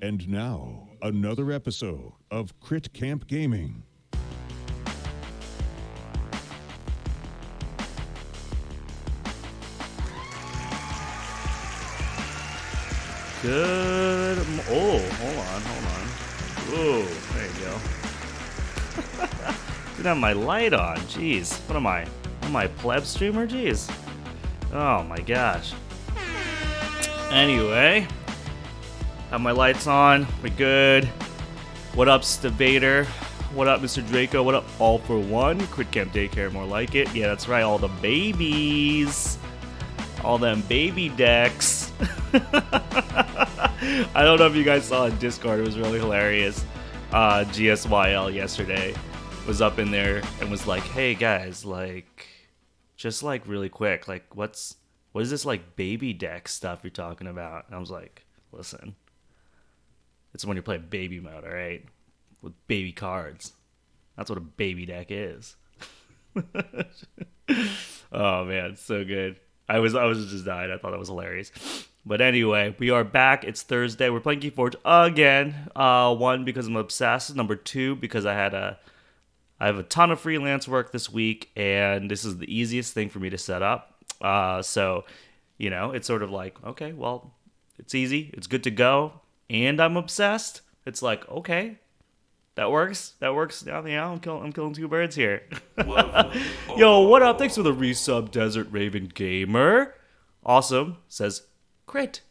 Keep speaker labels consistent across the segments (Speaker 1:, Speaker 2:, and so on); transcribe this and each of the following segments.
Speaker 1: And now, another episode of Crit Camp Gaming.
Speaker 2: Good. Oh, hold on. Whoa, there you go. Didn't have my light on. Jeez, what am I? Am I a pleb streamer? Jeez. Oh my gosh. Anyway, have my lights on. We good. What up, Stavator? What up, Mr. Draco? What up, All for One? Crit Camp Daycare, more like it. Yeah, that's right. All the babies. All them baby decks. I don't know if you guys saw in Discord. It was really hilarious. GSYL yesterday was up in there and was like, "Hey guys, like, just like really quick, like, what is this like baby deck stuff you're talking about?" And I was like, "Listen, it's when you play baby mode, all right, with baby cards. That's what a baby deck is." Oh man, so good. I was just dying. I thought that was hilarious. But anyway, we are back. It's Thursday. We're playing Keyforge again. One, because I'm obsessed. Number two, because I have a ton of freelance work this week, and this is the easiest thing for me to set up. So, it's sort of like, okay, well, it's easy. It's good to go. And I'm obsessed. It's like, okay, that works. Yeah, I'm killing two birds here. Yo, what up? Thanks for the resub, Desert Raven Gamer. Awesome. Says crit.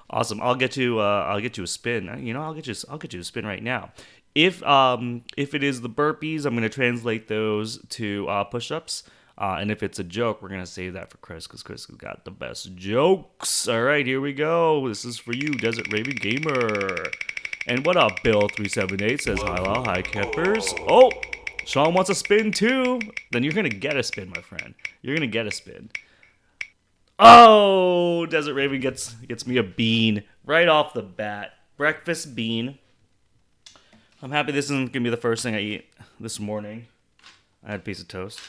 Speaker 2: Awesome. I'll get you a spin. I'll get you a spin right now. If it is the burpees, I'm gonna translate those to push-ups. And if it's a joke, we're gonna save that for Chris, because Chris has got the best jokes. All right, here we go. This is for you, Desert Raven Gamer. And what up, Bill378 says hi, Lyle. Hi, campers. Oh, Sean wants a spin too. Then you're gonna get a spin, my friend. You're gonna get a spin. Oh, Desert Raven gets me a bean right off the bat. Breakfast bean. I'm happy this isn't gonna be the first thing I eat this morning. I had a piece of toast.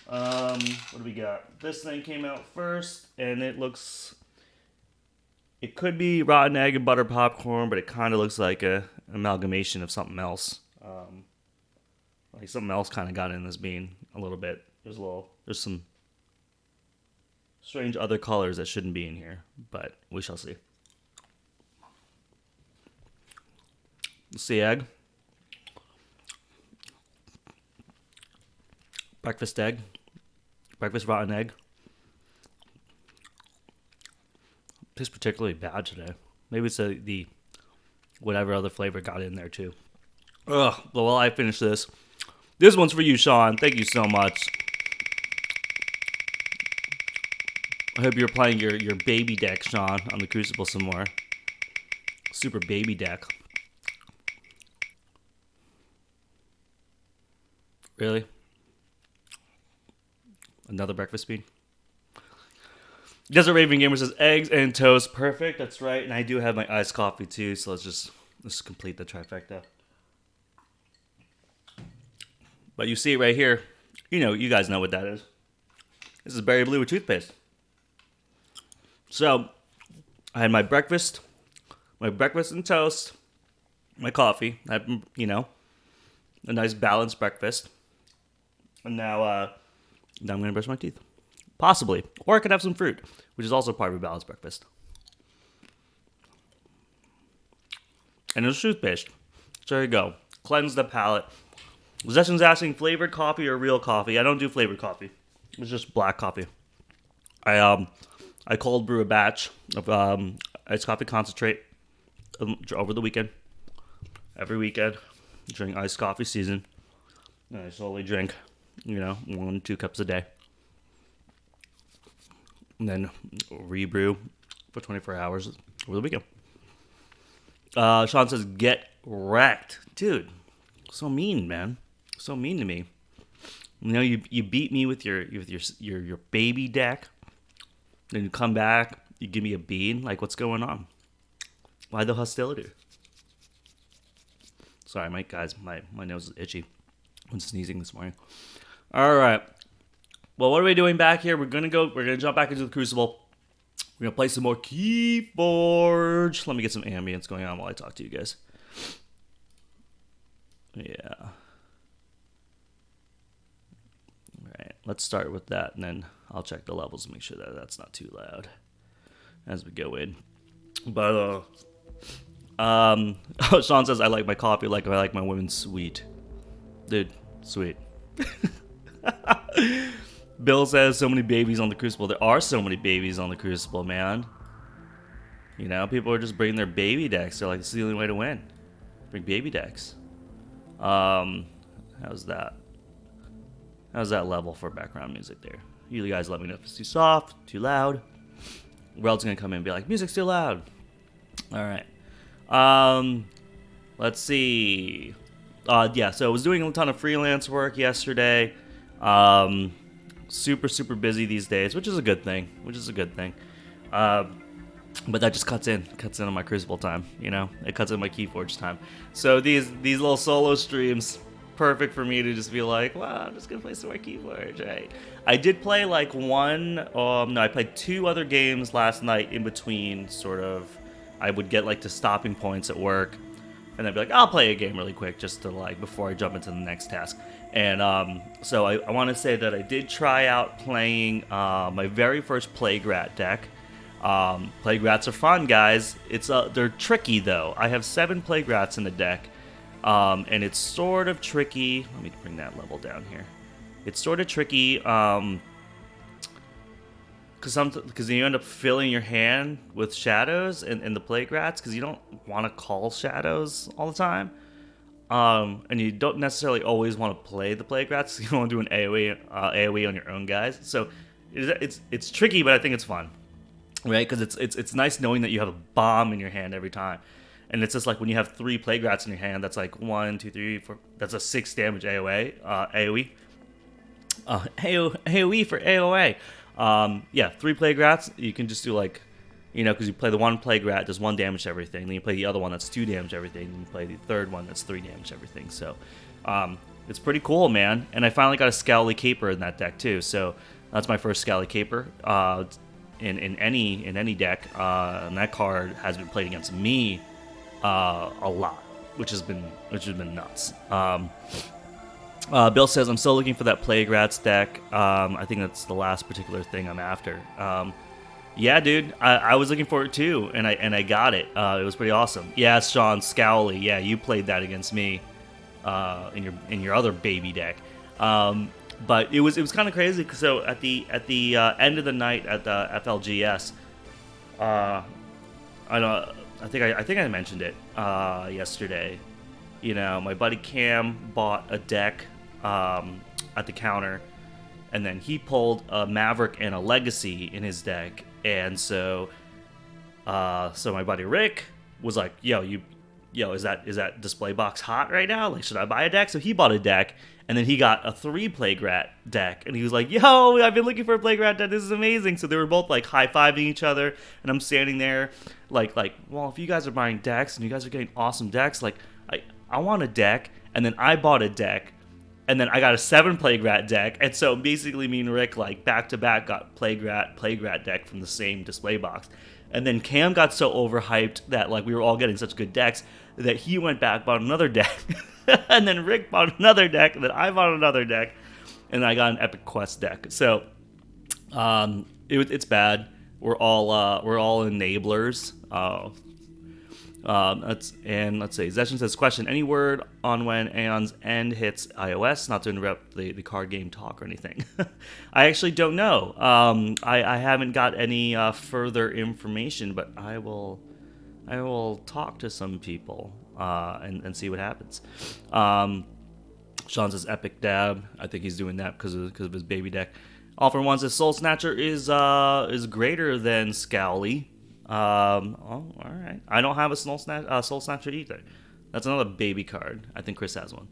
Speaker 2: What do we got? This thing came out first, and it could be rotten egg and butter popcorn, but it kind of looks like a amalgamation of something else. Like something else kind of got in this bean a little bit. There's some strange other colors that shouldn't be in here, but we shall see. Let's see, egg. Breakfast egg. Breakfast rotten egg. Tastes particularly bad today. Maybe it's the whatever other flavor got in there too. Ugh. Well, while I finish this one's for you, Sean. Thank you so much. I hope you're playing your baby deck, Sean, on the Crucible some more. Super baby deck. Really? Another breakfast bean? Desert Raven Gamer says eggs and toast. Perfect, that's right. And I do have my iced coffee too, so let's complete the trifecta. But you see it right here. You guys know what that is. This is berry blue with toothpaste. So, I had my breakfast and toast, my coffee. I had, a nice balanced breakfast. And now I'm going to brush my teeth. Possibly. Or I could have some fruit, which is also part of a balanced breakfast. And it's toothpaste. So there you go. Cleanse the palate. Possession's asking flavored coffee or real coffee. I don't do flavored coffee. It's just black coffee. I cold brew a batch of iced coffee concentrate over the weekend. Every weekend during iced coffee season. And I slowly drink, 1-2 cups a day. And then rebrew for 24 hours over the weekend. Sean says, get wrecked. Dude, so mean, man. So mean to me. You beat me with your baby deck. Then you come back, you give me a bean. Like, what's going on? Why the hostility? Sorry, my nose is itchy. I'm sneezing this morning. All right. Well, what are we doing back here? We're gonna jump back into the Crucible. We're gonna play some more Keyforge. Let me get some ambience going on while I talk to you guys. Yeah. All right. Let's start with that, and then I'll check the levels and make sure that that's not too loud as we go in. But Sean says I like my coffee like I like my women sweet. Dude, sweet. Bill says so many babies on the Crucible. There are so many babies on the Crucible, man. You know, people are just bringing their baby decks. They're like, this is the only way to win. Bring baby decks. How's that? How's that level for background music there? You guys let me know if it's too soft, too loud. Rel's gonna come in and be like, music's too loud. All right. Let's see. Yeah, so I was doing a ton of freelance work yesterday. Super busy these days, which is a good thing. But that just cuts in on my Crucible time. You know, it cuts in my Keyforge time. So these little solo streams, perfect for me to just be like, wow, I'm just gonna play some more Keyforge, right? I did play like I played 2 other games last night in between. Sort of, I would get like to stopping points at work, and I'd be like, I'll play a game really quick just to like before I jump into the next task. And so I want to say that I did try out playing my very first Plague Rat deck. Plague Rats are fun, guys. They're tricky though. I have 7 Plague Rats in the deck, and it's sort of tricky. Let me bring that level down here. It's sort of tricky because you end up filling your hand with shadows and the Plague Rats because you don't want to call shadows all the time. And you don't necessarily always want to play the Plague Rats. You want to do an AoE on your own guys. So it's tricky, but I think it's fun, right? Because it's nice knowing that you have a bomb in your hand every time, and it's just like when you have 3 Plague Rats in your hand, that's like 1, 2, 3, 4. That's a 6 damage AoE. AoE for AoA. Yeah, 3 Plague Rats. You can just do like, you know, because you play the 1 Plague Rat, does 1 damage to everything. Then you play the other one that's 2 damage to everything. Then you play the third one that's 3 damage to everything. So it's pretty cool, man. And I finally got a Scowly Caper in that deck too. So that's my first Scowly Caper in any deck. And that card has been played against me a lot, which has been nuts. Bill says I'm still looking for that Plague Rats deck. I think that's the last particular thing I'm after. Yeah, dude, I was looking for it too, and I got it. It was pretty awesome. Yeah, Sean Scowly. Yeah, you played that against me in your other baby deck. But it was kind of crazy. So at the end of the night at the FLGS, I think I mentioned it yesterday. You know, my buddy Cam bought a deck at the counter, and then he pulled a Maverick and a Legacy in his deck. And so my buddy Rick was like, yo, is that display box hot right now? Like, should I buy a deck? So he bought a deck, and then he got a 3 Plague Rat deck, and he was like, yo, I've been looking for a Plague Rat deck. This is amazing. So they were both like high-fiving each other, and I'm standing there like, well, if you guys are buying decks and you guys are getting awesome decks, like, I want a deck. And then I bought a deck, and then I got a 7 Plague Rat deck. And so basically me and Rick, like, back-to-back got Plague Rat deck from the same display box. And then Cam got so overhyped that, like, we were all getting such good decks that he went back, bought another deck. And then Rick bought another deck, and then I bought another deck. And I got an Epic Quest deck. So it's bad. We're all enablers. Let's see. Zeshin says, question, any word on when Aeon's End hits iOS? Not to interrupt the card game talk or anything. I actually don't know. I haven't got any further information, but I will talk to some people and see what happens. Sean says epic dab. I think he's doing that because of his baby deck. All for One says Soul Snatcher is greater than Scowly. All right. I don't have a Soul Snatcher either. That's another baby card. I think Chris has one.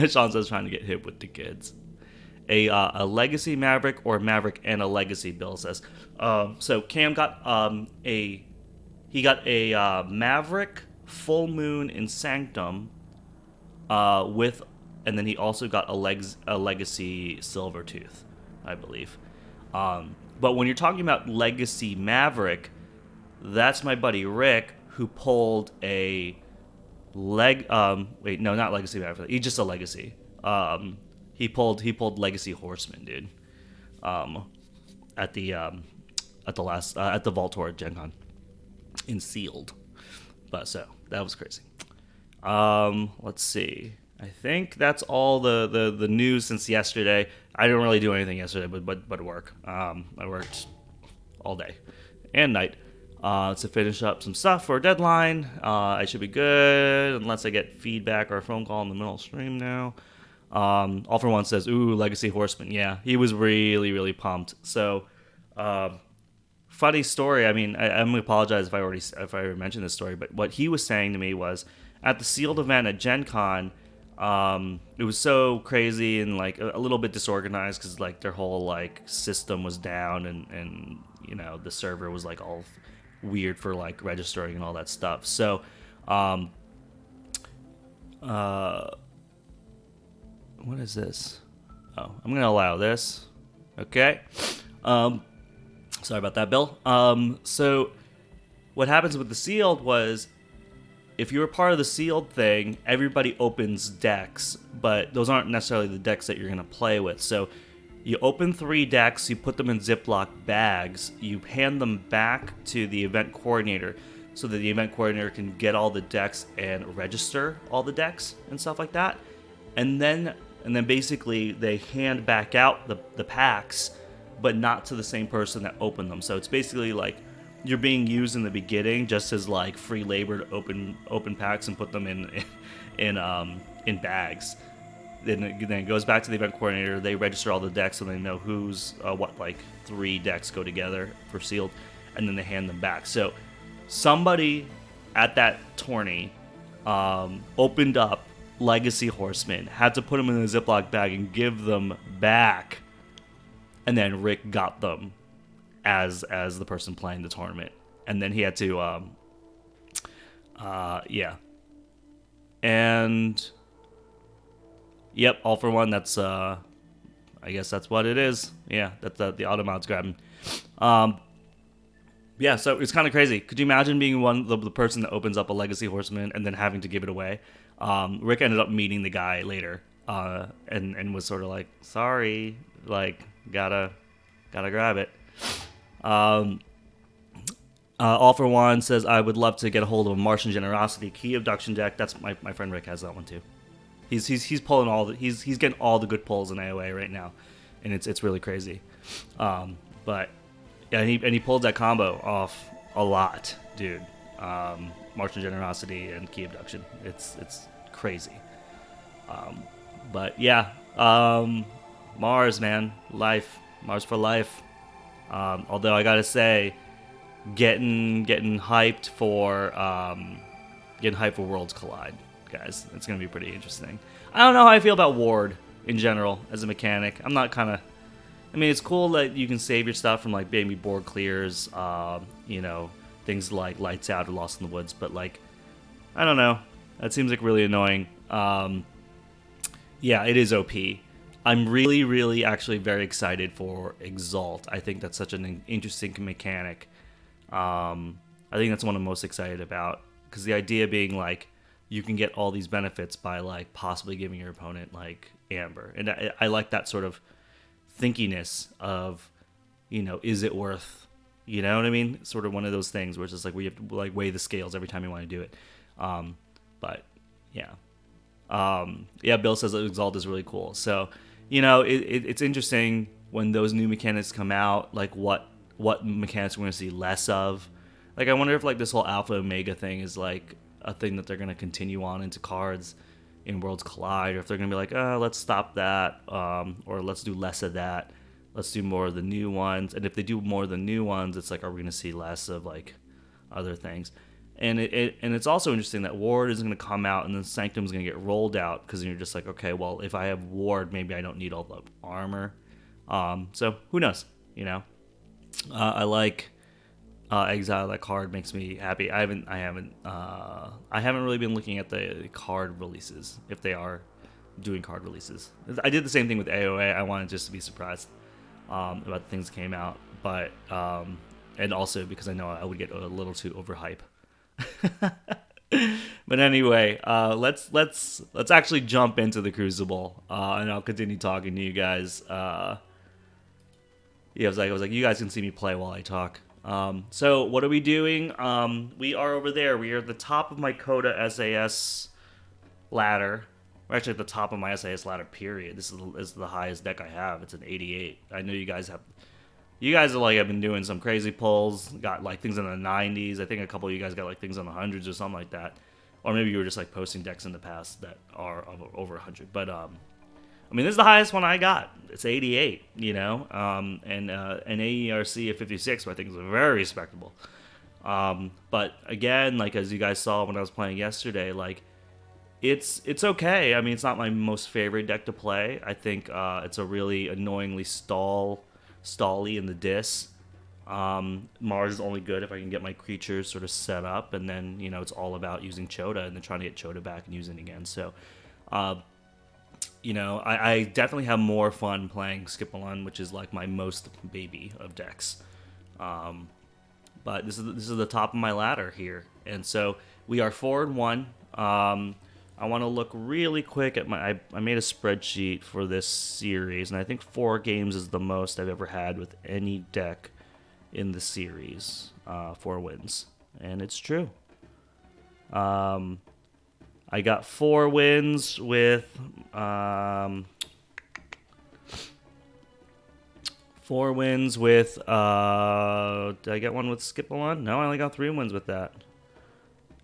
Speaker 2: Sean says trying to get hip with the kids. A Legacy Maverick or Maverick and a Legacy, Bill says. So Cam got a Maverick Full Moon in Sanctum and then he also got a Legacy Silvertooth, I believe. But when you're talking about Legacy Maverick, that's my buddy Rick who pulled a not Legacy Maverick. He's just a Legacy. He pulled Legacy Horseman, dude. At the last at the Vault Tour at Gen Con in Sealed. But so that was crazy. Let's see. I think that's all the news since yesterday. I didn't really do anything yesterday, but work. I worked all day and night to finish up some stuff for a deadline. I should be good unless I get feedback or a phone call in the middle of stream now. All for One says, "Ooh, Legacy Horseman." Yeah, he was really, really pumped. So, funny story. I mean, I'm gonna apologize if I already mentioned this story, but what he was saying to me was at the Sealed event at Gen Con, it was so crazy and like a little bit disorganized because like their whole like system was down and you know the server was like all weird for like registering and all that stuff. So, what is this? Oh, I'm gonna allow this. Okay. Sorry about that, Bill. So what happens with the Sealed was if you were part of the Sealed thing, everybody opens decks, but those aren't necessarily the decks that you're gonna play with. So you open 3 decks, you put them in Ziploc bags, you hand them back to the event coordinator so that the event coordinator can get all the decks and register all the decks and stuff like that. And then basically they hand back out the packs, but not to the same person that opened them. So it's basically like you're being used in the beginning just as like free labor to open packs and put them in bags. Then it goes back to the event coordinator. They register all the decks so they know who's what like 3 decks go together for Sealed, and then they hand them back. So somebody at that tourney opened up Legacy Horsemen, had to put them in a Ziploc bag and give them back, and then Rick got them as the person playing the tournament, and then he had to and yep, All for One. That's I guess that's what it is. Yeah, that's the Automod's grabbing. Yeah, so it's kind of crazy. Could you imagine being the person that opens up a Legacy Horseman and then having to give it away? Rick ended up meeting the guy later, and was sort of like, sorry, like gotta grab it. All for One says, I would love to get a hold of a Martian Generosity key abduction deck. That's my friend Rick has that one too. He's pulling he's getting all the good pulls in AOA right now, and it's really crazy. But yeah, he pulled that combo off a lot, dude. Martian Generosity and key abduction. It's crazy. But yeah, Mars, man, Mars for life. Although I gotta say, getting hyped for Worlds Collide, guys. It's gonna be pretty interesting. I don't know how I feel about Ward in general as a mechanic. I'm not kind of. I mean, it's cool that you can save your stuff from like maybe board clears, things like Lights Out or Lost in the Woods. But like, I don't know. That seems like really annoying. Yeah, it is OP. I'm really, really actually very excited for Exalt. I think that's such an interesting mechanic. I think that's one I'm most excited about, because the idea being like you can get all these benefits by like possibly giving your opponent like Amber, and I like that sort of thinkiness of, is it worth, you know what I mean? Sort of one of those things where it's just like we have to like weigh the scales every time you want to do it. But yeah. Bill says that Exalt is really cool. So, it's interesting when those new mechanics come out, like what mechanics we're going to see less of. Like, I wonder if like this whole Alpha Omega thing is like a thing that they're going to continue on into cards in Worlds Collide, or if they're going to be like, let's stop that, or let's do less of that. Let's do more of the new ones. And if they do more of the new ones, it's like, are we going to see less of like other things? And it's also interesting that Ward is going to come out and then Sanctum is going to get rolled out, because you're just like, okay, well, if I have Ward, maybe I don't need all the armor. So who knows? I like Exile. That card makes me happy. I haven't really been looking at the card releases, if they are doing card releases. I did the same thing with AOA. I wanted just to be surprised about the things that came out, but and also because I know I would get a little too overhype. But anyway, let's actually jump into the Crucible, and I'll continue talking to you guys. Yeah, I was like, you guys can see me play while I talk. So what are we doing? We are over there. We are at the top of my Coda SAS ladder. We're actually at the top of my SAS ladder. Period. This is the highest deck I have. It's an 88. I know you guys have. You guys are like have been doing some crazy pulls. Got like things in the 90s. I think a couple of you guys got like things in the hundreds or something like that. Or maybe you were just like posting decks in the past that are over 100. But I mean, this is the highest one I got. It's 88, you know, and an AERC of 56, I think is very respectable. But again, like as you guys saw when I was playing yesterday, like it's okay. I mean, it's not my most favorite deck to play. I think it's a really annoyingly stally in the dis. Mars is only good if I can get my creatures sort of set up, and then you know it's all about using Chota and then trying to get Chota back and using it again. So. You know, I definitely have more fun playing Skipalon, which is like my most baby of decks. But this is the top of my ladder here, and so we are 4-1. I want to look really quick at my. I made a spreadsheet for this series, and I think 4 games is the most I've ever had with any deck in the series. 4 wins, and it's true. I got 4 wins with 4 wins with did I get one with Skipalon? No, I only got 3 wins with that.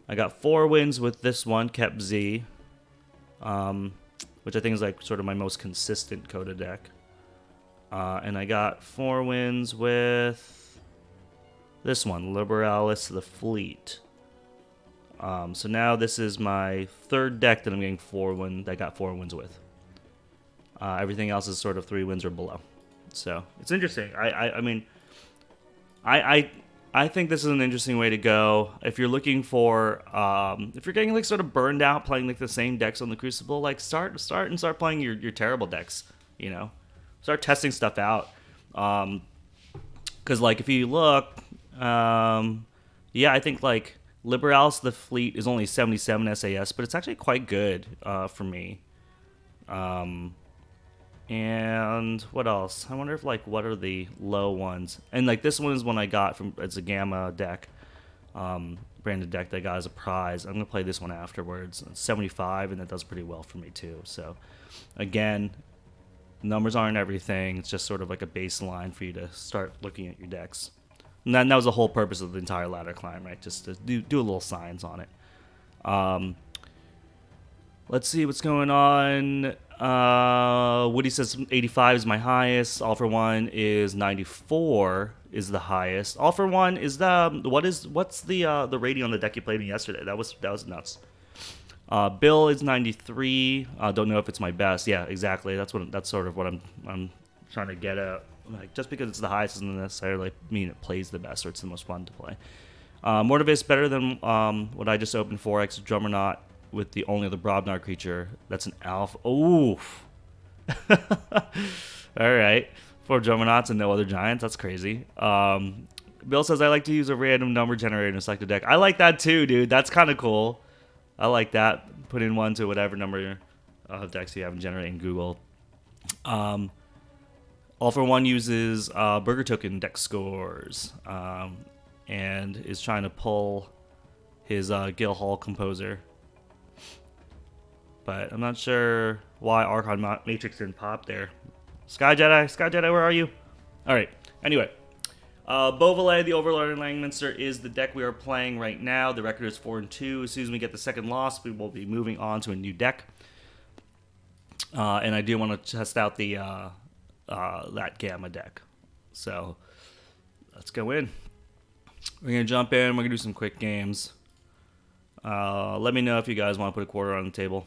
Speaker 2: I got 4 wins with this one, Kept Z, which I think is like sort of my most consistent Coda deck. And I got 4 wins with this one, Liberalis the Fleet. So now this is my 3rd deck that I'm getting 4 wins. I got 4 wins with. Everything else is sort of 3 wins or below. So it's interesting. I mean, I think this is an interesting way to go. If you're looking for, if you're getting like sort of burned out playing like the same decks on the Crucible, like start playing your terrible decks. You know, start testing stuff out. Because like if you look, yeah, I think like. Liberalis the Fleet is only 77 SAS, but it's actually quite good for me. And what else? I wonder if like what are the low ones? And like this one is one I got from it's a Gamma deck, branded deck that I got as a prize. I'm gonna play this one afterwards. It's 75, and that does pretty well for me too. So again, numbers aren't everything. It's just sort of like a baseline for you to start looking at your decks. And that was the whole purpose of the entire ladder climb, right? Just to do a little science on it. Let's see what's going on. Woody says 85 is my highest. All for One is 94 is the highest. All for One is what's the rating on the deck you played yesterday? That was nuts. Bill is 93. Don't know if it's my best. Yeah, exactly. That's sort of what I'm trying to get at. Like just because it's the highest doesn't necessarily mean it plays the best or it's the most fun to play. Mortivis better than what I just opened 4x Drummernaut with the only other Brobnar creature. That's an alpha. Oof. All right. 4 Drummernauts and no other giants. That's crazy. Bill says I like to use a random number generator to select a deck. I like that too, dude. That's kind of cool. I like that. Put in 1 to whatever number of decks you have and generate in Google. All for One uses Burger Token deck scores and is trying to pull his Gil Hall Composer. But I'm not sure why Archon Matrix didn't pop there. Sky Jedi, where are you? All right, anyway. Beauvalet, the Overlord and Langminster is the deck we are playing right now. The record is 4-2. As soon as we get the second loss, we will be moving on to a new deck. And I do want to test out the... that Gamma deck. So let's go in. We're going to jump in. We're going to do some quick games. Let me know if you guys want to put a quarter on the table.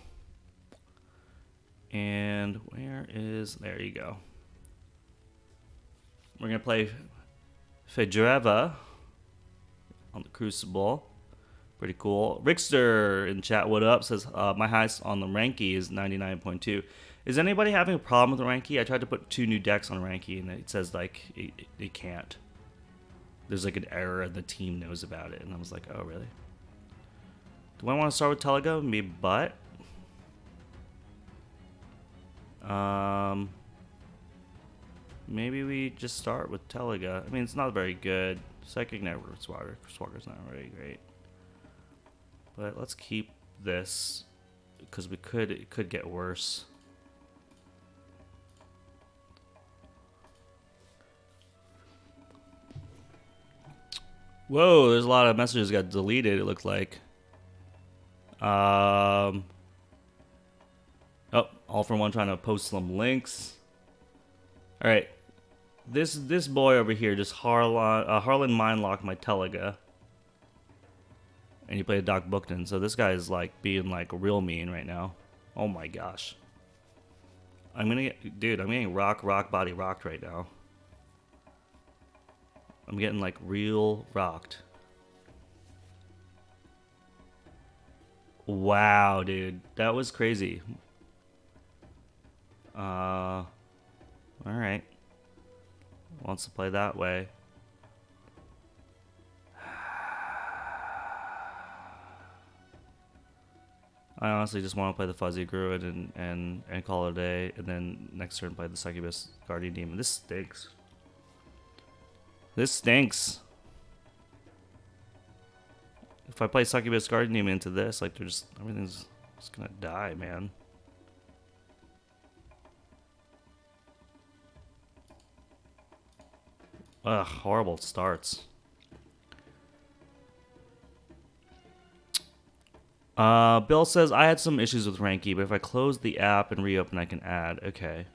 Speaker 2: And there you go. We're going to play Fedreva on the Crucible. Pretty cool. Rickster in chat, what up? Says, my highest on the Ranky is 99.2. Is anybody having a problem with Ranky? I tried to put 2 new decks on Ranky, and it says like it can't. There's like an error, and the team knows about it, and I was like, oh really? Do I want to start with Telego? Maybe Butt. Maybe we just start with Telega. I mean, it's not very good. Psychic Network Swagger's not very great. But let's keep this because it could get worse. Whoa, there's a lot of messages got deleted, it looks like. Oh, All for One trying to post some links. All right. This boy over here just Harlan mindlocked my Telega. And he played Doc Bookton, so this guy is like being like real mean right now. Oh my gosh. I'm getting rock body rocked right now. I'm getting like real rocked. Wow, dude. That was crazy. Alright. Wants to play that way. I honestly just want to play the Fuzzy Druid and call it a day, and then next turn play the Succubus Guardian Demon. This stinks. This stinks. If I play Succubus Guardian Demon into this, like everything's just gonna die, man. Ugh, horrible starts. Bill says, I had some issues with Ranky, but if I close the app and reopen, I can add. Okay.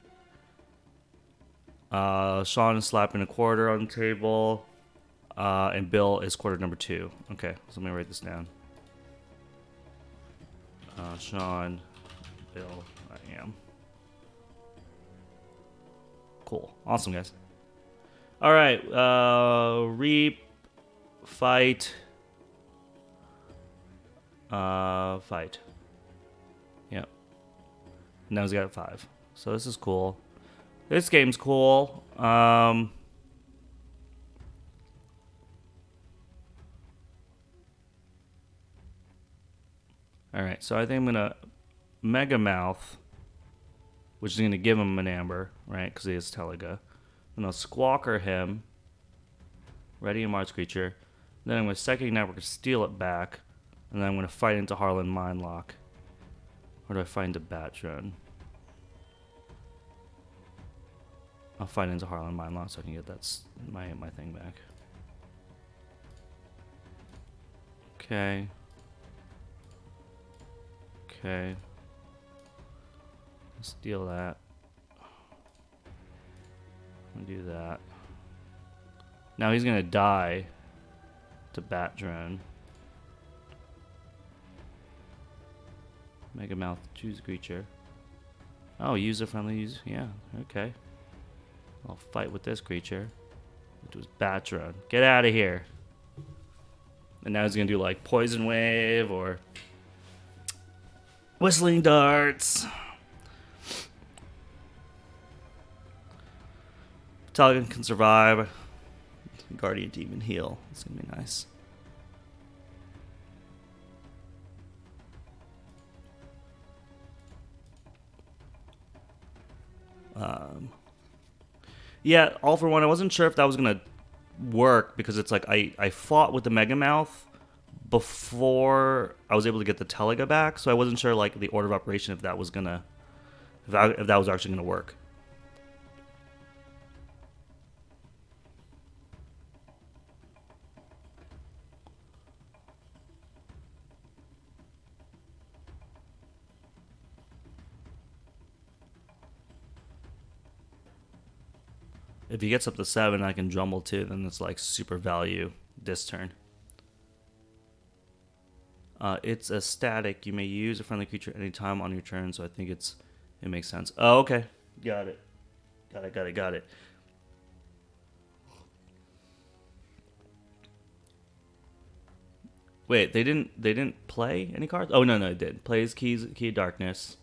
Speaker 2: Sean is slapping a quarter on the table. And Bill is quarter number 2. Okay, so let me write this down. Sean, Bill, I am. Cool. Awesome, guys. Alright, Reap, Fight. Fight. Yep. Now he's got 5. So this is cool. This game's cool. Alright, so I think I'm gonna Mega Mouth, which is gonna give him an Amber, right? Because he has Telega. I'm gonna Squawker him. Ready a Mars creature. Then I'm gonna Psychic Network to steal it back. And then I'm gonna fight into Harlan Mindlock. Where do I find a Bat Drone? I'll fight into Harlan Mindlock so I can get my thing back. Okay. Okay. Steal that. I'm gonna do that. Now he's gonna die to Bat Drone. Mega Mouth, choose creature. Oh, user friendly use. Yeah, okay. I'll fight with this creature, which was Bat Drone. Get out of here. And now he's gonna do like Poison Wave or Whistling Darts. Talion can survive. Guardian Demon heal. It's gonna be nice. Yeah, All for One. I wasn't sure if that was gonna work because it's like I fought with the Mega Mouth before I was able to get the Telega back, so I wasn't sure like the order of operation if that was gonna if that was actually gonna work. If he gets up to 7, I can Drumble too. Then it's like super value this turn. It's a static. You may use a friendly creature anytime on your turn, so I think it makes sense. Oh, okay. Got it. Got it. Wait, they didn't play any cards? Oh no, they did. Plays Key of Darkness.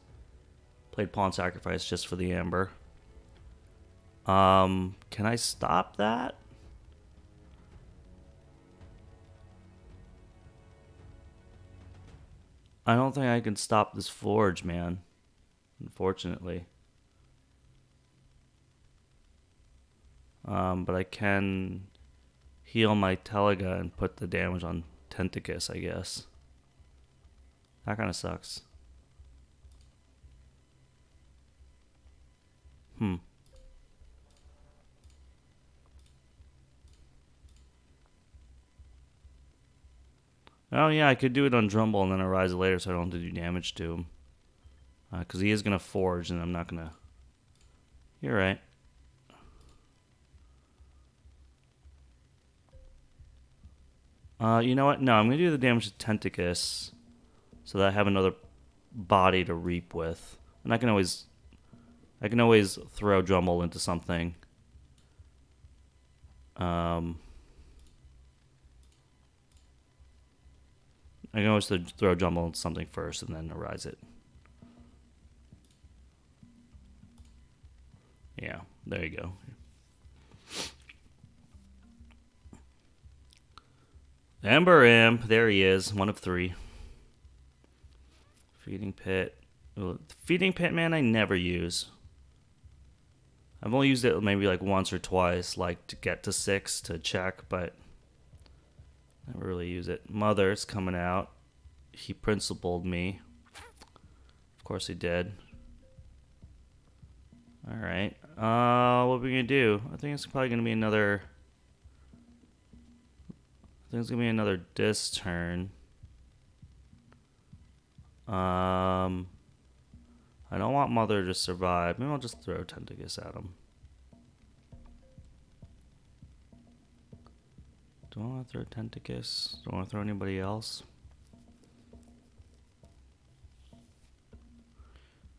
Speaker 2: Played pawn sacrifice just for the amber. Can I stop that? I don't think I can stop this forge, man. Unfortunately. But I can heal my Telega and put the damage on Tentacus, I guess. That kind of sucks. Oh yeah, I could do it on Drumble and then Arise it later so I don't have to do damage to him. Because he is going to forge and I'm not going to... You're right. You know what? No, I'm going to do the damage to Tentacus so that I have another body to reap with. And I can always throw Drumble into something. I can always throw Drumble into something first and then Arise it. Yeah, there you go. Ember Imp, there he is, 1 of 3. Feeding Pit. Feeding Pit, man, I never use. I've only used it maybe like once or twice, like to get to 6 to check, but never really use it. Mother's coming out. He principled me. Of course he did. Alright. What are we going to do? I think it's probably going to be another... I think it's going to be another disc turn. I don't want Mother to survive. Maybe I'll just throw Tentacus at him. Do I want to throw Tentacus? Do I want to throw anybody else?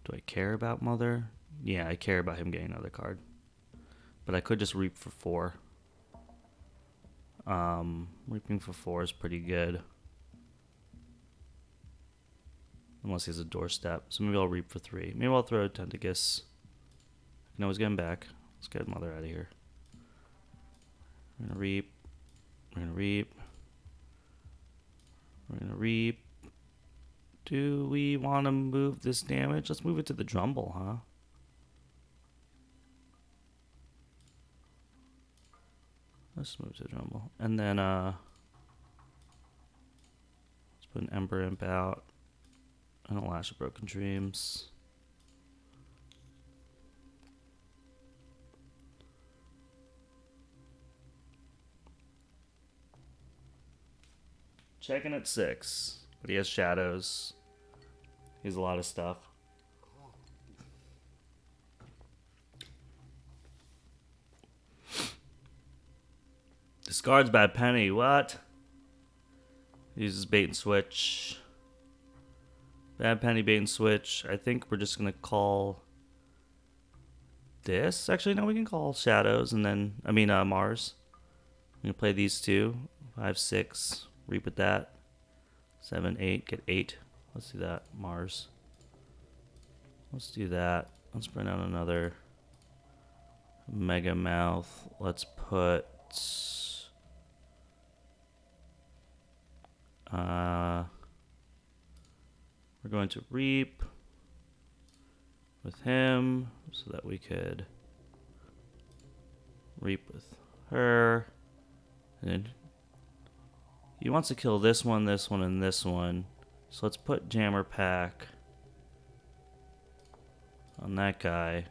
Speaker 2: Do I care about Mother? Yeah, I care about him getting another card. But I could just reap for 4. Reaping for 4 is pretty good. Unless he has a doorstep. So maybe I'll reap for 3. Maybe I'll throw Tentacus. I can always get him back. Let's get Mother out of here. We're going to reap. We're going to reap. We're going to reap. Do we want to move this damage? Let's move it to the Drumble, huh? Let's move to the Drumble. And then, let's put an Ember Imp out. And a Lash of Broken Dreams. Checking at 6. But he has shadows. He has a lot of stuff. Discards Bad Penny. What? Uses bait and switch. Bad Penny, bait and switch. I think we're just going to call this. Actually, no, we can call shadows and then, Mars. I'm going to play these 2. 5, 6. Reap with that. 7, 8. Get 8. Let's do that. Mars. Let's do that. Let's bring out another Mega Mouth. Let's put... we're going to reap with him so that we could reap with her. And then he wants to kill this one, and this one. So let's put Jammer Pack on that guy.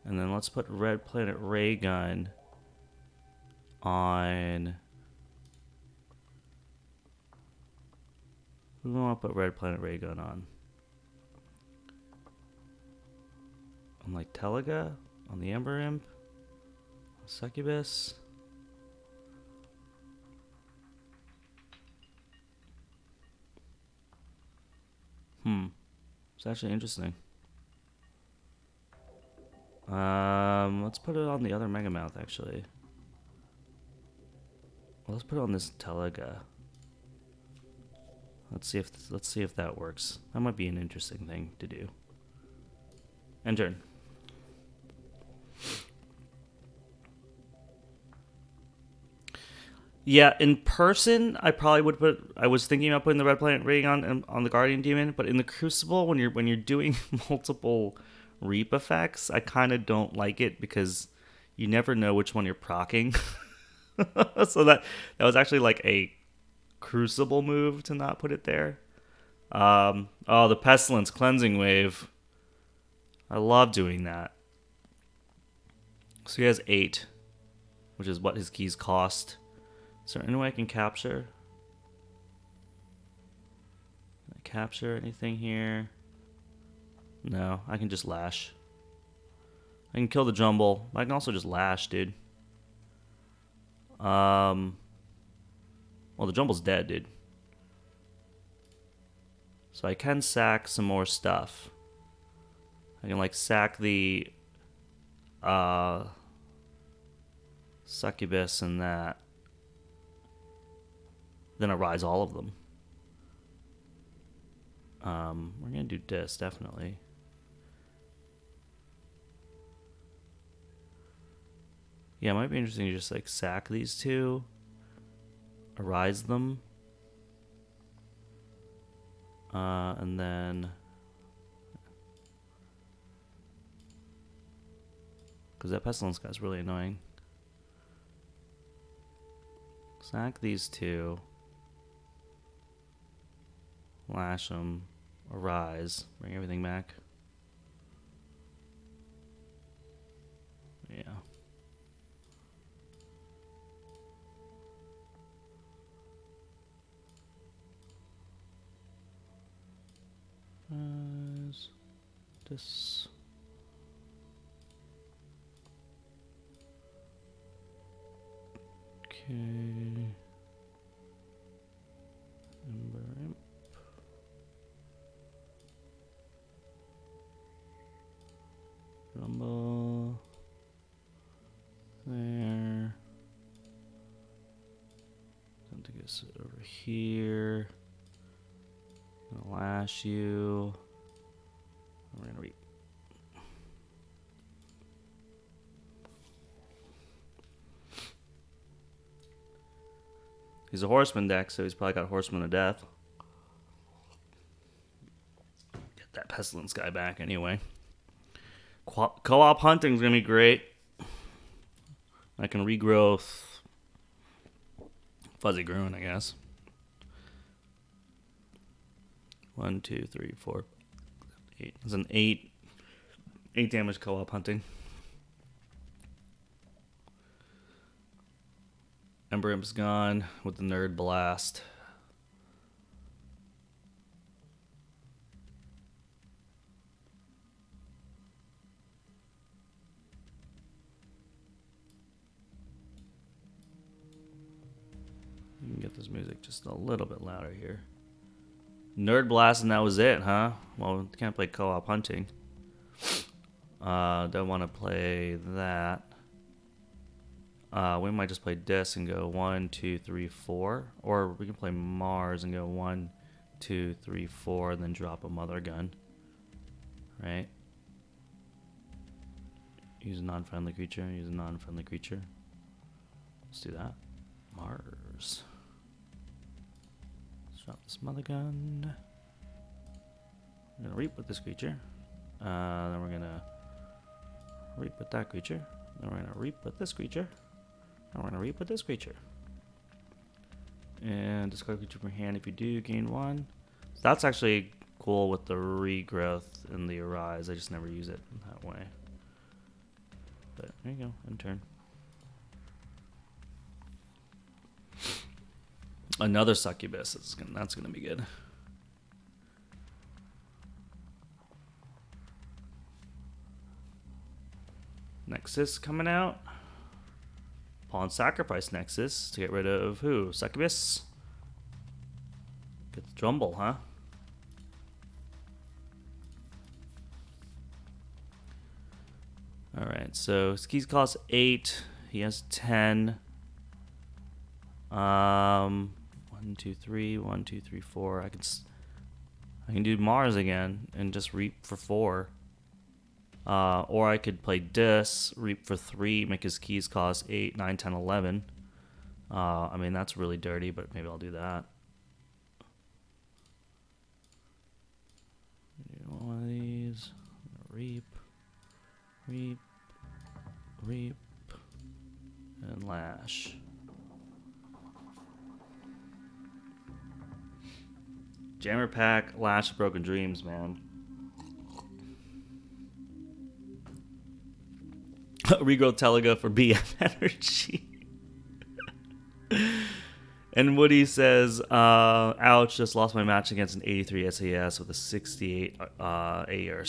Speaker 2: And then let's put Red Planet Ray Gun on... Who do we want to put Red Planet Ray Gun on? On like Telega? On the Ember Imp? Succubus? It's actually interesting. Let's put it on the other Megamouth actually. Well, let's put it on this Telega. Let's see if that works. That might be an interesting thing to do. End turn. Yeah, in person, I probably would put. I was thinking about putting the red planet ring on the Guardian Demon, but in the Crucible, when you're doing multiple reap effects, I kind of don't like it because you never know which one you're procking. So that was actually like a Crucible move to not put it there. Oh, the Pestilence Cleansing Wave. I love doing that. So he has 8, which is what his keys cost. Is there any way I can capture? Can I capture anything here? No, I can just lash. I can kill the jumble. I can also just lash, dude. Well, the jumble's dead, dude. So I can sack some more stuff. I can like sack the succubus and that. Then arise all of them. We're gonna do this definitely. Yeah, it might be interesting to just like sack these two, arise them, and then because that pestilence guy's really annoying. Sack these two. Lash them, arise, bring everything back. Yeah. This. Okay. Ember. Rumble. There. Time to get over here. I'm gonna lash you. We're gonna reap. He's a horseman deck, so he's probably got horseman of death. Get that pestilence guy back anyway. Co-op hunting is gonna be great. I can regrowth Fuzzy Gruen, I guess. 1, 2, 3, 4, 8. It's an 8 damage co-op hunting. Ember Imp's gone with the Nerd Blast. You can get this music just a little bit louder here. Nerd Blast and that was it, huh? Well, can't play co-op hunting. Don't want to play that. We might just play this and go 1, 2, 3, 4. Or we can play Mars and go 1, 2, 3, 4, and then drop a mother gun. Right? Use a non-friendly creature. Use a non-friendly creature. Let's do that. Mars. Let's drop this mother gun. We're gonna reap with this creature. Then we're gonna reap with that creature. Then we're gonna reap with this creature. And we're gonna reap with this creature. And discard creature from hand. If you do, gain 1. So that's actually cool with the regrowth and the arise. I just never use it that way. But there you go. End turn. Another succubus. That's gonna be good. Nexus coming out. Pawn sacrifice Nexus to get rid of who? Succubus? Get the Drumble, huh? Alright, so his keys cost 8. He has 10. 1, 2, 3. 1, 2, 3, 4. I can do Mars again and just reap for 4. Or I could play Dis, Reap for 3, make his keys cost 8, 9, 10, 11. I mean, that's really dirty, but maybe I'll do that. One of these. Reap, Reap, Reap, and Lash. Jammer Pack, Lash, Broken Dreams, man. Regrowth Telega for BF Energy. And Woody says, ouch, just lost my match against an 83 SAS with a 68 ARC.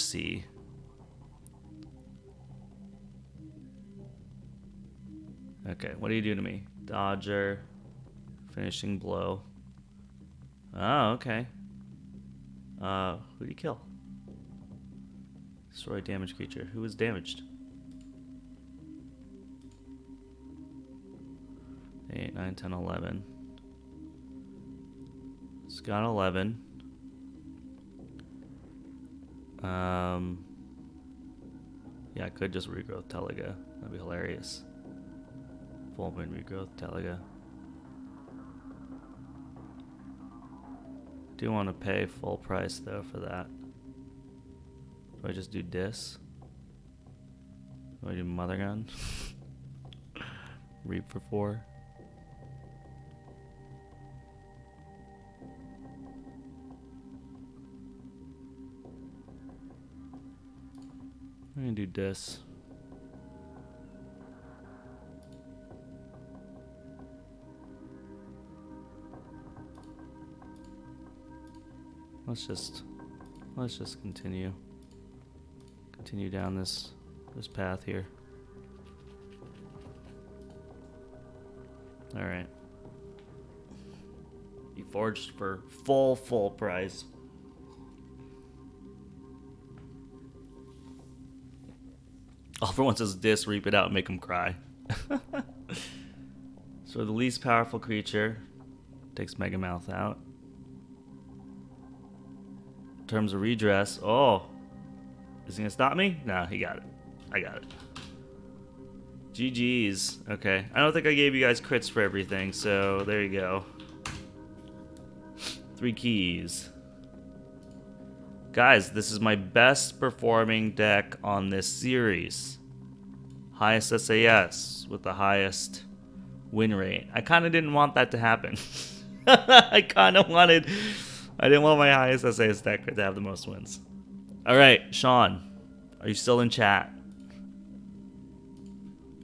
Speaker 2: Okay, what do you do to me? Dodger, finishing blow. Oh, okay. Who did he kill? Destroy damaged creature. Who was damaged? 8, 9, 10, 11. It's got 11. Yeah, I could just regrowth Telega. That'd be hilarious. Full moon regrowth Telega. Do want to pay full price though for that. Do I just do Dis? Do I do Mother Gun? Reap for 4. I'm gonna do Dis. Let's just continue down this path here. All right. You forged for full price. All for once is Dis, reap it out, and make him cry. So the least powerful creature takes Mega Mouth out. In terms of redress, oh, is he gonna stop me? Nah, he got it. I got it. GG's. Okay, I don't think I gave you guys crits for everything, so there you go. 3 keys. Guys, this is my best performing deck on this series. Highest SAS with the highest win rate. I kind of didn't want that to happen. I didn't want my highest SAS deck to have the most wins. All right, Sean, are you still in chat?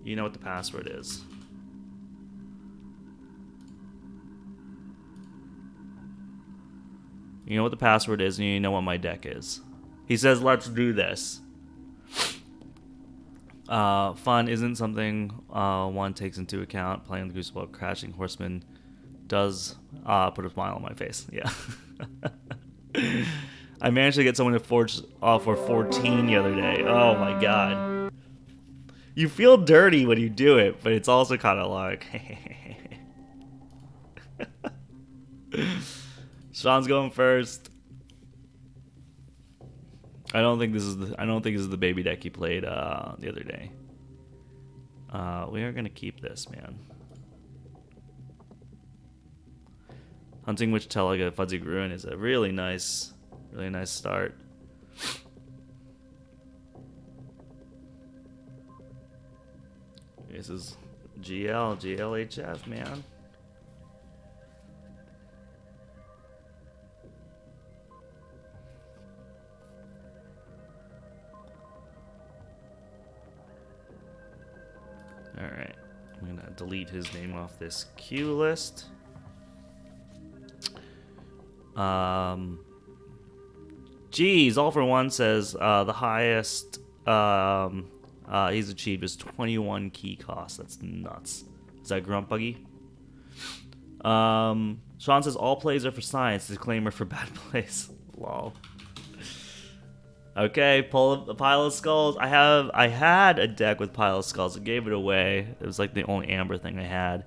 Speaker 2: You know what the password is. You know what the password is, and you know what my deck is. He says, let's do this. Fun isn't something one takes into account. Playing the Crucible Crashing Horseman does put a smile on my face. Yeah. I managed to get someone to forge off for 14 the other day. Oh my god. You feel dirty when you do it, but it's also kind of like... Sean's going first. I don't think this is the baby deck he played the other day. We are gonna keep this, man. Hunting Witch Telega Fuzzy Ruin is a really nice start. This is GLHF, man. Alright, I'm gonna delete his name off this queue list. Geez, All for One says the highest he's achieved is 21 key cost. That's nuts. Is that Grunt Buggy? Sean says all plays are for science, disclaimer for bad plays. Lol. Okay, pull a pile of skulls. I had a deck with pile of skulls. I gave it away. It was like the only amber thing I had.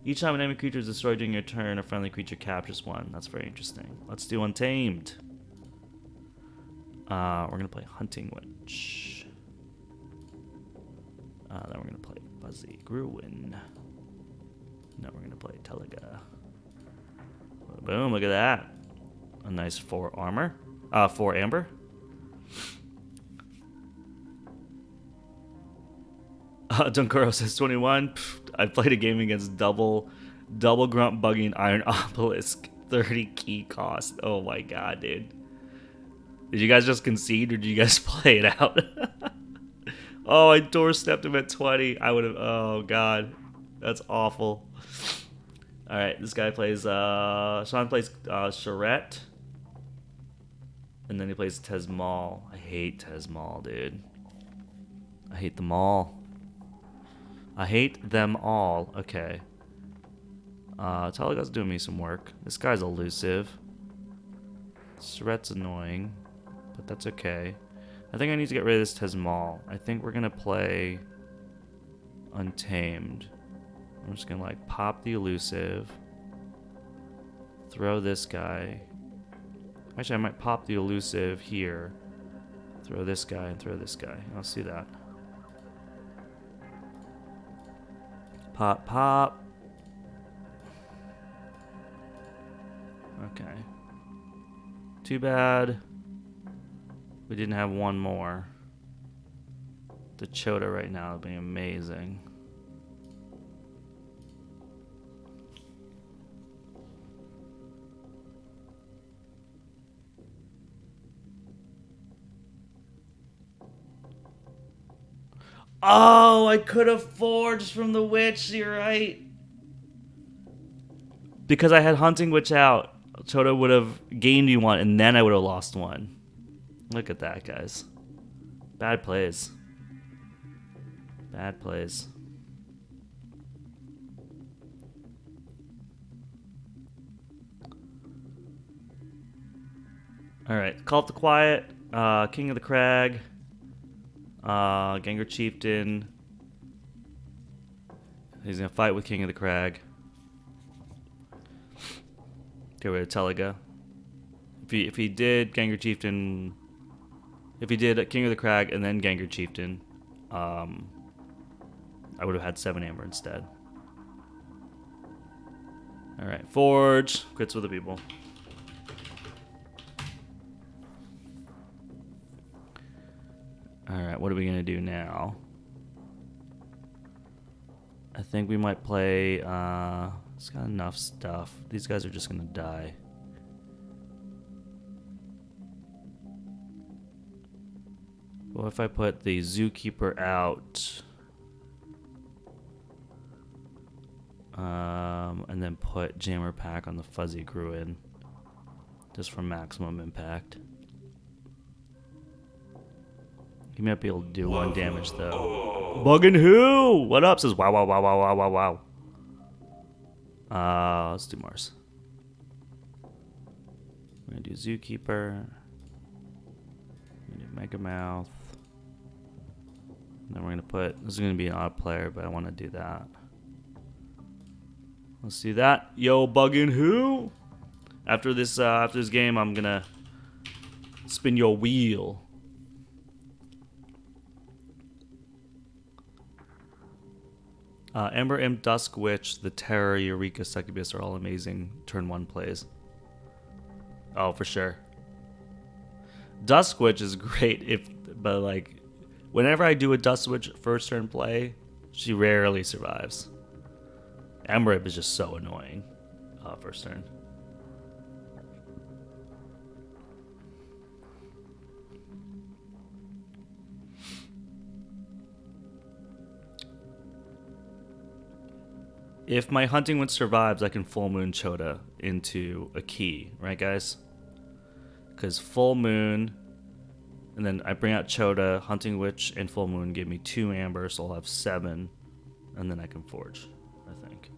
Speaker 2: Each time an enemy creature is destroyed during your turn, a friendly creature captures one. That's very interesting. Let's do Untamed. We're gonna play Hunting Witch. Then we're gonna play Fuzzy Gruin. Now we're gonna play Telega. Boom! Look at that. A nice 4 armor. 4 amber. Dunkuro says 21. I played a game against double grunt bugging iron obelisk. 30 key cost. Oh my god, dude. Did you guys just concede or did you guys play it out? Oh, I doorstepped him at 20. I would have. Oh god, that's awful. All right, this guy plays. Sean plays Charette, and then he plays Tesmal. I hate Tesmal, dude. I hate them all. I hate them all. Okay. Telega's doing me some work. This guy's elusive. Charette's annoying, but that's okay. I think I need to get rid of this Tesmal. I think we're gonna play Untamed. I'm just gonna like pop the elusive. Throw this guy. Actually, I might pop the elusive here. Throw this guy and throw this guy. I'll see that. Pop, pop. Okay. Too bad we didn't have one more. The Chota right now would be amazing. Oh, I could have forged from the witch. You're right. Because I had hunting witch out, Chota would have gained me one, and then I would have lost one. Look at that, guys. Bad plays. Bad plays. All right, Call of the Quiet, King of the Crag, Gengar Chieftain. He's gonna fight with King of the Crag. Get rid of Telega. If he did Gengar Chieftain, if he did King of the Crag and then Gengar Chieftain, I would have had 7 amber instead. All right, Forge quits with the people. All right, what are we gonna do now? I think we might play. It's got enough stuff. These guys are just gonna die. What if I put the Zookeeper out? And then put Jammer Pack on the Fuzzy Gruin. Just for maximum impact. He might be able to do 1 damage though. Buggin' who? What up? Says wow, wow, wow, wow, wow, wow, wow. Let's do Mars. We're gonna do Zookeeper. We're gonna do Mega Mouth. And then we're gonna put. This is gonna be an odd player, but I want to do that. Let's do that. Yo, buggin' who? After this game, I'm gonna spin your wheel. Ember Imp, Dusk Witch, the Terror, Eureka, Succubus are all amazing turn 1 plays. Oh, for sure. Dusk Witch is great, but like, whenever I do a Dusk Witch first turn play, she rarely survives. Ember Imp is just so annoying first turn. If my hunting witch survives, I can full moon Chota into a key, right, guys? Because full moon, and then I bring out Chota, hunting witch, and full moon give me 2 amber, so I'll have 7, and then I can forge, I think.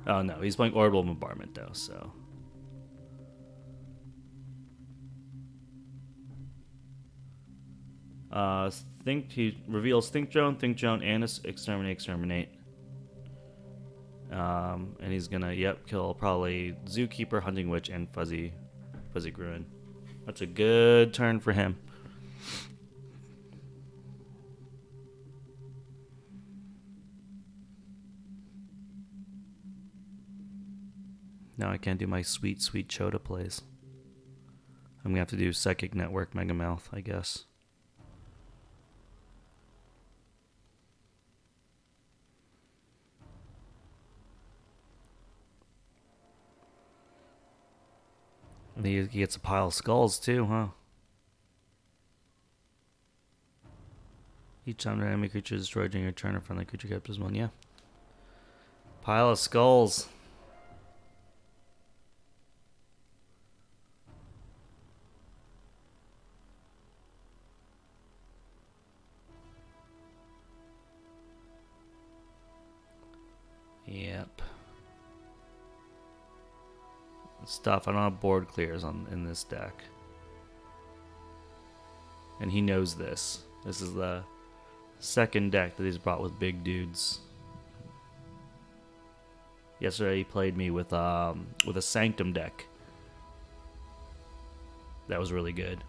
Speaker 2: Oh no, he's playing orbital bombardment though, so. He reveals Think Drone, and Exterminate. And he's gonna, kill probably Zookeeper, Hunting Witch, and Fuzzy Gruin. That's a good turn for him. Now I can't do my sweet, sweet Chota plays. I'm going to have to do Psychic Network Mega Mouth, I guess. And he gets a pile of skulls too, huh? Each time an enemy creature is destroyed during your turn, a friendly creature captures one. Yeah. Pile of skulls. Yep. Stuff. I don't have board clears in this deck. And he knows this. This is the second deck that he's brought with big dudes. Yesterday he played me with a Sanctum deck. That was really good.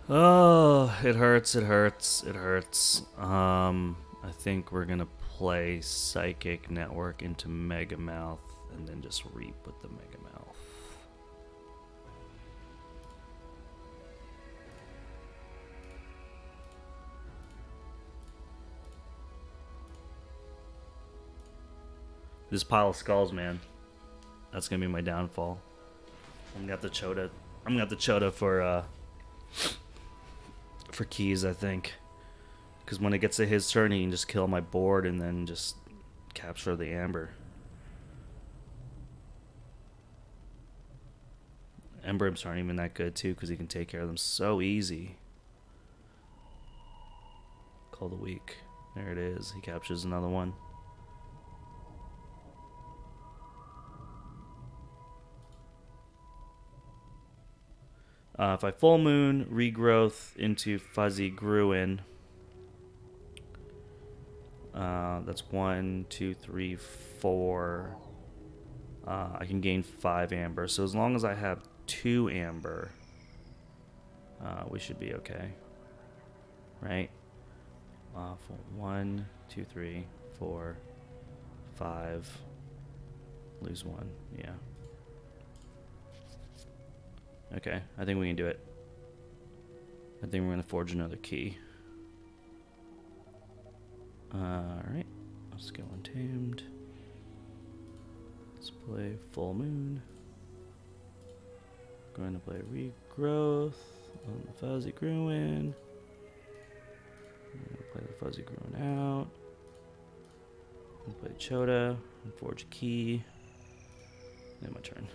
Speaker 2: Oh, it hurts, it hurts, it hurts. I think we're gonna play Psychic Network into Mega Mouth and then just reap with the Mega Mouth. This pile of skulls, man. That's gonna be my downfall. I'm gonna have to Chota. I'm gonna have to Chota for keys, I think. Because when it gets to his turn, he can just kill my board and then just capture the amber. Ember imps aren't even that good, too, because he can take care of them so easy. Call the weak. There it is. He captures another one. If I full moon, regrowth into Fuzzy Gruin, that's 1, 2, 3, 4. I can gain 5 amber. So as long as I have 2 amber, we should be okay. Right? 1, 2, 3, 4, 5. Lose 1. Yeah. Okay, I think we can do it. I think we're going to forge another key. Alright, let's go Untamed. Let's play Full Moon. Going to play Regrowth on the Fuzzy Gruin. I'm going to play the Fuzzy Gruin out. I'm going to play Chota and forge a key. Then my turn.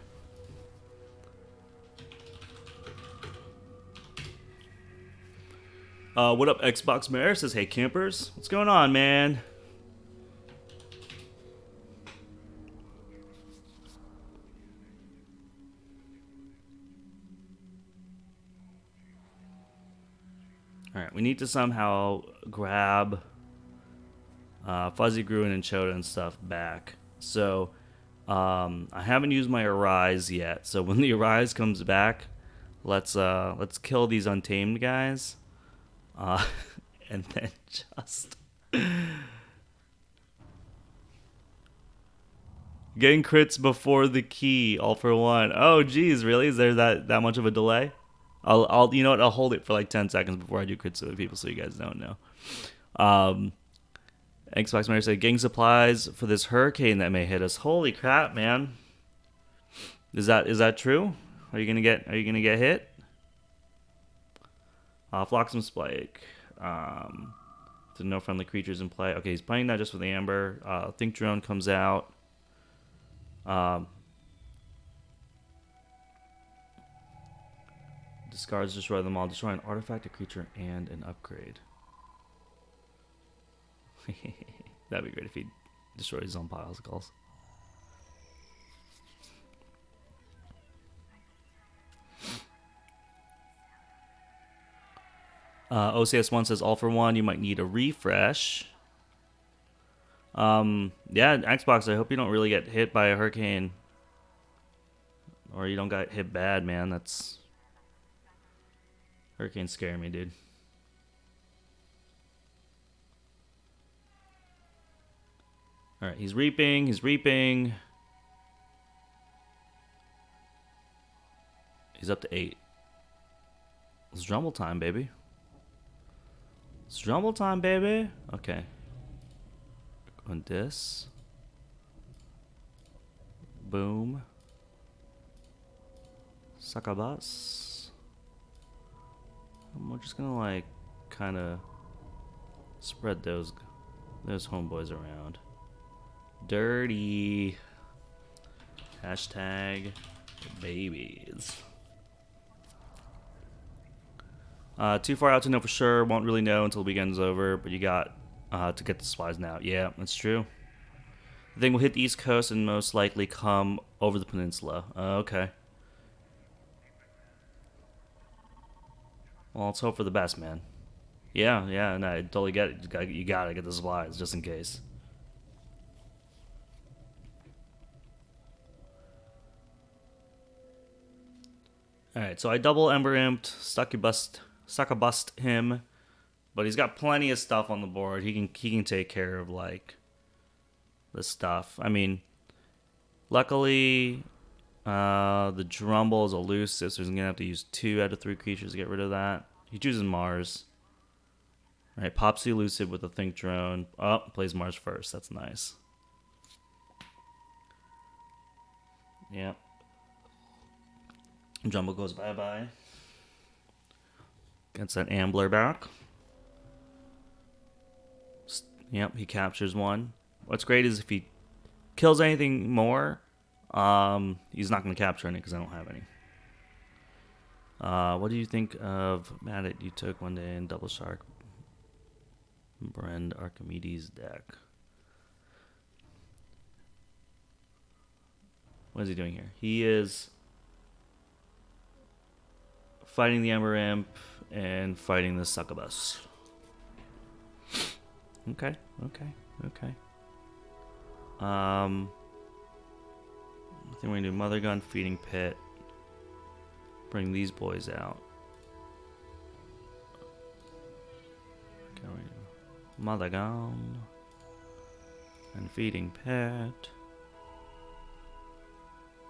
Speaker 2: What up, Xbox Mayor? Says, hey, campers. What's going on, man? Alright, we need to somehow grab Fuzzy Gruin and Chota and stuff back. So, I haven't used my Arise yet. So when the Arise comes back, let's kill these Untamed guys. And then just getting crits before the key, all for one. Oh, geez, really? Is there that much of a delay? I'll you know what? I'll hold it for like 10 seconds before I do crits to other people, so you guys don't know. Xbox Mayor said, "Getting supplies for this hurricane that may hit us." Holy crap, man! Is that true? Are you gonna get hit? Flotsam Spike. So no friendly creatures in play. Okay, he's playing that just with the Amber. Think Drone comes out. Discards, destroy them all. Destroy an artifact, a creature, and an upgrade. That'd be great if he destroys his own piles of calls. OCS1 says, all for one, you might need a refresh. Yeah, Xbox, I hope you don't really get hit by a hurricane. Or you don't get hit bad, man. Hurricanes scare me, dude. All right, he's reaping. He's reaping. He's up to 8. It's Drumble time, baby. It's Drumble time, baby. Okay. On this. Boom. Succubus. We're just gonna like kind of spread those homeboys around. Dirty. Hashtag babies. Too far out to know for sure. Won't really know until the weekend's over. But you got to get the supplies now. Yeah, that's true. The thing will hit the East Coast and most likely come over the peninsula. Okay. Well, let's hope for the best, man. Yeah, no, I totally get it. You gotta get the supplies just in case. Alright, so I double Ember Imped, succubust him, but he's got plenty of stuff on the board. He can take care of like this stuff. I mean, luckily the Drumble is elusive, so he's gonna have to use 2 out of 3 creatures to get rid of that. He chooses Mars. Alright, pops the elusive with a Think Drone. Oh, plays Mars first. That's nice. Yep. Jumbo goes bye-bye. Gets that Ambler back. Yep, he captures one. What's great is if he kills anything more, he's not going to capture any because I don't have any. What do you think of Maddit you took one day in Double Shark Brand Archimedes deck? What is he doing here? He is fighting the Ember Imp and fighting the Succubus. Okay. I think we're gonna do Mother Gun, Feeding Pit. Bring these boys out. Okay, we do Mother Gun and Feeding Pit.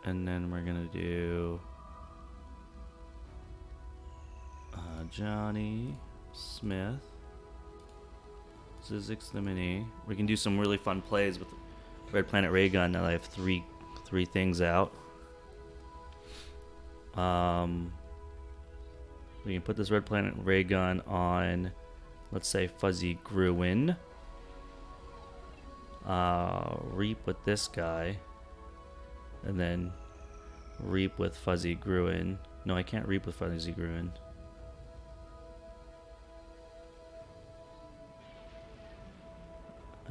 Speaker 2: And then we're gonna do Johnny Smith, Zizix the Mini. We can do some really fun plays with Red Planet Ray Gun. Now that I have three things out. We can put this Red Planet Ray Gun on, let's say, Fuzzy Gruin. Reap with this guy, and then reap with Fuzzy Gruin. No, I can't reap with Fuzzy Gruin.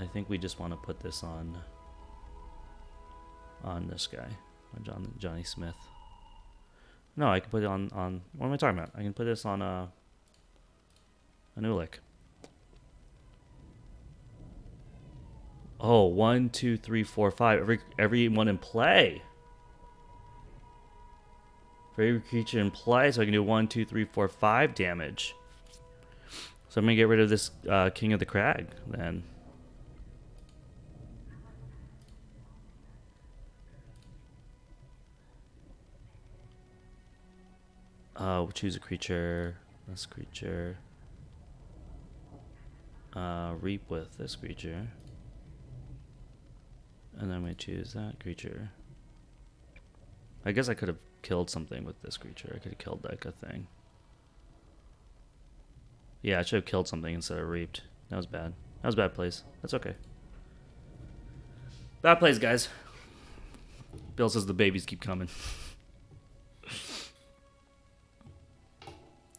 Speaker 2: I think we just want to put this on this guy, Johnny Smith. No, I can put it on. What am I talking about? I can put this on an Ulik. Oh, 1, 2, 3, 4, 5. Every one in play. For every creature in play, so I can do 1, 2, 3, 4, 5 damage. So I'm gonna get rid of this King of the Crag then. We'll choose a creature. This creature. Reap with this creature. And then I'm going to choose that creature. I guess I could have killed something with this creature. I could have killed like a thing. Yeah, I should have killed something instead of reaped. That was bad. That was bad plays. That's okay. Bad plays, guys. Bill says the babies keep coming.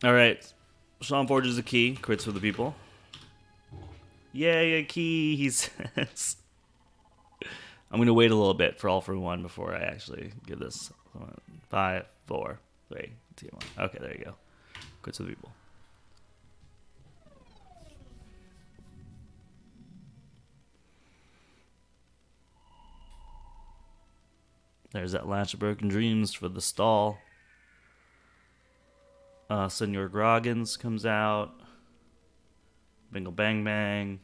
Speaker 2: Alright. Sean forges a key. Crits for the people. Yay, a key, he says. I'm going to wait a little bit for All for One before I actually give this. 5, 4, 3, 2, 1. Okay, there you go. Crits for the people. There's that Lash of Broken Dreams for the stall. Senor Groggins comes out. Bingo Bang Bang.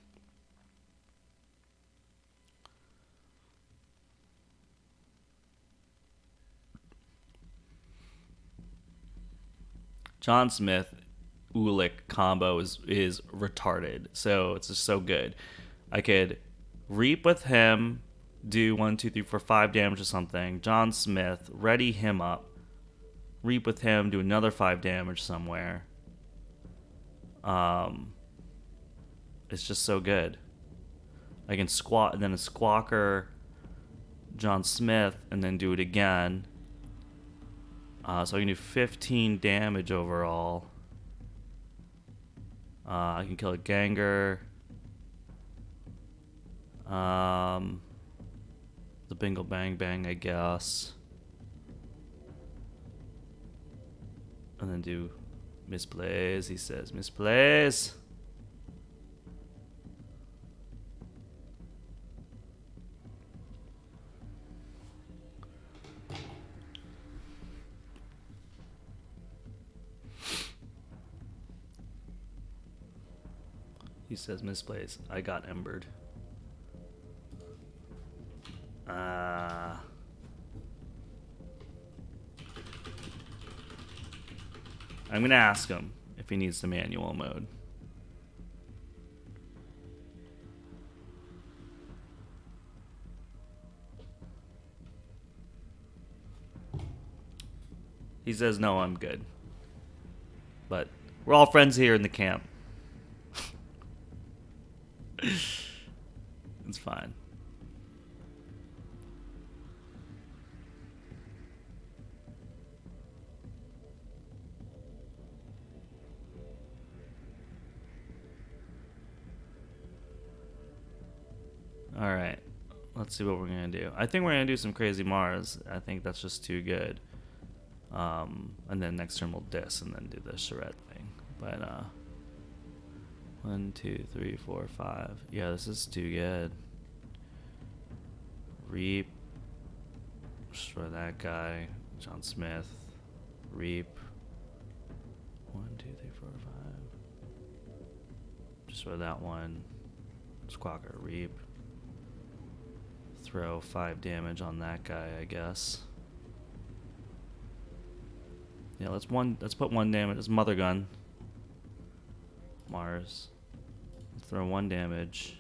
Speaker 2: John Smith Ulick combo is retarded. So it's just so good. I could reap with him, do 1, 2, 3, 4, 5 damage or something. John Smith, ready him up. Reap with him, do another 5 damage somewhere. It's just so good. I can squat and then a squawker, John Smith, and then do it again. So I can do 15 damage overall. I can kill a Ganger. The Bingle Bang Bang, I guess. And then do misplays. He says misplays. He says misplays. I got embered. I'm gonna ask him if he needs the manual mode. He says no, I'm good. But we're all friends here in the camp. It's fine. Alright. Let's see what we're going to do. I think we're going to do some Crazy Mars. I think that's just too good. And then next turn we'll dis and then do the charrette thing. But, 1, 2, 3, 4, 5. Yeah, this is too good. Reap. Destroy that guy. John Smith. Reap. 1, 2, 3, 4, 5. Destroy that one. Squawker. Reap. Throw 5 damage on that guy, I guess. Yeah, let's put 1 damage. It's Mother Gun. Mars. Throw 1 damage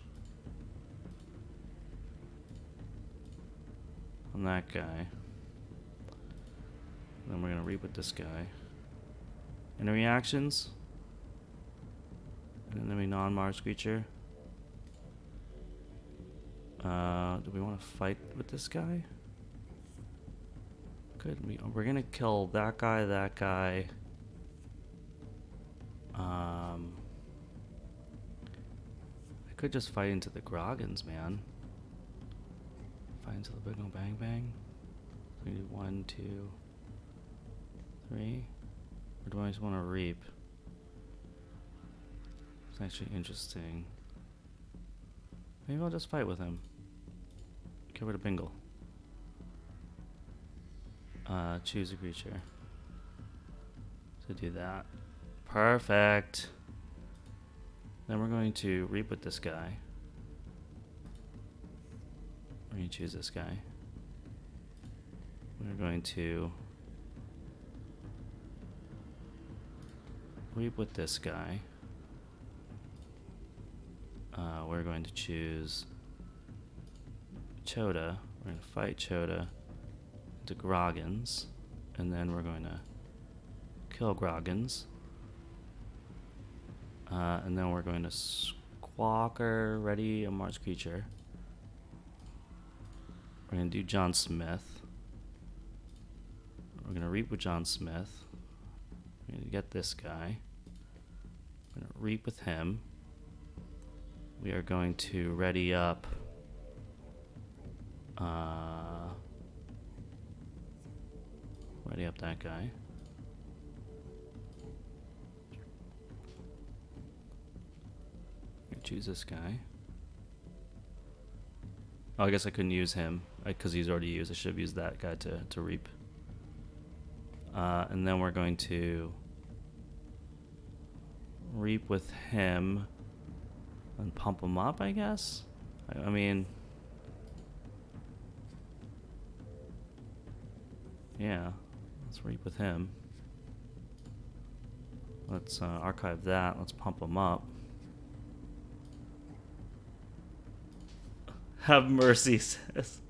Speaker 2: on that guy. Then we're gonna reap with this guy. Any reactions? An enemy non-Mars creature. Do we want to fight with this guy? We're gonna kill that guy, that guy. I could just fight into the Groggins, man. Fight into the Big Bang Bang. So we do 1, 2, 3. Or do I just want to reap? It's actually interesting. Maybe I'll just fight with him. Get rid of Bingle. Choose a creature. So do that. Perfect. Then we're going to reap with this guy. We're going to choose this guy. We're going to reap with this guy. We're going to choose Chota. We're going to fight Chota into Groggins. And then we're going to kill Groggins. And then we're going to Squawker, ready a Mars creature. We're going to do John Smith. We're going to reap with John Smith. We're going to get this guy. We're going to reap with him. We are going to ready up that guy. Choose this guy. Oh, I guess I couldn't use him because he's already used. I should have used that guy to reap. And then we're going to reap with him and pump him up, I guess. I mean, yeah, let's reap with him. Let's archive that. Let's pump them up. Have mercy, says.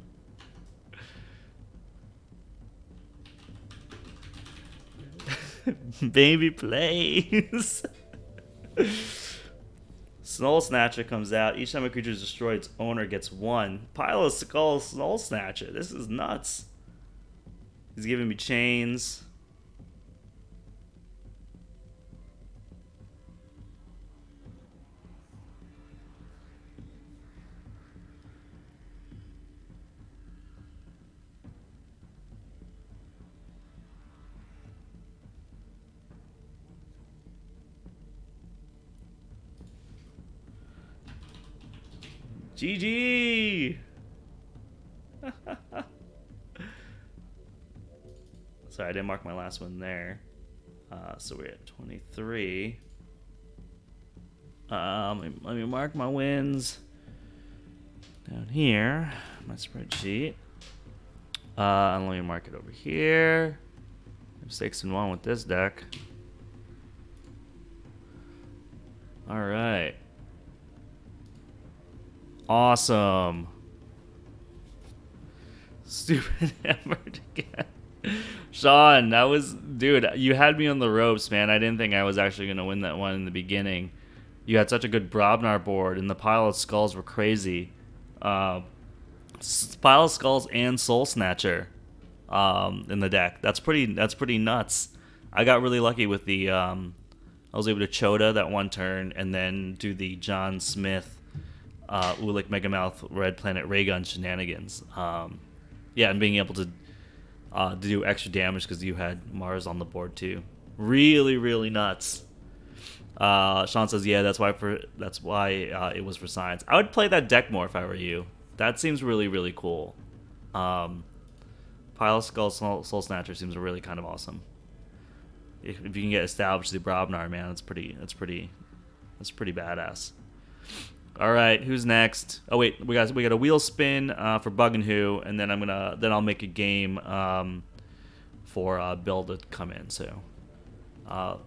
Speaker 2: Baby, please. Soul Snatcher comes out. Each time a creature is destroyed, its owner gets 1. Pile of Skull Soul Snatcher. This is nuts. He's giving me chains. GG! Sorry, I didn't mark my last one there. So we're at 23. Let me mark my wins down here, my spreadsheet. And let me mark it over here. I'm 6-1 with this deck. All right. Awesome. Stupid hammered again. Sean, that was... Dude, you had me on the ropes, man. I didn't think I was actually going to win that one in the beginning. You had such a good Brobnar board, and the pile of skulls were crazy. Pile of skulls and Soul Snatcher in the deck. That's pretty nuts. I got really lucky with the... I was able to Chota that one turn, and then do the John Smith Ulik Megamouth Red Planet Raygun shenanigans. Yeah, and being able to do extra damage because you had Mars on the board too. Really, really nuts. Sean says, yeah, that's why it was for science. I would play that deck more if I were you. That seems really, really cool. Pile of Skull Soul Snatcher seems really kind of awesome. If you can get established the Brobnar, man, that's pretty badass. All right, who's next? Oh wait, we got a wheel spin for Bug and Who, and then I'll make a game for Bill to come in. So,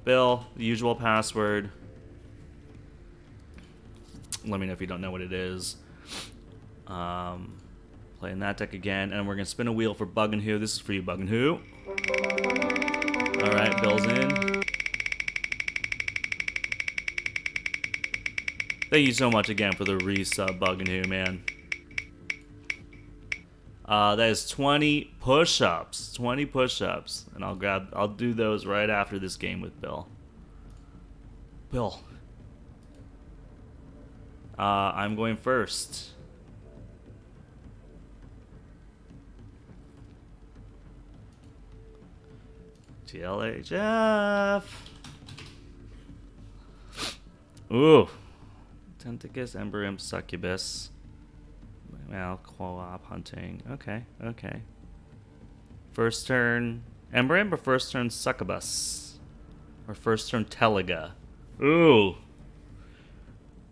Speaker 2: Bill, the usual password. Let me know if you don't know what it is. Playing that deck again, and we're gonna spin a wheel for Bug and Who. This is for you, Bug and Who. All right, Bill's in. Thank you so much again for the resub, Bug and Who, man. That is 20 push-ups. 20 push-ups. And I'll do those right after this game with Bill. Bill. I'm going first. TLHF. Ooh. Tentacus, Ember Imp, Succubus. Well, co-op hunting. Okay. First turn Ember Imp or first turn Succubus? Or first turn Teliga? Ooh.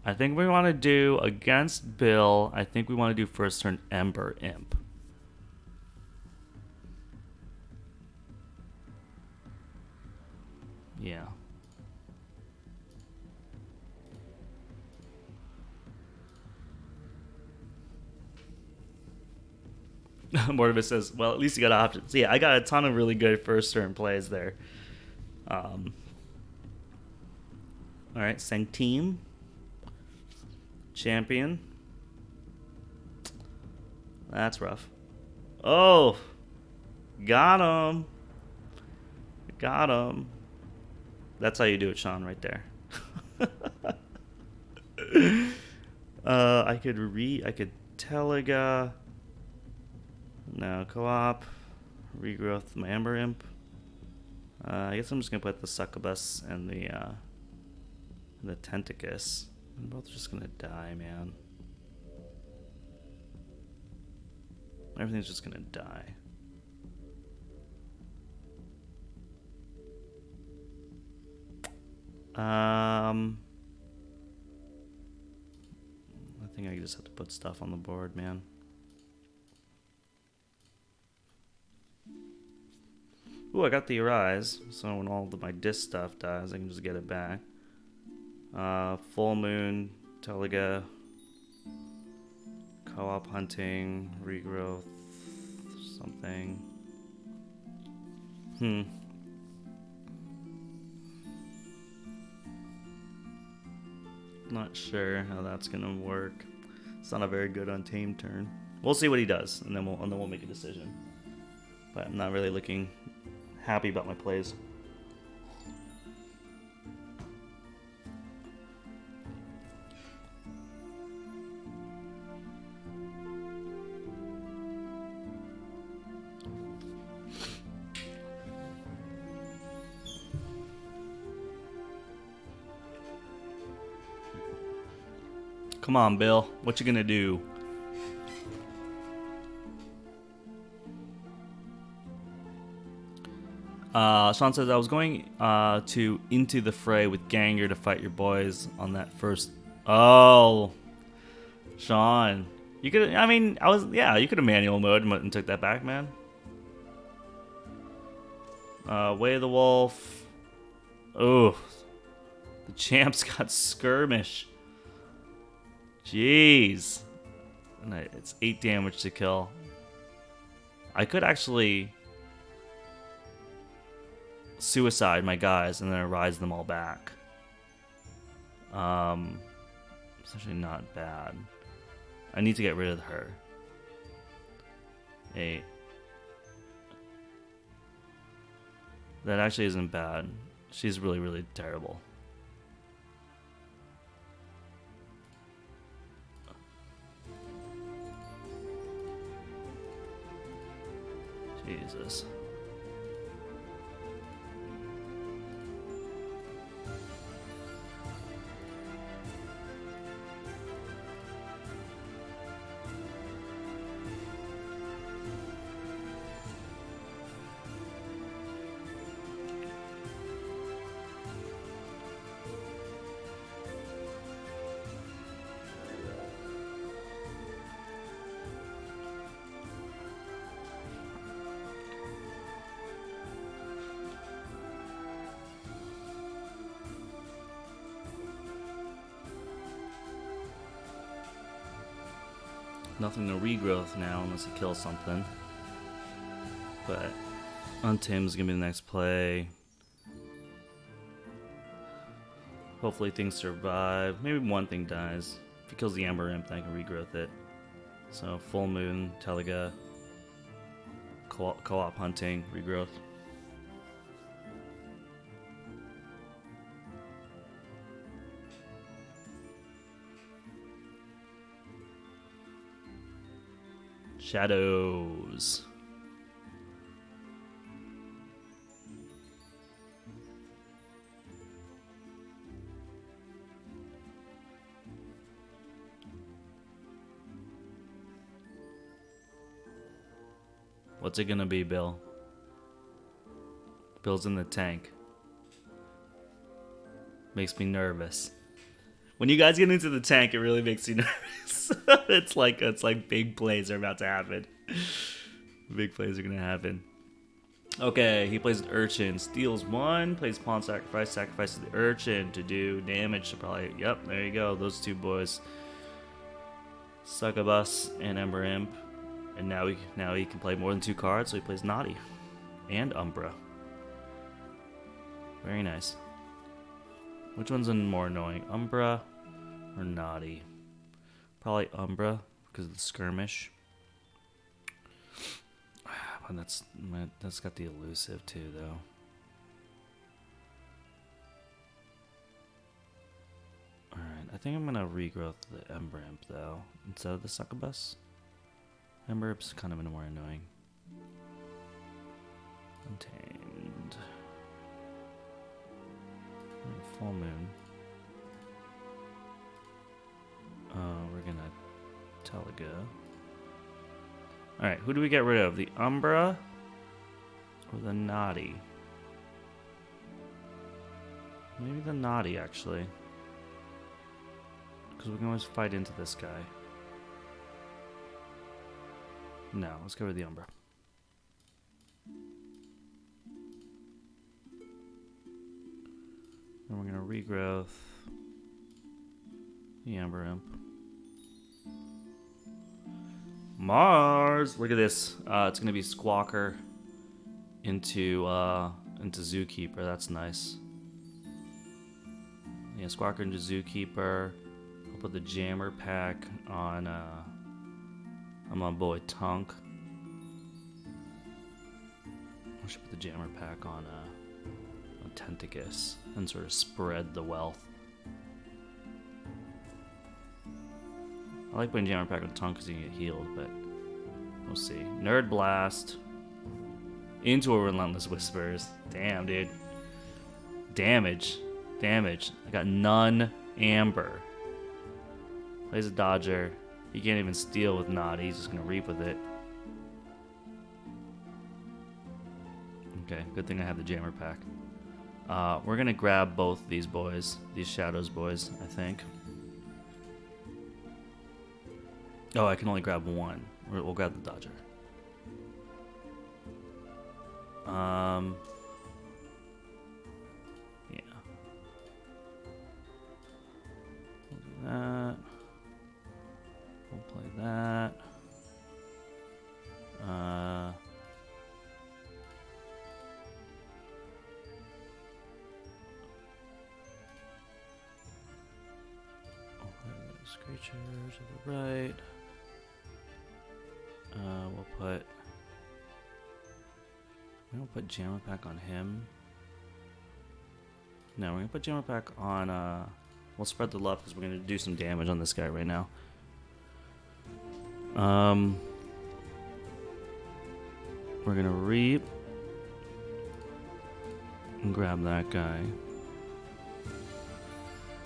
Speaker 2: I think we want to do against Bill. I think we want to do first turn Ember Imp. Yeah. Mortivis says, well, at least you got options. Yeah, I got a ton of really good first turn plays there. All right, Sanctime. Champion. That's rough. Oh! Got him. That's how you do it, Sean, right there. I could Teliga. No, co-op. Regrowth, my Amber Imp. I guess I'm just gonna put the Succubus and the Tentacus. They're both just gonna die, man. Everything's just gonna die. I think I just have to put stuff on the board, man. Ooh, I got the Arise, so when all my disc stuff dies, I can just get it back. Full Moon, Teliga, Co-op Hunting, Regrowth, something. Not sure how that's gonna work. It's not a very good Untamed turn. We'll see what he does, and then we'll make a decision. But I'm not really looking happy about my plays. Come on, Bill. What you gonna do? Sean says, I was going to Into the Fray with Ganger to fight your boys on that first... Oh. Sean. You could... I mean, you could have manual mode and took that back, man. Way of the Wolf. Oh. The champ's got Skirmish. Jeez. And it's 8 damage to kill. I could actually suicide my guys and then Arise them all back. It's actually not bad. I need to get rid of her. 8. That actually isn't bad. She's really, really terrible. Jesus. Nothing to regrowth now unless he kills something. But Untamed is going to be the next play. Hopefully things survive. Maybe one thing dies. If he kills the Ember Imp, then I can regrowth it. So Full Moon, Teliga, Co-op Hunting, regrowth. Shadows. What's it gonna be, Bill? Bill's in the tank. Makes me nervous. When you guys get into the tank, it really makes you nervous. It's like big plays are about to happen. Big plays are gonna happen. Okay, he plays an Urchin, steals 1, plays Pawn Sacrifice, sacrifices the Urchin to do damage to probably. Yep, there you go. Those two boys, Succubus and Ember Imp, and now he can play more than 2 cards, so he plays Naughty and Umbra. Very nice. Which one's more annoying, Umbra or Naughty? Probably Umbra because of the Skirmish. But that's got the elusive too, though. All right, I think I'm gonna regrowth the Ember Imp though instead of the Succubus. Ember Imp's kind of more annoying. Untamed. Full Moon. We're gonna Teliga. Alright, who do we get rid of? The Umbra or the Naughty? Maybe the Naughty, actually. Because we can always fight into this guy. No, let's go with the Umbra. Then we're gonna regrowth the Amber Imp. Mars! Look at this. It's gonna be Squawker into Zookeeper. That's nice. Yeah, Squawker into Zookeeper. I'll put the Jammer pack on my boy Tunk. I should put the Jammer pack on Tentacus and sort of spread the wealth. I like putting Jammer pack on Tunk because you can get healed, but we'll see. Nerd Blast into a Relentless Whispers. Damn, dude. Damage. I got none Amber. Plays a Dodger. He can't even steal with Naughty. He's just gonna reap with it. Okay, good thing I have the Jammer pack. We're gonna grab both these boys, these Shadows boys, I think. Oh, I can only grab one. We'll grab the Dodger. Yeah. We'll do that. We'll play that. We'll play this creature to the right. We don't put Jammer pack on him. No, we're gonna put Jammer pack on. We'll spread the love because we're gonna do some damage on this guy right now. We're gonna reap and grab that guy.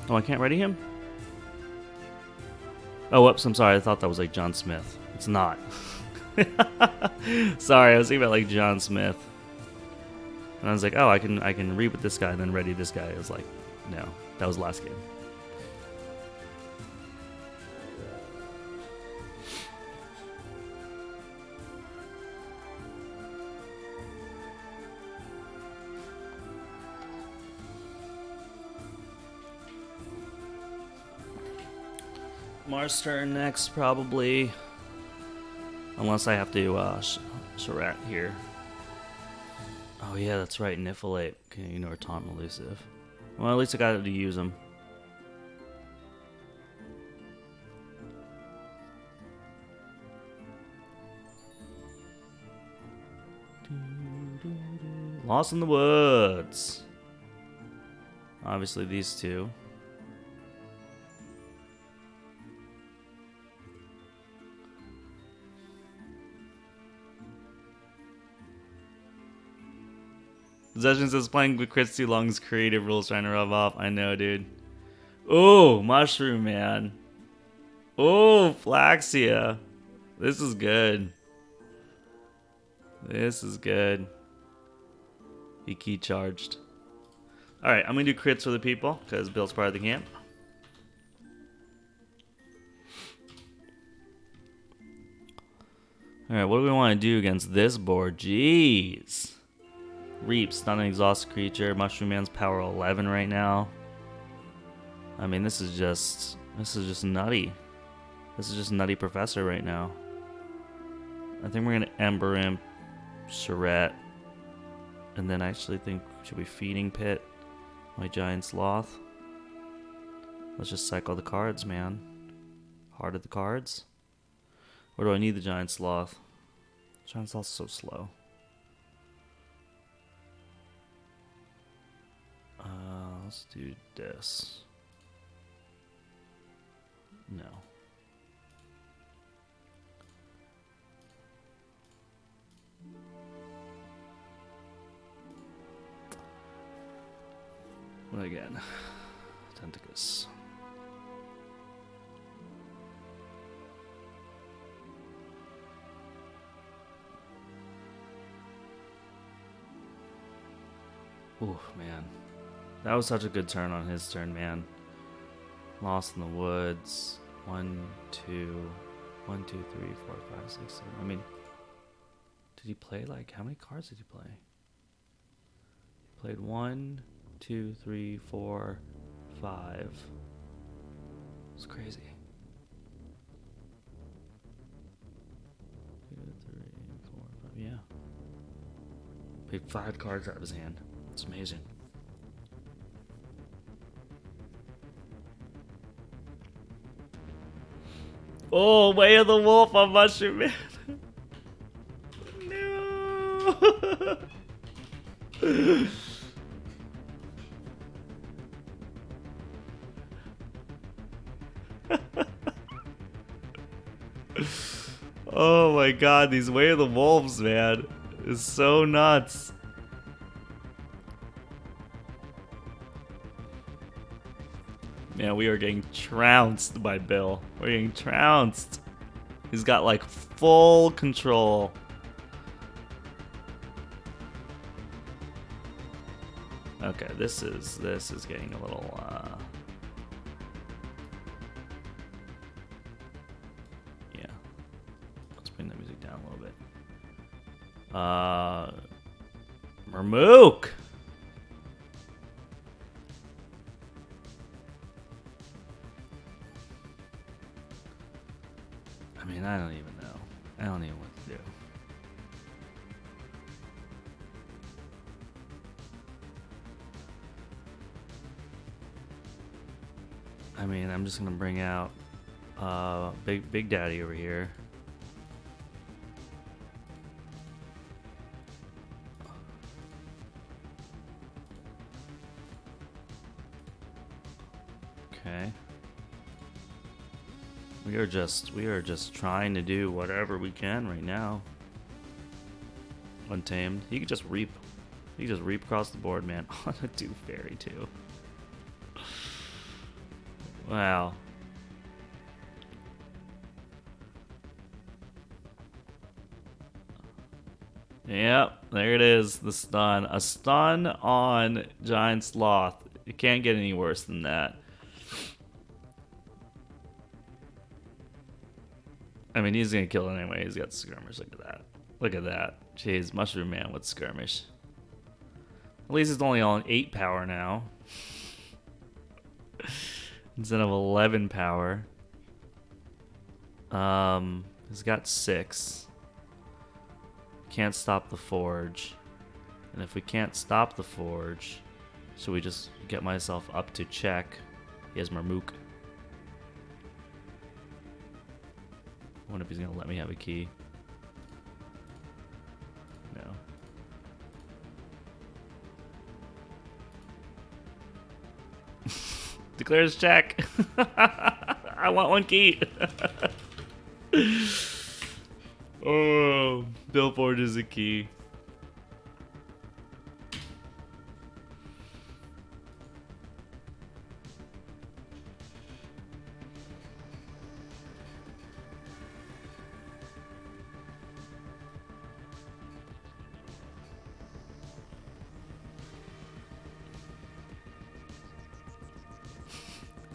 Speaker 2: Oh, I can't ready him? Oh, whoops, I'm sorry. I thought that was like John Smith. It's not. Sorry, I was thinking about like John Smith. And I was like, oh, I can reap with this guy and then ready this guy. I was like, no, that was last game. Mars turn next, probably. Unless I have to Surratt here. Oh yeah, that's right, Niflate. Okay, you know, or Taunt Elusive. Well, at least I got to use them. Lost in the Woods. Obviously these two. Possession says playing with crits too long is creative rules trying to rub off. I know, dude. Oh, Mushroom Man. Oh, Flaxia. This is good. This is good. He key charged. Alright, I'm going to do crits for the people because Bill's part of the camp. Alright, what do we want to do against this board? Jeez. Reap, stun an exhausted creature. Mushroom Man's power 11 right now. I mean, this is just nutty. This is just nutty Professor right now. I think we're gonna Ember Imp, Surratt, and then I actually think should we Feeding Pit my Giant Sloth. Let's just cycle the cards, man. Heart of the cards. Or do I need the Giant Sloth? Giant Sloth's so slow. Let's do this. No. What again? Tentacus. Ooh, man. That was such a good turn on his turn, man. Lost in the Woods. 1, 2, 1, 2, 3, 4, 5, 6, 7. I mean, did he play like how many cards did he play? He played 1, 2, 3, 4, 5. It's crazy. 2, 3, 4, 5. Yeah. Picked 5 cards out of his hand. It's amazing. Oh, Way of the Wolf on Mushroom Man. No. Oh my god, these Way of the Wolves, man, is so nuts. Man, we are getting trounced by Bill. We're getting trounced. He's got like full control. Okay, this is getting a little yeah. Let's bring the music down a little bit. Mermook. I mean, I don't even know. I don't even know what to do. I mean, I'm just gonna bring out Big Daddy over here. Okay. We are just trying to do whatever we can right now. Untamed. He could just reap. He could just reap across the board, man. On a 2 fairy too. Wow. Yep, there it is. The stun. A stun on Giant Sloth. It can't get any worse than that. I mean, he's gonna kill it anyway. He's got skirmish. Look at that. Look at that. Jeez, Mushroom Man with skirmish. At least it's only on 8 power now. Instead of 11 power. He's got 6. Can't stop the Forge. And if we can't stop the Forge, should we just get myself up to check? He has Mermook. I wonder if he's gonna let me have a key. No. Declares check. I want 1 key. Oh, Bill Forge is a key.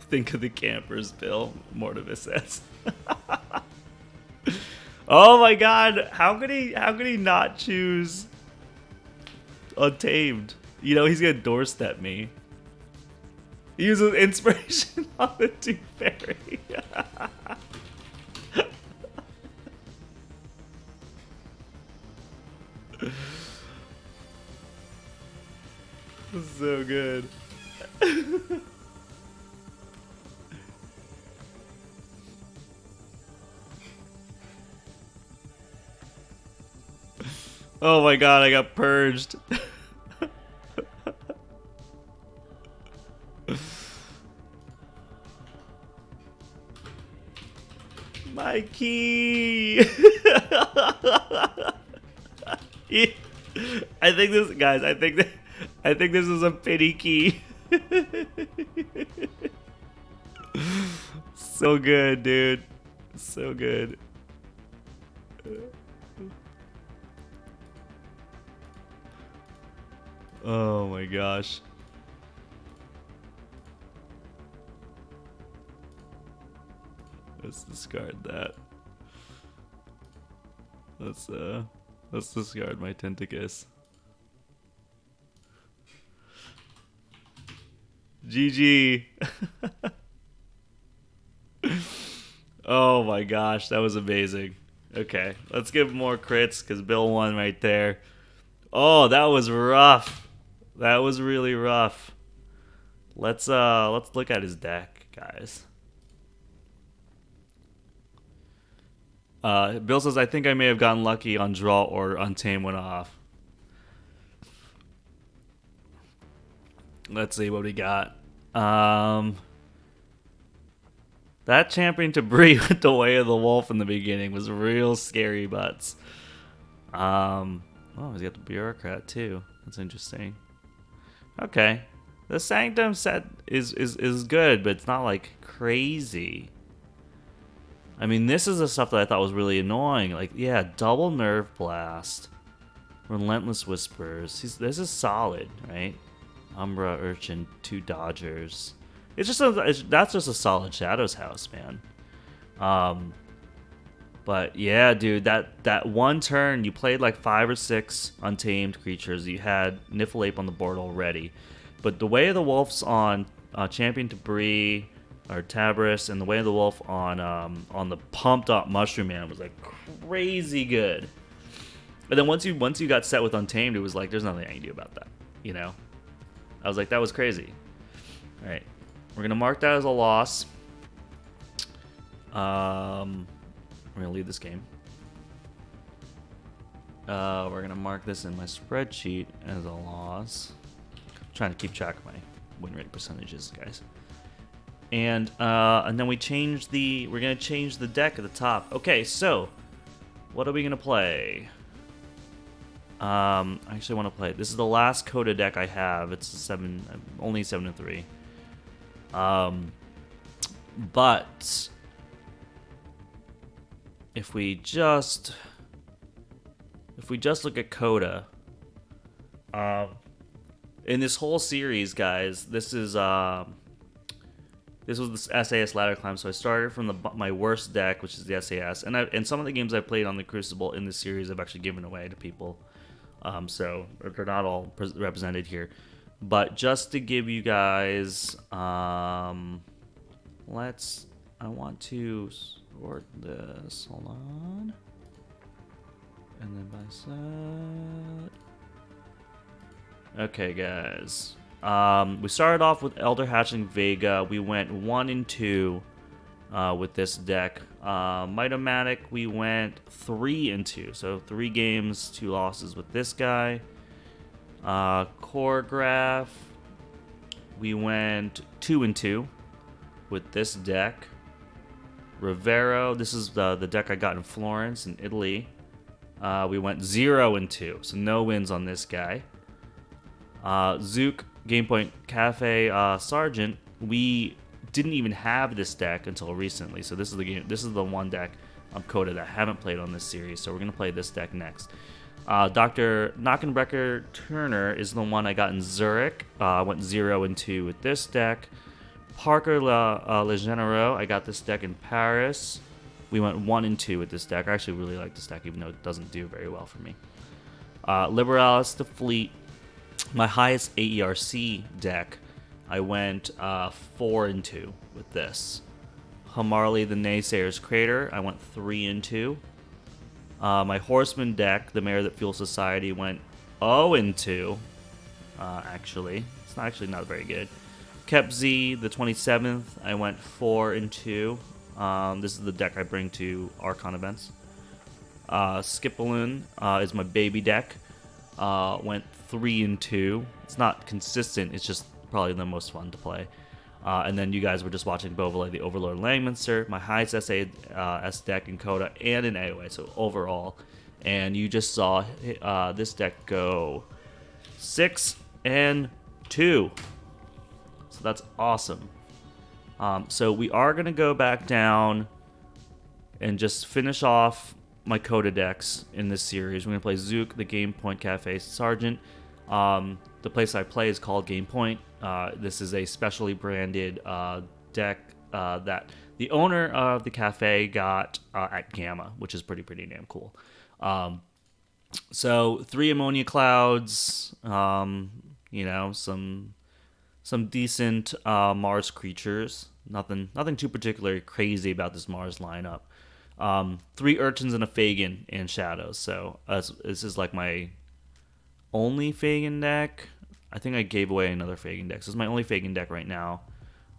Speaker 2: Think of the campers, Bill. Mortimer says. Oh my god, how could he not choose Untamed? You know, he's gonna doorstep me. He uses inspiration on the 2 fairy. So good. Oh my god, I got purged. My key. I think this, guys, I think this is a pity key. So good, dude. So good. Oh my gosh. Let's discard that. Let's discard my Tentacus. GG. Oh my gosh, that was amazing. Okay, let's give more crits because Bill won right there. Oh, that was rough. That was really rough. Let's look at his deck, guys. Bill says I think I may have gotten lucky on draw or Untamed went off. Let's see what we got. That champion to Bree with the Way of the Wolf in the beginning was real scary butts. Oh, he's got the bureaucrat too. That's interesting. Okay. The Sanctum set is good, but it's not like crazy. I mean, this is the stuff that I thought was really annoying. Like, yeah, double Nerve Blast. Relentless Whispers. This is solid, right? Umbra Urchin, 2 Dodgers. That's just a solid Shadows house, man. But yeah, dude, that one turn you played like 5 or 6 untamed creatures. You had Niffle-Ape on the board already, but the Way of the Wolf's on Champion Debris or Tabris, and the Way of the Wolf on the pumped up Mushroom Man was like crazy good. But then once you got set with Untamed, it was like there's nothing I can do about that, you know. I was like, that was crazy. All right. We're going to mark that as a loss. We're going to leave this game. We're going to mark this in my spreadsheet as a loss. I'm trying to keep track of my win rate percentages, guys. And then we're going to change the deck at the top. Okay, so what are we going to play? I actually want to play. This is the last Coda deck I have. It's only 7-3. But if we just look at Coda, in this whole series, guys, this was the SAS ladder climb. So I started from my worst deck, which is the SAS, and some of the games I played on the Crucible in this series I've actually given away to people. So they're not all represented here. But just to give you guys, I want to sort this. Hold on. And then by set. Okay, guys. We started off with Elder Hatchling Vega. We went 1 and 2 with this deck. Mitomatic, we went 3 and 2. So 3 games, 2 losses with this guy. Choreograph, we went 2 and 2 with this deck. Rivero, this is the deck I got in Florence in Italy. We went 0 and 2, so no wins on this guy. Zook, Game Point Cafe, Sergeant, we didn't even have this deck until recently, so this is the game. This is the one deck on Coda that I haven't played on this series, so we're gonna play this deck next. Dr. Knockenbrecker Turner is the one I got in Zurich. I went 0 and 2 with this deck. Parker Legennero, I got this deck in Paris. We went 1 and 2 with this deck. I actually really like this deck, even though it doesn't do very well for me. Liberalis the Fleet, my highest AERC deck. I went 4 and 2 with this. Hamarli the Naysayer's Crater, I went 3 and 2. My Horseman deck, the Mayor That Fuels Society, went 0 and 2. Actually, it's not very good. Kepzi, the 27th, I went 4 and 2. This is the deck I bring to Archon events. Skipaloon is my baby deck. Went 3 and 2. It's not consistent. It's just probably the most fun to play. And then you guys were just watching Beauvalet, the Overlord Langminster, my highest SAS deck in Coda and in AOA, so overall. And you just saw this deck go 6 and 2. So that's awesome. So we are going to go back down and just finish off my Coda decks in this series. We're going to play Zook, the Game Point Cafe Sergeant. The place I play is called Game Point. This is a specially branded deck that the owner of the cafe got at Gamma, which is pretty damn cool. So 3 ammonia clouds, some some decent Mars creatures. Nothing too particularly crazy about this Mars lineup. 3 urchins and a Fagin and shadows. So this is like my only Fagin deck. I think I gave away another Fagin deck. So this is my only Fagin deck right now.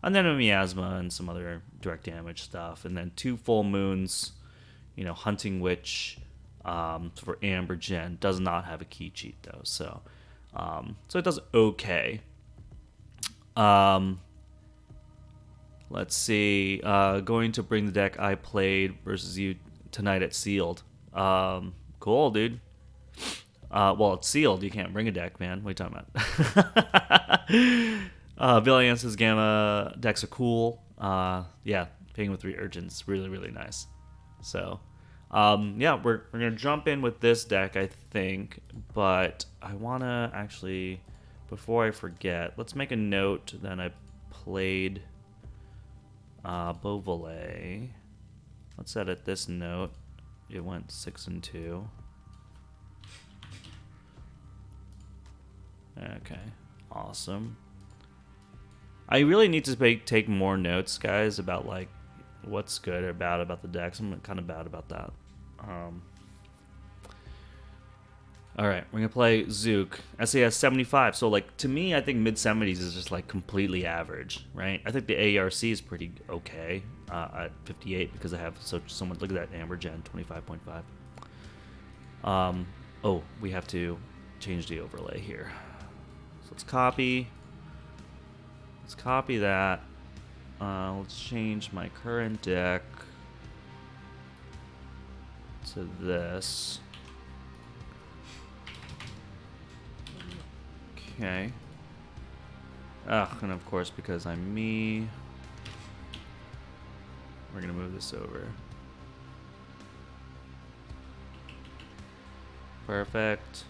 Speaker 2: And then a miasma and some other direct damage stuff. And then 2 full moons. Hunting Witch for Amber Gen. Does not have a key cheat though. So it does okay. Let's see. Going to bring the deck I played versus you tonight at Sealed. Cool, dude. Well, it's sealed. You can't bring a deck, man. What are you talking about? Ambiance's Gamma decks are cool. Yeah, paying with 3 urchins. Really, really nice. So, yeah, we're going to jump in with this deck, I think. But I want to actually, before I forget, let's make a note that I played Beauvalet. Let's edit this note. It went 6-2. Okay, awesome. I really need to take more notes, guys, about like what's good or bad about the decks. I'm kind of bad about that. All right, we're gonna play Zook. SAS 75. So like to me, I think mid 70s is just like completely average, right? I think the ARC is pretty okay at 58 because I have so much. Look at that Amber Gen 25.5. Oh, we have to change the overlay here. So let's copy. Let's copy that. Let's change my current deck to this. Okay. And of course, because I'm me, we're gonna move this over. Perfect.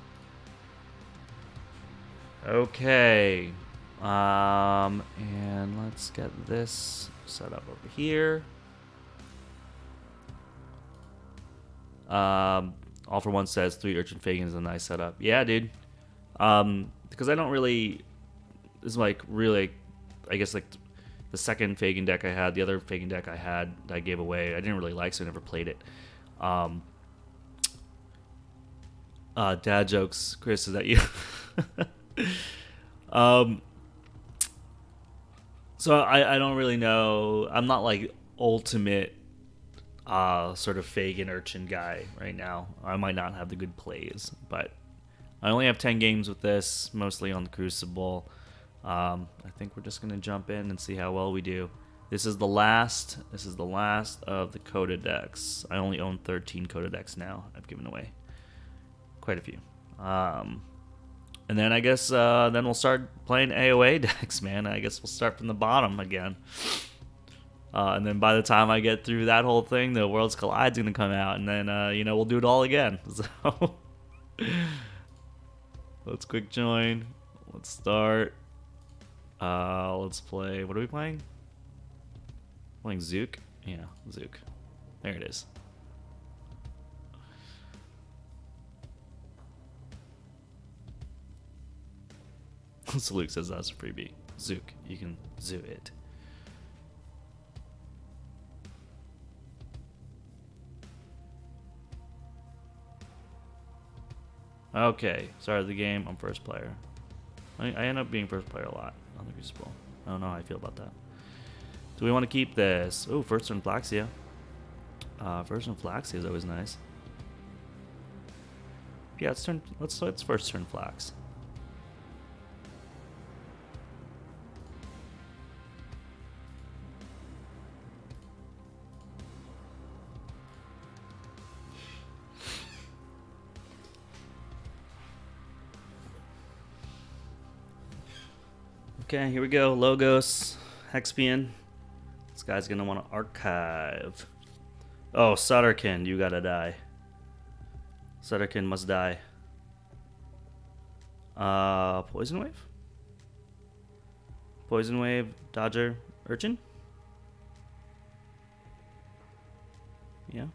Speaker 2: Okay. And let's get this set up over here. All for One says 3 Urchin Fagin is a nice setup. Yeah, dude. Because I don't really. This is like really, I guess like the second Fagin deck I had. The other Fagin deck I had that I gave away, I didn't really like, so I never played it. Dad jokes, Chris, is that you? So I don't really know. I'm not like ultimate sort of Fagin Urchin guy right now. I might not have the good plays, but I only have 10 games with this, mostly on the Crucible. I think we're just gonna jump in and see how well we do. This is the last of the Coda decks. I only own 13 Coda decks now. I've given away quite a few. And then I guess then we'll start playing AOA decks, man. I guess we'll start from the bottom again. And then by the time I get through that whole thing, the Worlds Collide's gonna come out, and then we'll do it all again. So let's quick join. Let's start. Let's play. What are we playing? Playing Zook? Yeah, Zook. There it is. So Luke says that's a freebie. Zook. You can zoo it. Okay, start the game. I'm first player. I end up being first player a lot on the Crucible. I don't know how I feel about that. Do we want to keep this? Oh, first turn Flaxia. First turn Flaxia is always nice. Yeah, let's first turn Flax. Okay, here we go. Logos, Hexpian. This guy's gonna want to archive. Oh, Sutterkin, you gotta die. Sutterkin must die. Poison Wave? Poison Wave, Dodger, Urchin? Yeah.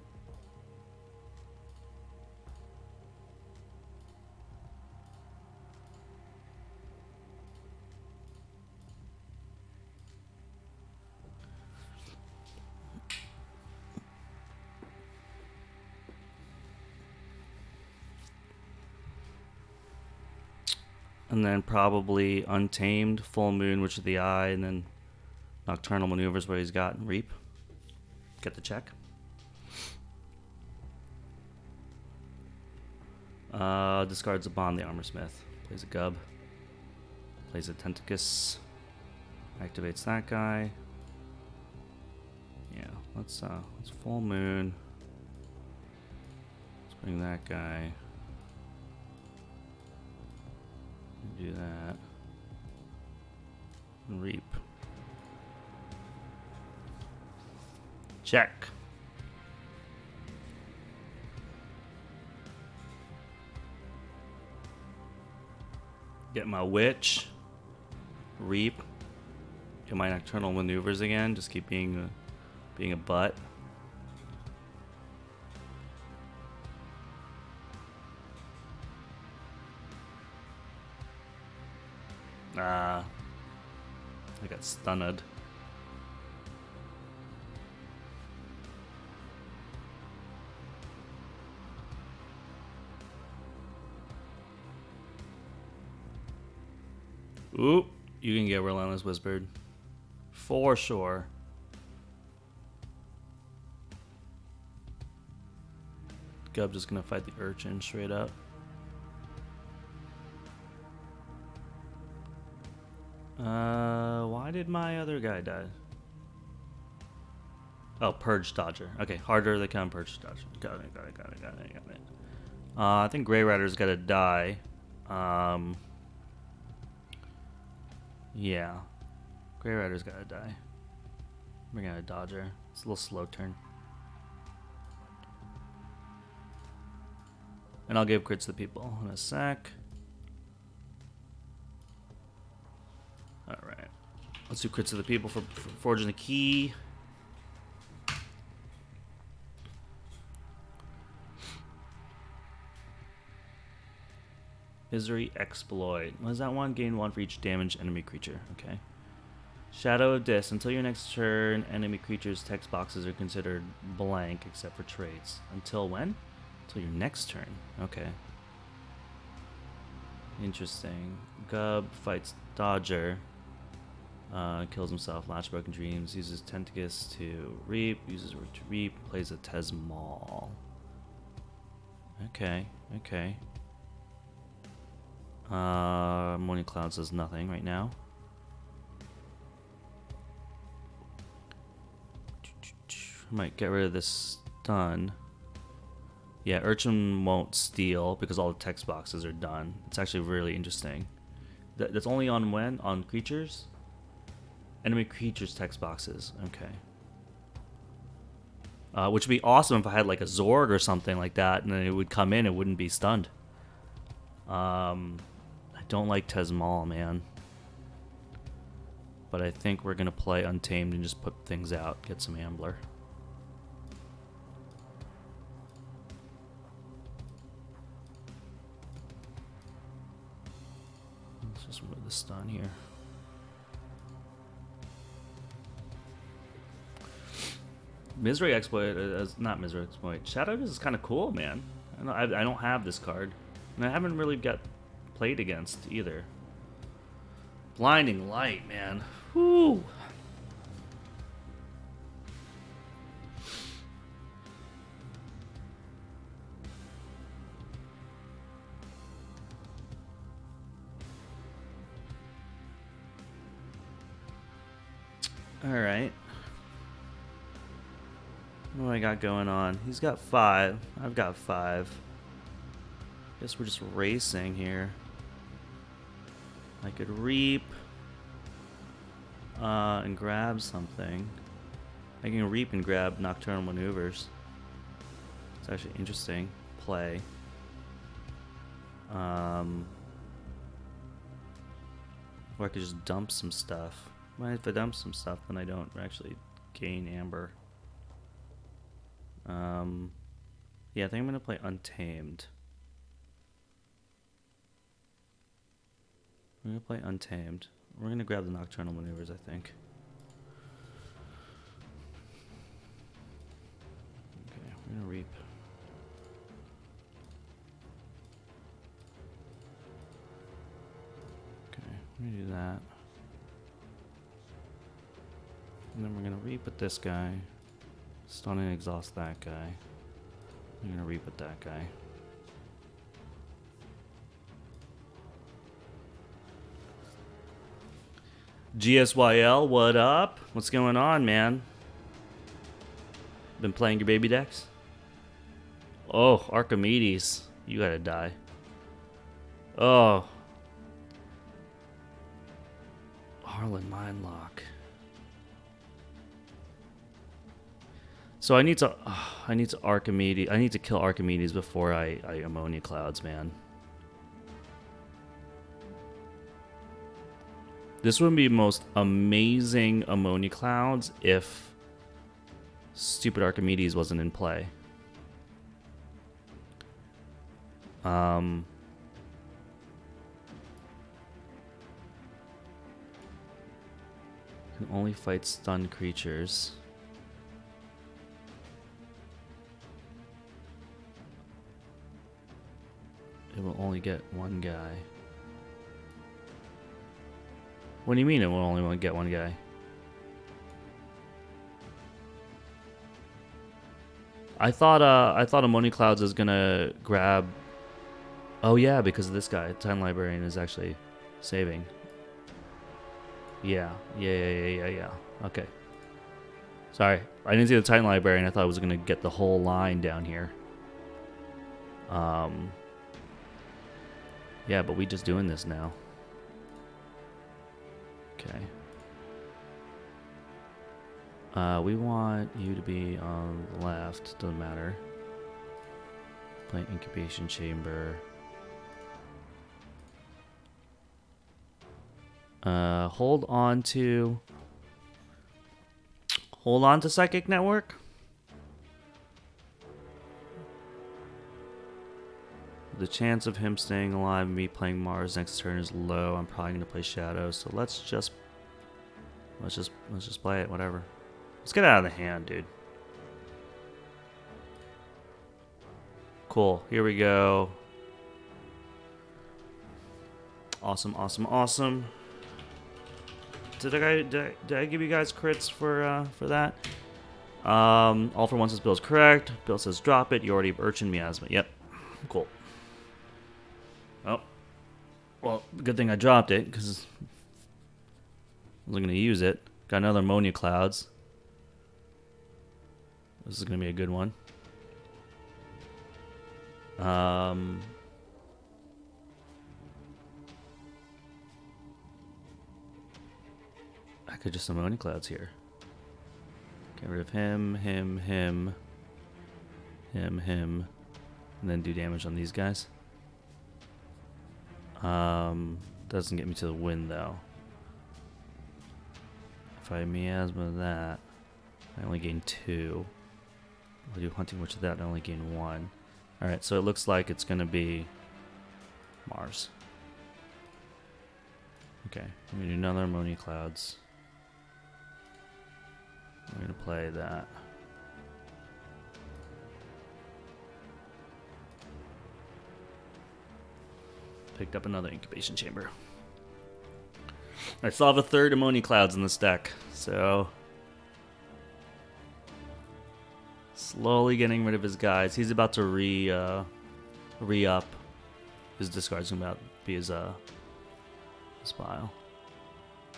Speaker 2: And then probably Untamed, Full Moon, Witch of the Eye, and then Nocturnal Maneuvers what he's got, and Reap. Get the check. Discards a Bond, the Armorsmith. Plays a Gub. Plays a Tentacus. Activates that guy. Yeah, let's Full Moon. Let's bring that guy. Do that. And Reap. Check. Get my Witch. Reap. Get my Nocturnal Maneuvers again. Just keep being a butt. I got stunned. Oop, you can get Relentless Whispered. For sure. Gub just gonna fight the Urchin straight up. Why did my other guy die? Oh, Purge Dodger. Okay, harder they come, Purge Dodger. Got it. I think Grey Rider's gotta die. Yeah. Grey Rider's gotta die. Bring out a Dodger. It's a little slow turn. And I'll give crits to the people in a sec. Alright. Let's do crits to the people for forging the key. Misery Exploit. What is that one? Gain 1 for each damaged enemy creature. Okay. Shadow of Dis. Until your next turn, enemy creatures' text boxes are considered blank except for traits. Until when? Until your next turn. Okay. Interesting. Gub fights Dodger. Kills himself. Latch Broken Dreams. Uses Tentacus to Reap. Uses Root to Reap. Plays a Tesmal. Okay. Morning Cloud says nothing right now. Might get rid of this stun. Yeah, Urchin won't steal because all the text boxes are done. It's actually really interesting. That's only on when? On creatures? Enemy creatures text boxes. Okay. Which would be awesome if I had like a Zorg or something like that, and then it would come in, it wouldn't be stunned. I don't like Tesmal, man. But I think we're gonna play Untamed and just put things out, get some Ambler. Let's just remove the stun here. Misery Exploit, not Misery Exploit. Shadow is kind of cool, man. I don't have this card, and I haven't really got played against either. Blinding Light, man. Whoo. All right. What do I got going on? He's got 5. I've got 5. Guess we're just racing here. I could Reap and grab something. I can Reap and grab Nocturnal Maneuvers. It's actually interesting play. Or I could just dump some stuff. Well, if I dump some stuff, then I don't actually gain Amber. Yeah, I think I'm gonna play Untamed. We're gonna play Untamed. We're gonna grab the Nocturnal Maneuvers, I think. Okay, we're gonna Reap. Let me do that. And then we're gonna re-put this guy. Stun and exhaust that guy. I'm gonna re-put that guy. GSYL, what up? What's going on, man? Been playing your baby decks? Oh, Archimedes. You gotta die. Oh. Harlan Mindlock. So I need to Archimedes. I need to kill Archimedes before I ammonia clouds, man. This would be the most amazing ammonia clouds if stupid Archimedes wasn't in play. Can only fight stunned creatures. It will only get one guy. What do you mean it will only get one guy? I thought Ammonia Clouds is gonna grab. Oh yeah, because of this guy. Time Librarian is actually saving. Yeah. Okay. Sorry, I didn't see the Titan Librarian. I thought I was gonna get the whole line down here. Yeah, but we just doing this now. Okay. We want you to be on the left. Doesn't matter. Play Incubation Chamber. Hold on to Psychic Network. The chance of him staying alive and me playing Mars next turn is low. I'm probably gonna play Shadows, so let's just play it. Whatever. Let's get out of the hand, dude. Cool. Here we go. Awesome. Did I give you guys crits for that? All for once, this Bill's correct. Bill says drop it. You already have Urchin Miasma. Yep. Cool. Oh. Well, good thing I dropped it, because I wasn't going to use it. Got another Ammonia Clouds. This is going to be a good one. I could just Ammonia Clouds here. Get rid of him, and then do damage on these guys. Doesn't get me to the win though. If I miasma that, I only gain 2. I'll do Hunting Witch of that, I only gain 1. Alright, so it looks like it's gonna be Mars. Okay, I'm gonna do another Ammonia Clouds. I'm gonna play that. Picked up another Incubation Chamber. I still have a third Ammonia Clouds in this deck, so slowly getting rid of his guys. He's about to re-up. His discard's about to be his pile.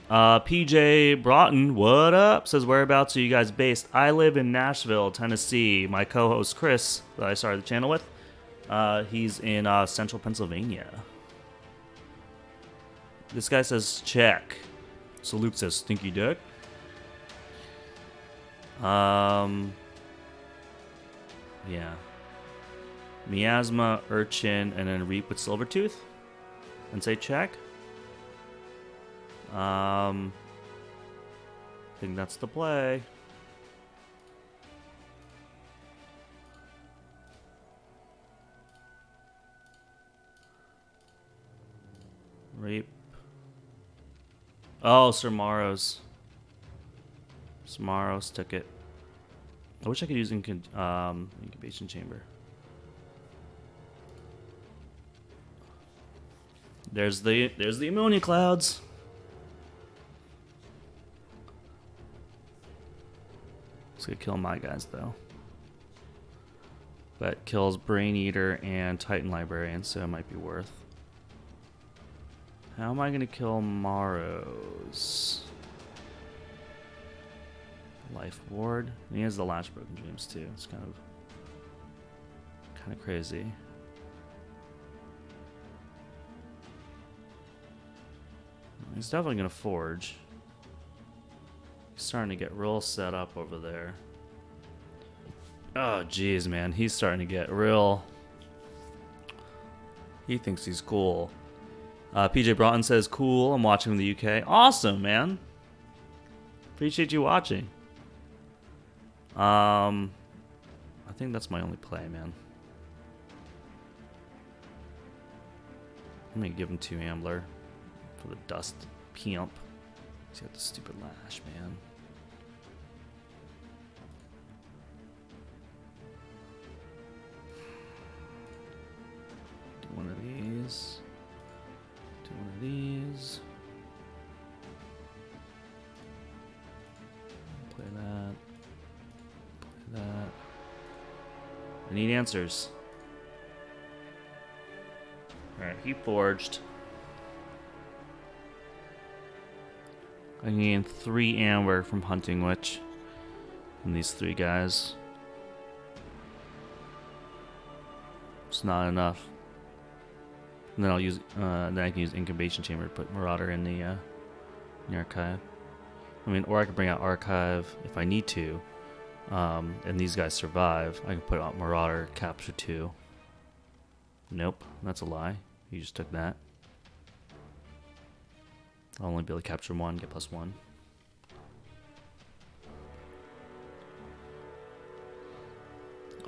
Speaker 2: PJ Broughton, what up? Says, whereabouts are you guys based? I live in Nashville, Tennessee. My co-host Chris, that I started the channel with, he's in central Pennsylvania. This guy says check. Salute says stinky deck. Yeah. Miasma, Urchin, and then Reap with Silvertooth. And say check. I think that's the play. Reap. Oh, Sir Morrow's. Samaros took it. I wish I could use Incubation Chamber. There's the Ammonia Clouds. It's gonna kill my guys though. But kills Brain Eater and Titan Librarian, so it might be worth. How am I gonna kill Maros? Life Ward. And he has the Last Broken Dreams too. It's kind of crazy. He's definitely gonna forge. He's starting to get real set up over there. Oh jeez, man, he's starting to get real. He thinks he's cool. PJ Broughton says, "Cool. I'm watching from the UK. Awesome, man. Appreciate you watching." I think that's my only play, man. I'm gonna give him 2 Ambler for the Dust Pimp. He's got the stupid Lash, man. Do one of these. Do one of these. Play that. Play that. I need answers. Alright, he forged. I need 3 amber from Hunting Witch. And these 3 guys. It's not enough. And then I'll use then I can use Incubation Chamber to put Marauder in the archive. I mean, or I could bring out Archive if I need to. And these guys survive. I can put out Marauder, capture 2. Nope, that's a lie. You just took that. I'll only be able to capture 1, get +1.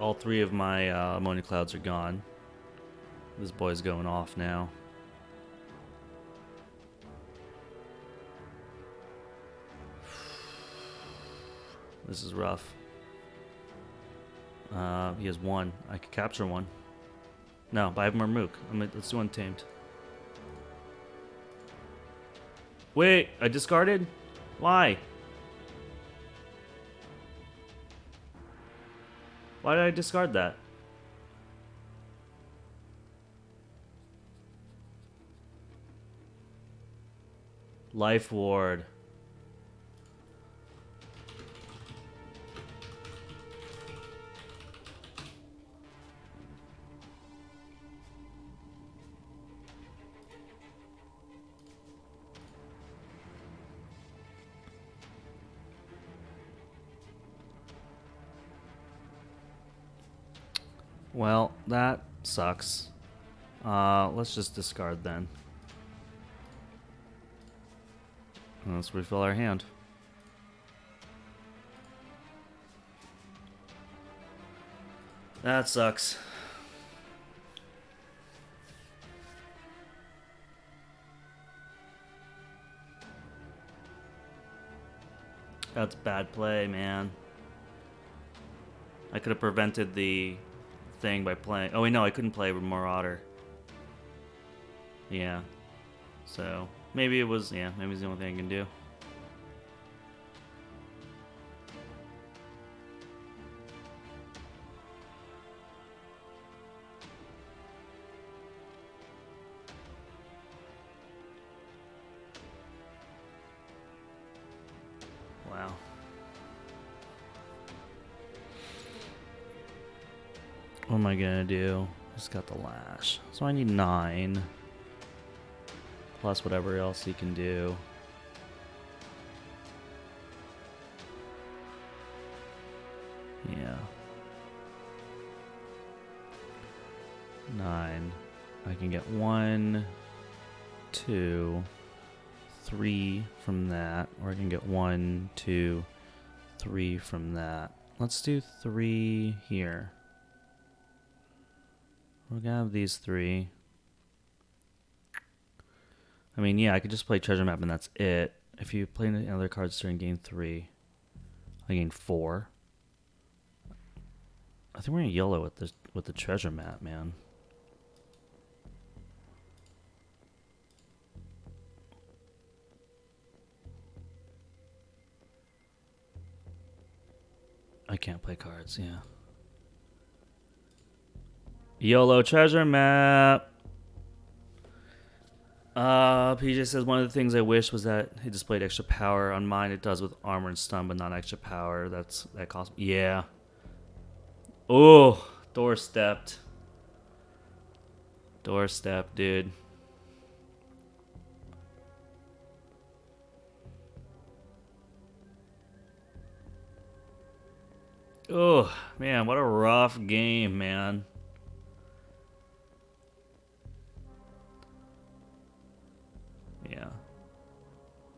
Speaker 2: All 3 of my ammonia clouds are gone. This boy's going off now. This is rough. He has 1. I could capture 1. No, but I have Marmook. Let's do Untamed. Wait, I discarded? Why? Why did I discard that? Life Ward. Well, that sucks. Let's just discard then. Let's refill our hand. That sucks. That's bad play, man. I could have prevented the thing by playing. Oh wait, no, I couldn't play with Marauder. Yeah. So maybe it was. Yeah, maybe it's the only thing I can do. Wow. What am I gonna do? Just got the Lash. So I need 9. Plus whatever else he can do. Yeah. 9. I can get 1, 2, 3 from that. Or I can get 1, 2, 3 from that. Let's do 3 here. We're gonna have these 3. I mean, yeah, I could just play Treasure Map and that's it. If you play any other cards during game 3, I gain 4. I think we're in yellow with the Treasure Map, man. I can't play cards, yeah. YOLO treasure map. PJ says one of the things I wish was that it displayed extra power. On mine it does with armor and stun, but not extra power. That cost me. Yeah. Oh, doorstepped. Doorstep, dude. Oh, man, what a rough game, man. Yeah.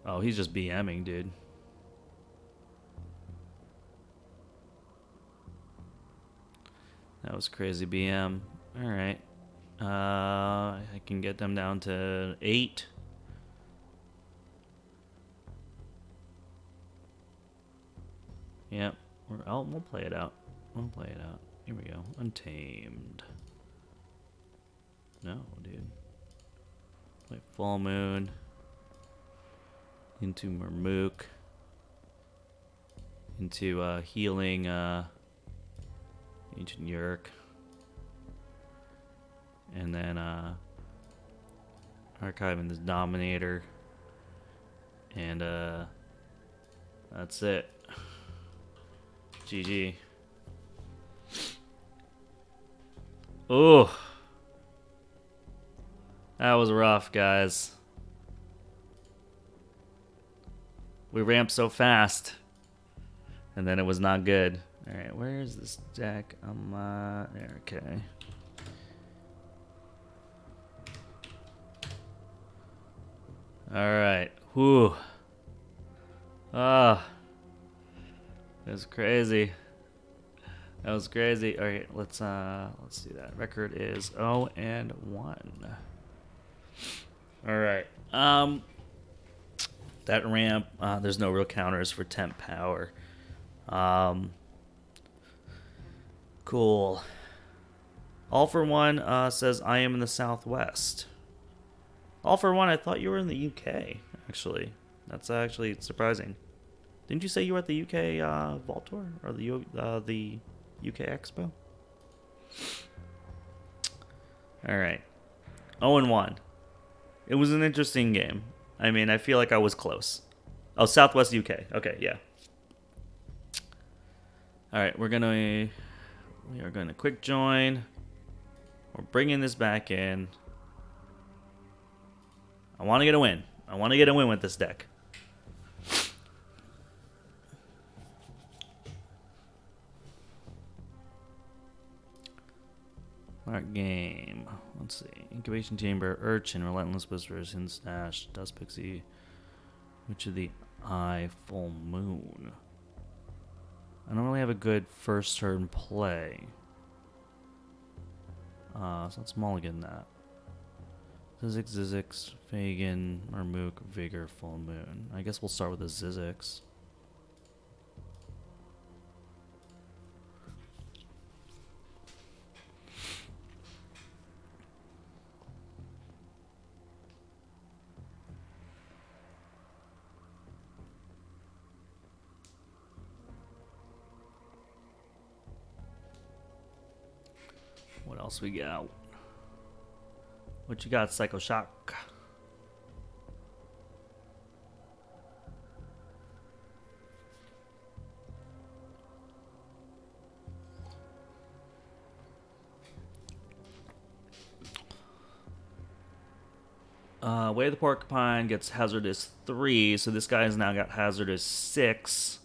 Speaker 2: Oh, he's just BMing, dude. That was crazy BM. All right. I can get them down to 8. Yep. We'll play it out. We'll play it out. Here we go. Untamed. No, dude. Play Full Moon. Into Murmook. Into healing Ancient Yurk. And then archiving this Dominator. And that's it. GG. Oh, that was rough, guys. We ramped so fast, and then it was not good. All right, where is this deck? There. Okay. All right. Whew. Ah. That was crazy. That was crazy. All right, let's do that. Record is 0-1. All right. That ramp. There's no real counters for temp power. Cool. All for One says I am in the Southwest. All for One, I thought you were in the UK. Actually, that's actually surprising. Didn't you say you were at the UK Vault Tour or the UK Expo? All right, 0-1. It was an interesting game. I mean, I feel like I was close. Oh, Southwest UK. Okay, yeah. All right, we are going to quick join. We're bringing this back in. I want to get a win. I want to get a win with this deck. Alright, game. Let's see. Incubation Chamber, Urchin, Relentless Whispers, Hidden Stash, Dust Pixie, Witch of the Eye, Full Moon. I don't really have a good first turn play. So let's mulligan that. Zizix, Fagin, Marmook, Vigor, Full Moon. I guess we'll start with the Zizix. What else we got? What you got, Psycho Shock? Way of the Porcupine gets Hazardous 3, so this guy has now got Hazardous 6.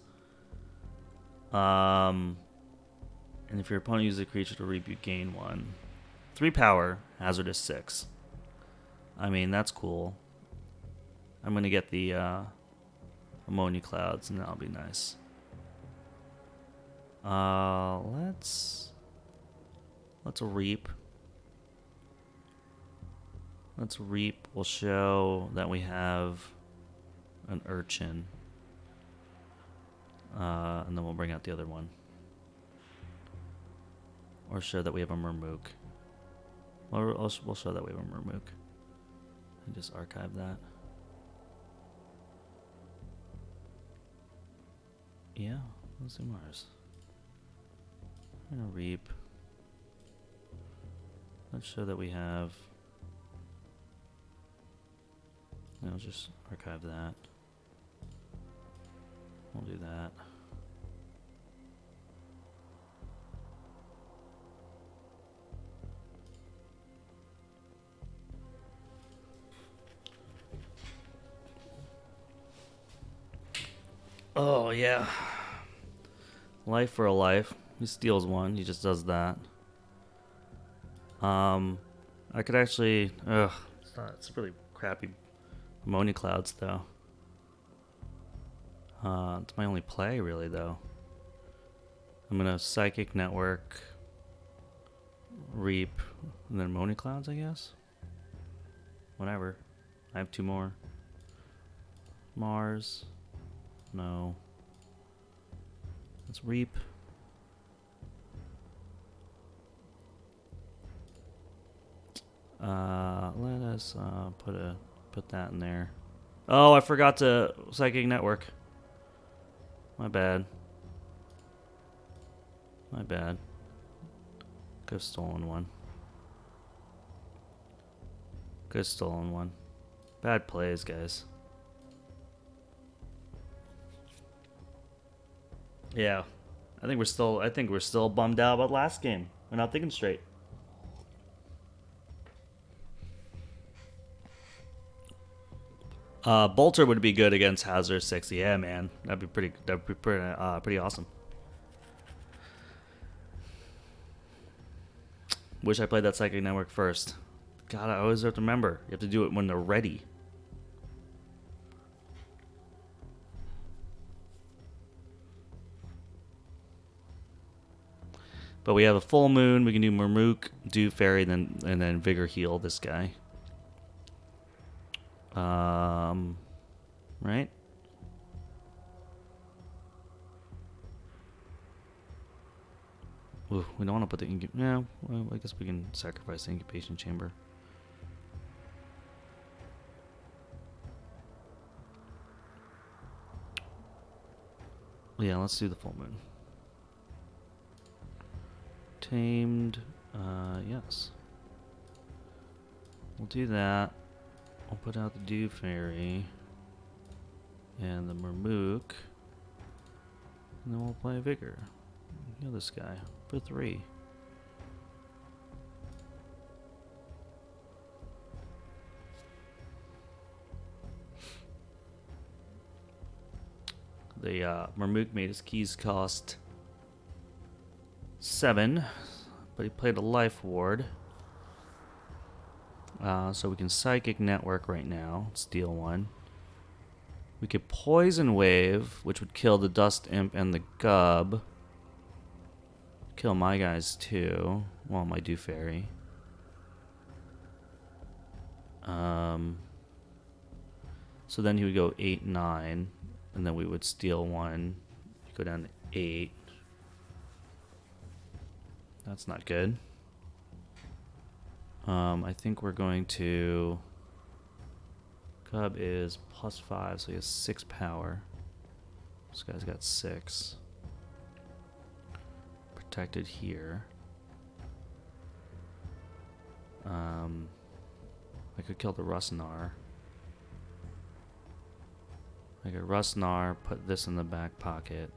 Speaker 2: And if your opponent uses a creature to reap, you gain 1. 3 power, Hazardous 6. I mean, that's cool. I'm gonna get the Ammonia Clouds, and that'll be nice. Let's reap. Let's reap. We'll show that we have an Urchin, and then we'll bring out the other one, or show that we have a Murmook. We'll show that we have a Murmook. And just archive that. Yeah, let's do Mars. Reap. Let's show that we have. I'll just archive that. We'll do that. Oh, yeah. Life for a life. He steals one. He just does that. I could actually... Ugh. It's really crappy ammonia clouds, though. It's my only play, really, though. I'm going to Psychic Network, Reap, and then ammonia clouds, I guess? Whatever. I have 2 more. Mars... No. Let's Reap. Let us put that in there. Oh, I forgot to Psychic Network. My bad. My bad. Could have stolen one. Could have stolen one. Bad plays, guys. Yeah, I think we're still bummed out about last game. We're not thinking straight. Bolter would be good against Hazard 6. Yeah, man, that'd be pretty awesome. Wish I played that Psychic Network first. God, I always have to remember. You have to do it when they're ready. But we have a full moon. We can do Murmook, do Fairy, and then Vigor heal this guy. Right? Ooh, we don't want to put the yeah, well, I guess we can sacrifice the incubation chamber. Yeah, let's do the full moon. Tamed, yes. We'll do that. We'll put out the Dew Fairy and the Murmook, and then we'll play Vigor. Heal this guy for 3. The Murmook made his keys cost 7, but he played a life ward. So we can Psychic Network right now, steal 1. We could Poison Wave, which would kill the Dust Imp and the Gub. Kill my guys too. Well, my Dew Fairy. So then he would go 8, 9, and then we would steal 1. Go down to 8. That's not good. I think we're going to... Cub is +5, so he has 6 power. This guy's got 6. Protected here. I could kill the Rustnar. I could Rustnar, put this in the back pocket.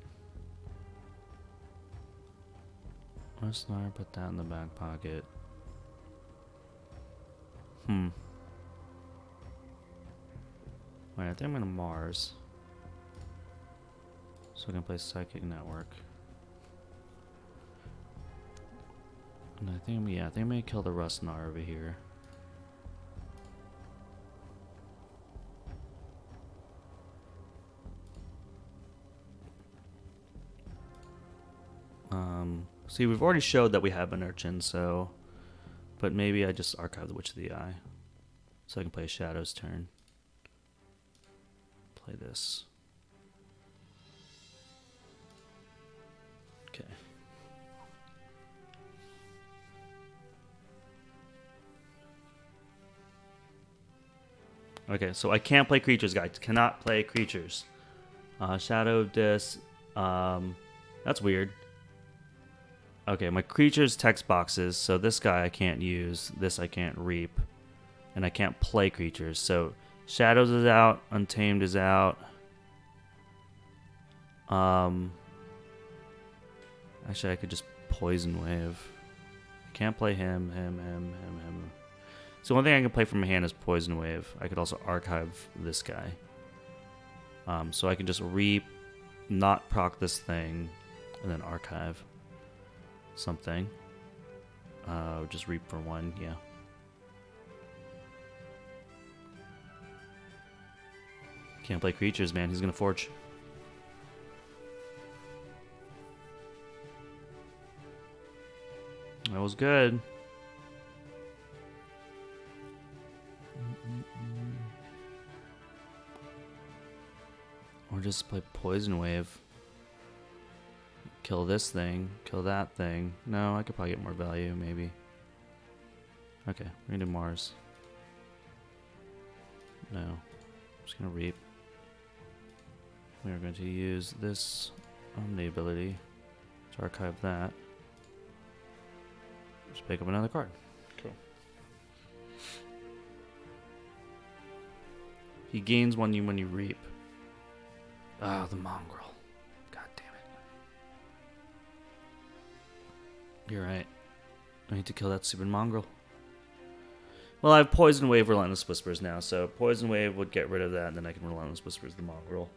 Speaker 2: Rustnar, put that in the back pocket. Alright, I think I'm gonna Mars. So I can play Psychic Network. And I think, yeah, I think I'm gonna kill the Rustnar over here. See, we've already showed that we have an Urchin, so... But maybe I just archive the Witch of the Eye. So I can play a Shadow's turn. Play this. Okay. Okay, so I can't play creatures, guys. Cannot play creatures. Shadow of Dis. That's weird. Okay, my creature's text boxes. So this guy I can't use. This I can't reap. And I can't play creatures. So Shadows is out. Untamed is out. Actually, I could just Poison Wave. I can't play him. So one thing I can play from my hand is Poison Wave. I could also archive this guy. So I can just reap, not proc this thing, and then archive something. Just reap for 1, yeah. Can't play creatures, man. He's gonna forge. That was good. Or just play Poison Wave. Kill this thing. Kill that thing. No, I could probably get more value, maybe. Okay, we're gonna do Mars. No. I'm just gonna reap. We are going to use this on the ability to archive that. Just pick up another card. Cool. He gains 1 when you reap. Ah, the mongrel. God damn it. You're right. I need to kill that stupid mongrel. Well, I have Poison Wave, Relentless Whispers now, so Poison Wave would get rid of that, and then I can Relentless Whispers the mongrel.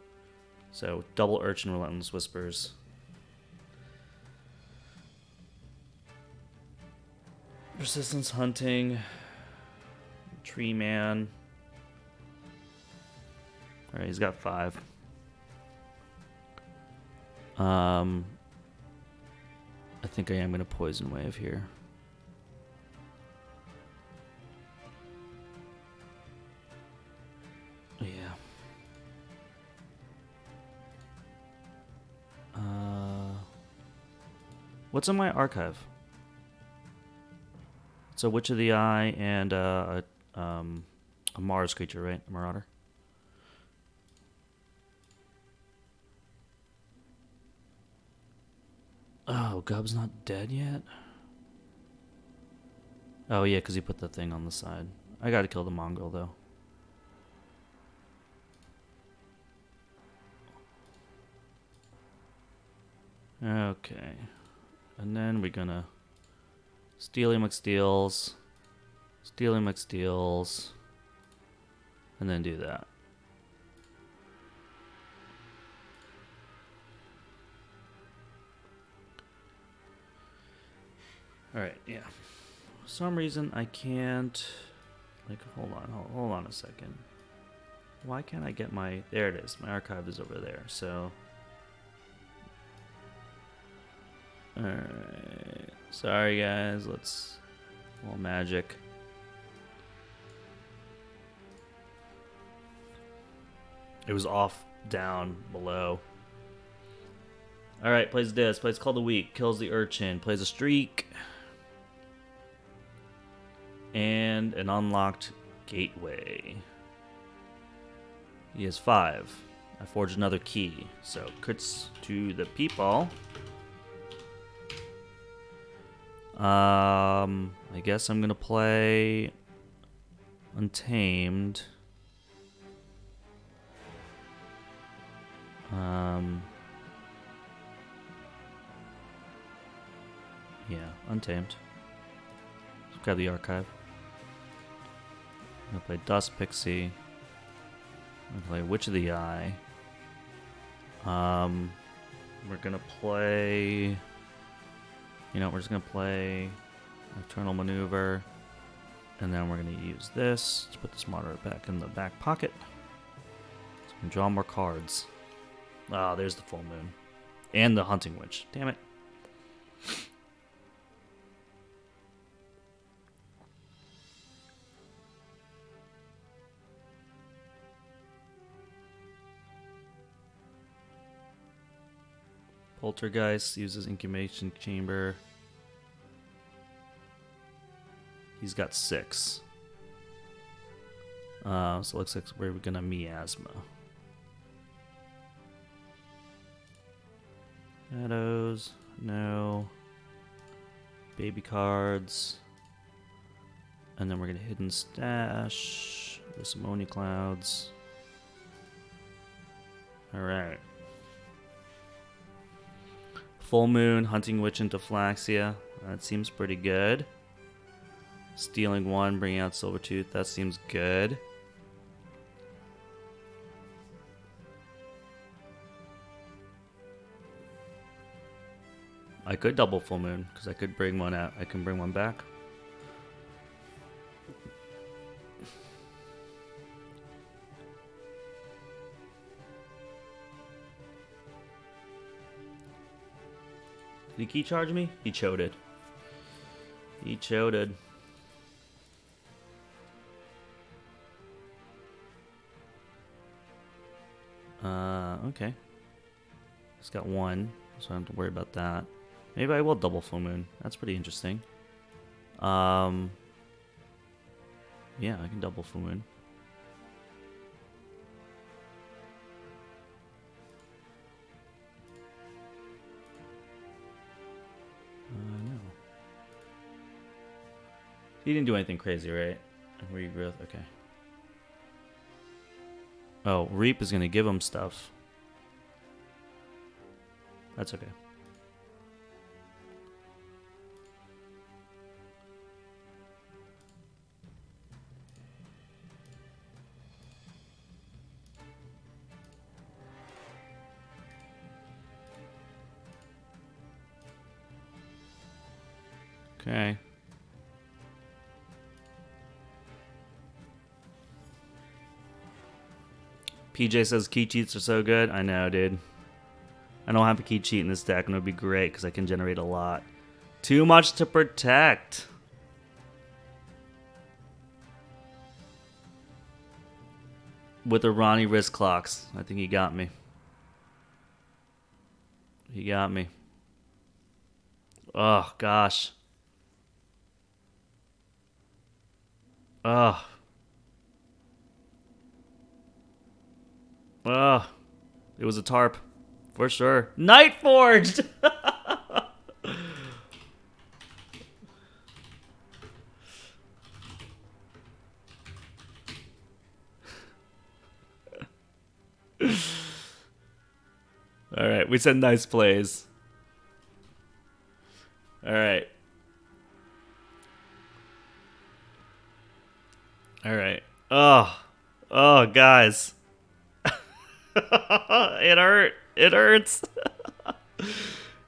Speaker 2: So, double Urchin, Relentless Whispers. Persistence Hunting. Tree Man. Alright, he's got 5. I think I am going to Poison Wave here. Yeah. What's in my archive? It's a Witch of the Eye and a Mars creature, right? A Marauder. Oh, Gub's not dead yet? Oh, yeah, because he put the thing on the side. I gotta kill the mongrel, though. Okay. And then we're gonna Steely McSteels, Steely McSteels, and then do that. Alright, yeah. For some reason I can't, like, hold on a second. Why can't I get my, there it is, my archive is over there, so. Alright, sorry guys, let's, a little magic. It was off, down, below. Alright, plays this, plays Call the Weak, kills the Urchin, plays a Streak. And an unlocked Gateway. He has 5. I forged another key, so crits to the people. I guess I'm gonna play Untamed. Yeah, Untamed. Let's grab the archive. I'm gonna play Dust Pixie. I'm gonna play Witch of the Eye. We're gonna play. You know, we're just gonna play Eternal Maneuver, and then we're gonna use this to put this moderate back in the back pocket. So we can draw more cards. Ah, there's the full moon, and the Hunting Witch. Damn it. Poltergeist uses Incubation Chamber. He's got 6. So it looks like we're gonna Miasma. Shadows, no. baby cards. And then we're gonna hidden stash. The Simone clouds. Alright. Full moon, hunting witch into Flaxia. That seems pretty good. Stealing one, bringing out Silvertooth. That seems good. I could double full moon because I could bring one out. I can bring one back. Did he key charge me? He choded. He choded. Okay. Just got one, so I don't have to worry about that. Maybe I will double full moon. That's pretty interesting. Yeah, I can double full moon. No. He didn't do anything crazy, right? Regrowth, okay. Oh, Reap is going to give him stuff. That's okay. Okay. PJ says key cheats are so good. I know, dude. I don't have a key cheat in this deck, and it would be great because I can generate a lot. Too much to protect. With the Ronnie wrist clocks. I think he got me. He got me. Oh, gosh. Ugh. Ugh. It was a tarp. For sure. Night Forged! Alright, we said nice plays. Alright. Alright. Oh. Oh, guys. It hurt. It hurts.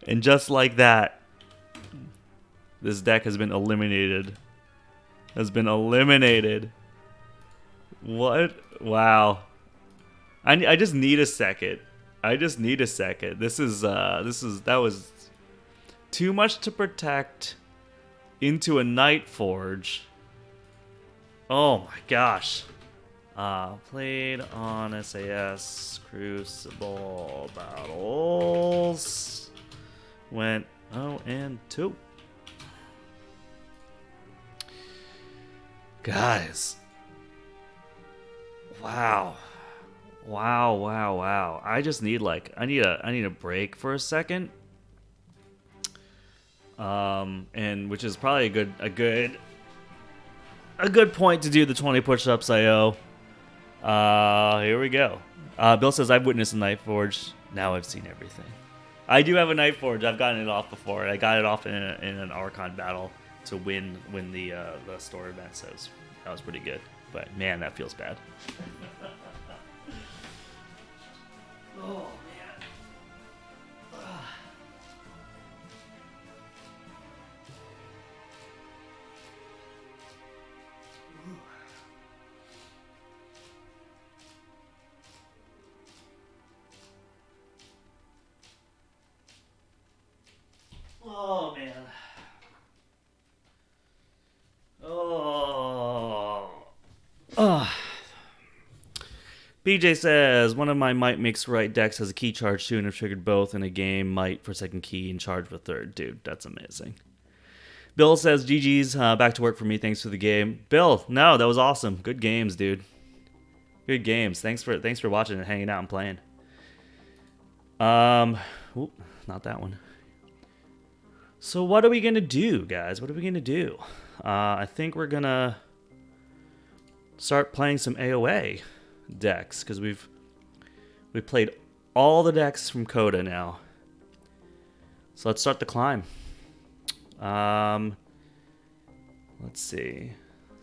Speaker 2: And just like that, this deck has been eliminated. Has been eliminated. What? Wow. I just need a second. I just need a second. That was too much to protect into a Night Forge. Oh my gosh. Played on SAS Crucible battles. Went 0-2. Guys. Wow. Wow. I just need I need a break for a second. And which is probably a good point to do the 20 push-ups I owe. Here we go. Bill says, I've witnessed a Night Forge. Now I've seen everything. I do have a Night Forge. I've gotten it off before. I got it off in an Archon battle to win the store event. So that was pretty good. But man, that feels bad. Oh, man. Oh, man. Oh. BJ says, one of my Might Makes Right decks has a key charge too, and have triggered both in a game, Might for second key and charge for third. Dude, that's amazing. Bill says, GG's, back to work for me, thanks for the game. Bill, no, that was awesome. Good games, dude. Good games. Thanks for watching and hanging out and playing. Not that one. So what are we gonna do, guys? What are we gonna do? I think we're gonna start playing some AOA decks because we played all the decks from Coda now. So let's start the climb. Let's see.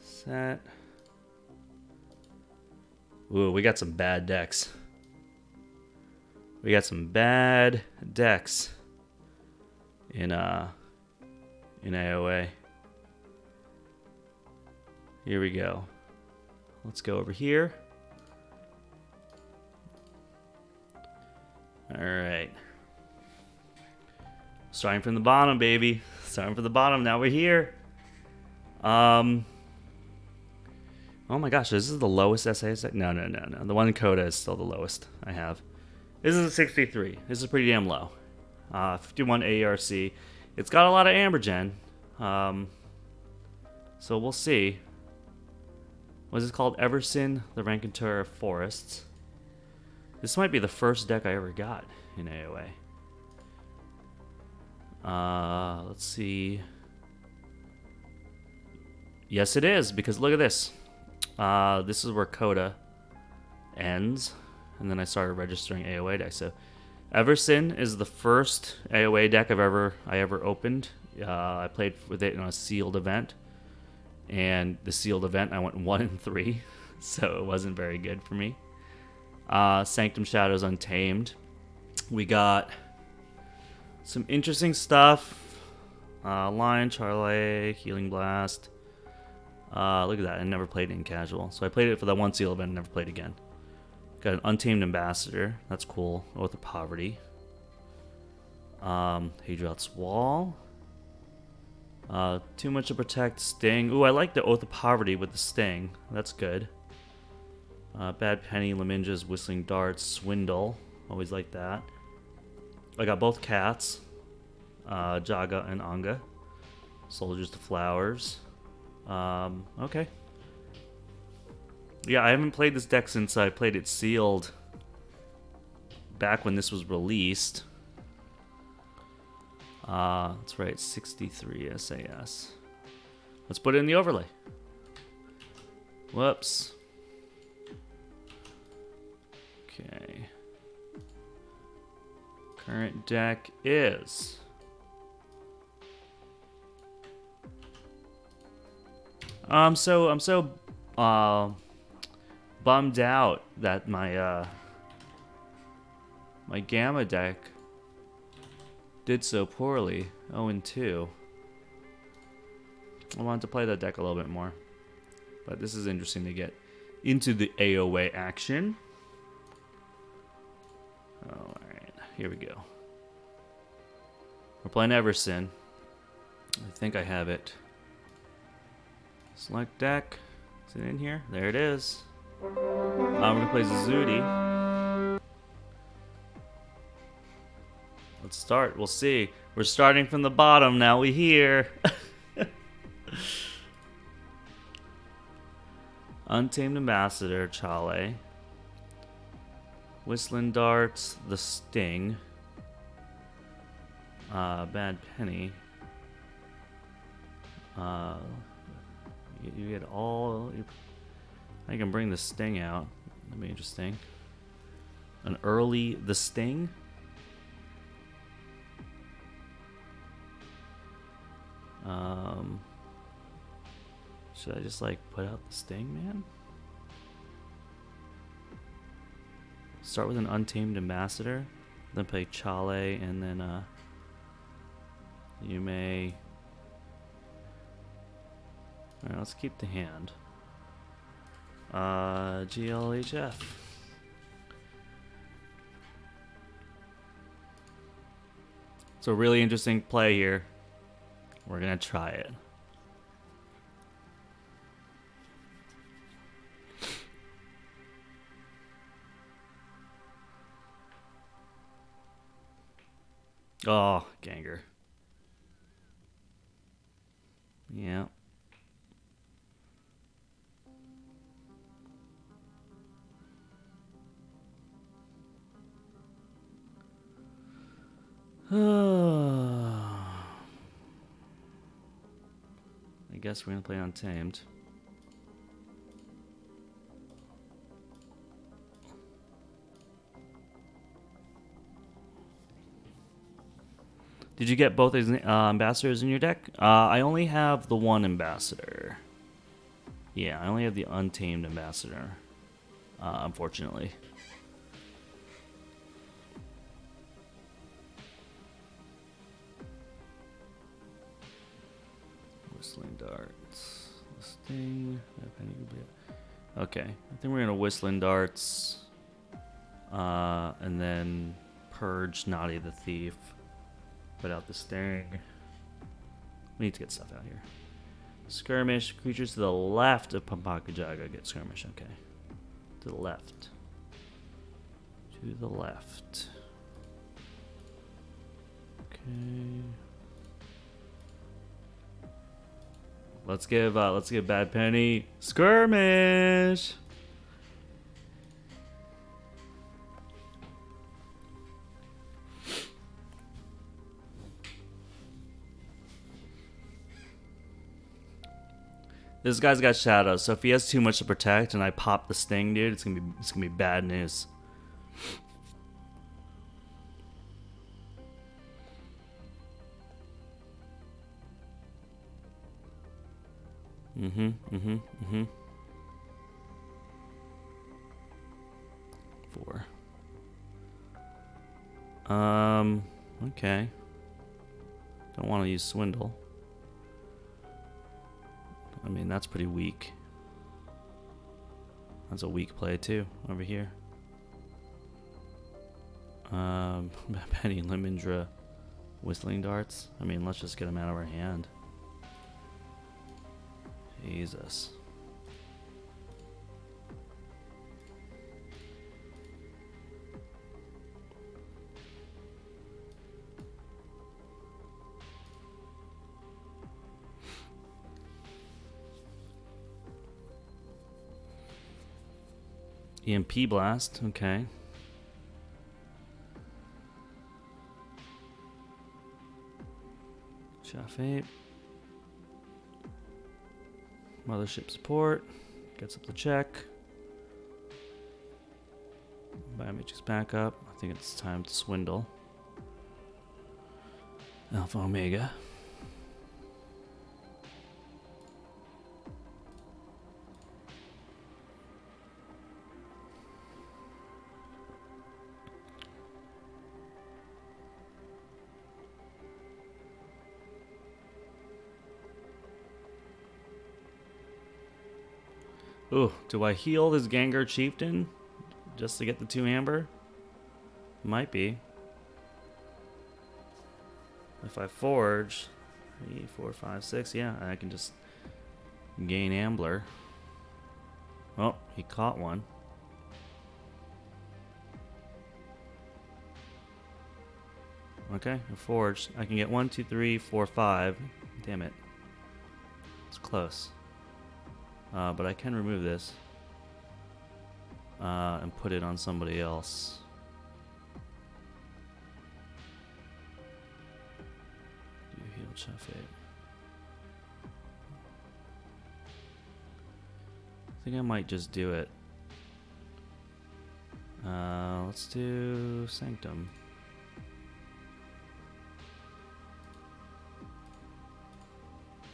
Speaker 2: Set. Ooh, we got some bad decks. We got some bad decks in AOA. Here we go. Let's go over here. All right. Starting from the bottom, baby. Starting from the bottom. Now we're here. Oh my gosh, this is the lowest SAS deck? No. The one in Coda is still the lowest I have. This is a 63. This is pretty damn low. 51 AERC. It's got a lot of Ambergen. So we'll see. What is it called? Everson, the Rankentura Forests. This might be the first deck I ever got in AOA. Let's see. Yes, it is, because look at this. This is where Coda ends, and then I started registering AOA decks. So, Everson is the first AOA deck I ever opened. I played with it in a sealed event, and the sealed event I went 1-3, so it wasn't very good for me. Sanctum Shadows Untamed. We got some interesting stuff. Lion, Charlie, Healing Blast. Look at that. I never played it in casual. So I played it for that one seal event and never played again. Got an Untamed Ambassador. That's cool. Oath of Poverty. Hadriot's Wall. Too Much to Protect. Sting. Ooh, I like the Oath of Poverty with the Sting. That's good. Bad Penny, Laminja's Whistling Darts, Swindle. Always like that. I got both cats. Jaga and Anga. Soldiers to Flowers. Okay. Yeah, I haven't played this deck since I played it sealed back when this was released. That's right, 63 SAS. Let's put it in the overlay. Whoops. Okay. Current deck is... I'm so bummed out that my my Gamma deck did so poorly. 0-2. I wanted to play that deck a little bit more, but this is interesting to get into the AOA action. All right, here we go. We're playing Everson. I think I have it. Select deck. Is it in here? There it is. We're going to play Zuzudi. Let's start. We'll see. We're starting from the bottom. Now we here. Untamed Ambassador, Chale. Whistling Darts, the Sting. Bad Penny. You get all... I can bring the Sting out. That'd be interesting. An early the Sting? Should I just like put out the Sting, man? Start with an Untamed Ambassador, then play Chale, and then you may... Alright, let's keep the hand. GLHF. It's a really interesting play here. We're gonna try it. Oh, Ganger. Yeah. guess we're gonna play Untamed. Did you get both ambassadors in your deck? I only have the one ambassador. Yeah, I only have the Untamed ambassador, unfortunately. Whistling darts. This thing. Okay, I think we're gonna Whistling darts, and then purge Naughty the Thief. Put out the Sting. We need to get stuff out here. Skirmish. Creatures to the left of Pampakajaga get skirmish. Okay. To the left. To the left. Okay. Let's give Bad Penny skirmish. This guy's got shadows, so if he has too much to protect and I pop the Sting, dude, it's gonna be bad news. Four. Okay. Don't want to use Swindle. I mean, that's pretty weak. That's a weak play too, over here. Penny Limindra, Whistling Darts. I mean, let's just get them out of our hand. Jesus. EMP Blast, okay. Chaff 8. Mothership Support. Gets up the check. Biomatrix back up. I think it's time to Swindle. Alpha Omega. Ooh, do I heal this Gengar Chieftain just to get the 2 amber? Might be. If I forge 3, 4, 5, 6, yeah, I can just gain Ambler. Oh, he caught one. Okay, I forged. I can get 1, 2, 3, 4, 5. Damn it. It's close. But I can remove this and put it on somebody else. Do heal Chef 8. I think I might just do it. Let's do Sanctum.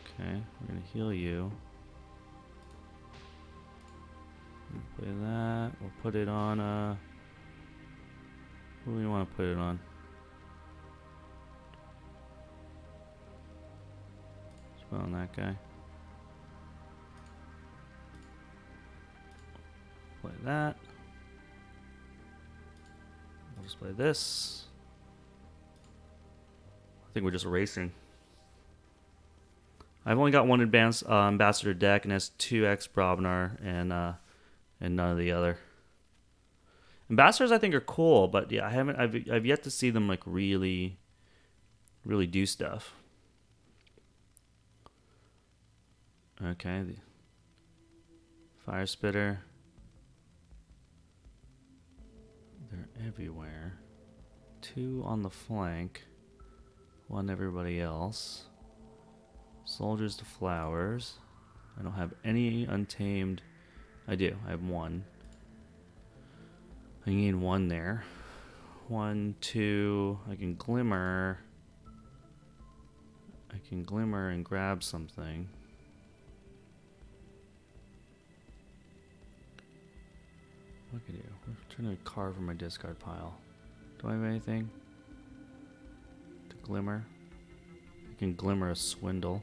Speaker 2: Okay, we're gonna heal you. Play that. We'll put it on. Who do we want to put it on? Let's put it on that guy. Play that. We'll just play this. I think we're just racing. I've only got one advanced ambassador deck and has 2x Brobnar and none of the other. Ambassadors I think are cool, but yeah, I've yet to see them like really do stuff. Okay, the Fire Spitter. They're everywhere. 2 on the flank. 1 everybody else. Soldiers to flowers. I don't have any untamed. I do. I have one. I need one there. 1, 2. I can glimmer. I can glimmer and grab something. What can I do? I'm trying to carve from my discard pile. Do I have anything to glimmer? I can glimmer a swindle.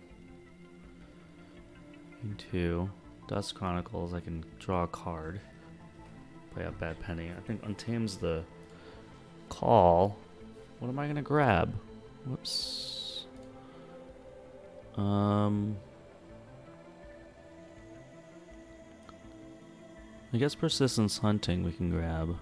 Speaker 2: Into Dust Chronicles, I can draw a card. Play a bad penny. I think untames the call. What am I gonna grab? Whoops. I guess Persistence Hunting we can grab.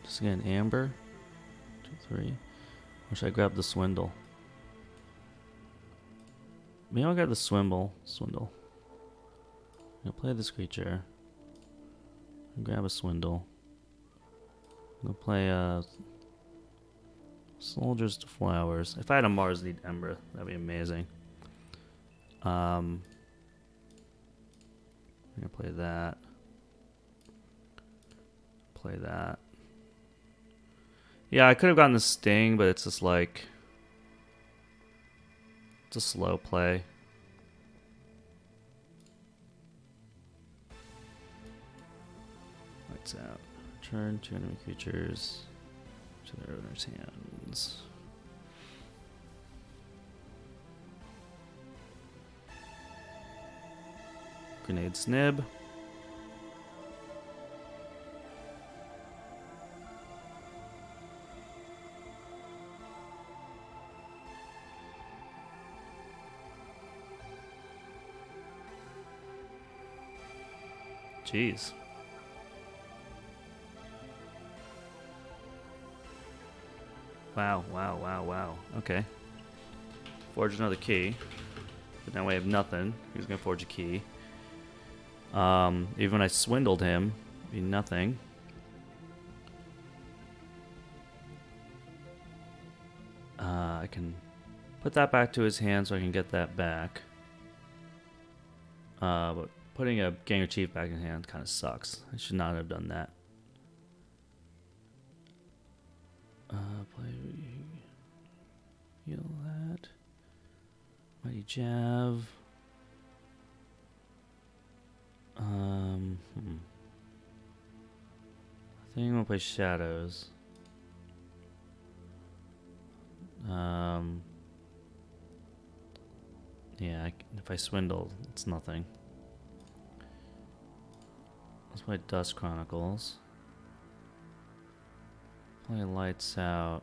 Speaker 2: Just get an amber. 2, 3. Or should I grab the swindle? Maybe I'll grab the swindle. I'm gonna play this creature. I'll grab a swindle. I'm gonna play Soldiers to Flowers. If I had a Mars Need Ember, that'd be amazing. I'm gonna play that. Play that. Yeah, I could have gotten the Sting, but it's just like... It's a slow play. Lights out. Return 2 enemy creatures to their owner's hands. Grenade Snib. Jeez. Wow. Okay. Forge another key. But now we have nothing. He's gonna forge a key. Even when I swindled him, it'd be nothing. I can put that back to his hand so I can get that back. But putting a Ganger Chief back in hand kind of sucks. I should not have done that. Play heal that. Mighty Jav. I think I'm gonna play Shadows. Yeah, if I swindle, it's nothing. Let's play Dust Chronicles. Play Lights Out.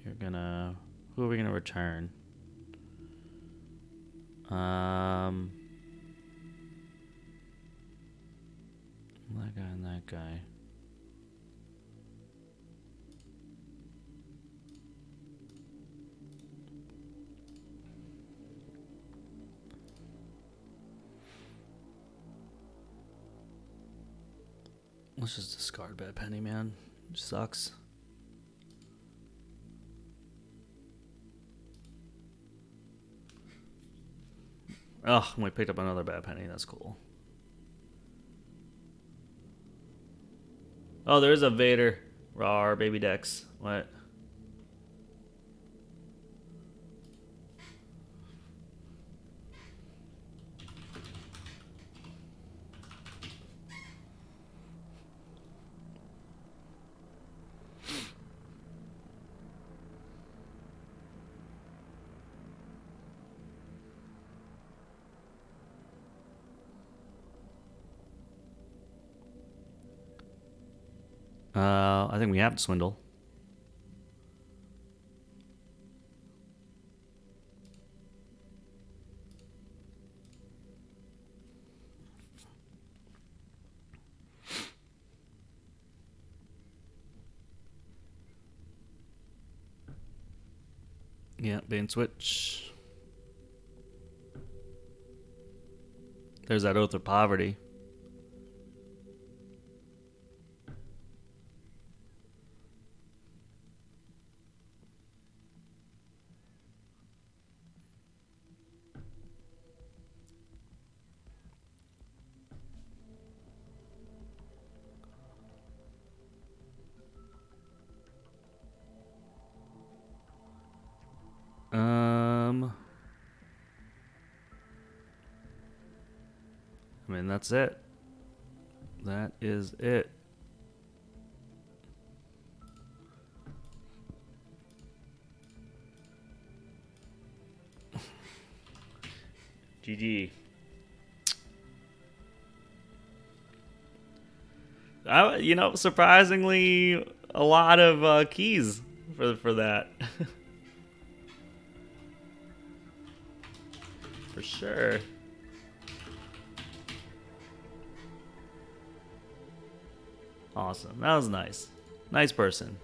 Speaker 2: You're gonna... Who are we gonna return? That guy and that guy. Let's just discard Bad Penny, man. It sucks. Oh, we picked up another Bad Penny. That's cool. Oh, there is a Vader. Rawr, baby Dex. What? I think we have to swindle. Yeah, bait switch. There's that Oath of Poverty. I mean, that's it. That is it. GG. You know, surprisingly, a lot of keys for that. For sure. Awesome. That was nice. Nice person.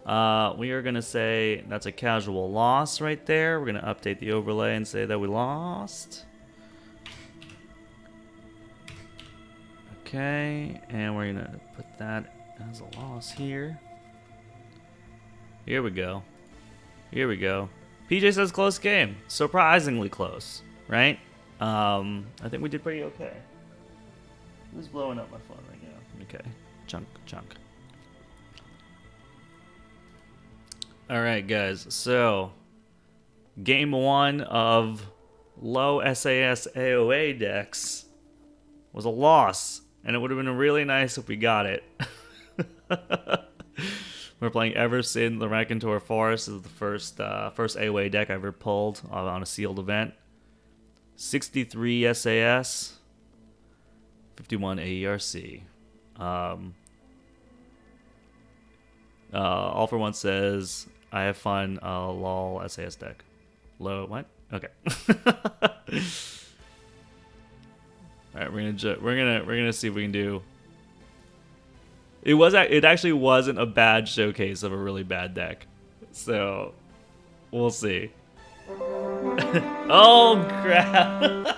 Speaker 2: We are going to say that's a casual loss right there. We're going to update the overlay and say that we lost. Okay, and we're going to put that as a loss here. Here we go. Here we go. PJ says close game. Surprisingly close, right? I think we did pretty okay. Who's blowing up my phone right now? Okay, chunk. All right, guys. So, game 1 of low SAS AOA decks was a loss, and it would have been really nice if we got it. We're playing Everson, the Raconteur Forest. This is the first AOA deck I ever pulled on a sealed event. 63 SAS, 51 AERC. All for One says, I have fun, lol SAS deck. Low, what? Okay. Alright, we're gonna see if we can do. It actually wasn't a bad showcase of a really bad deck. So we'll see. Oh crap.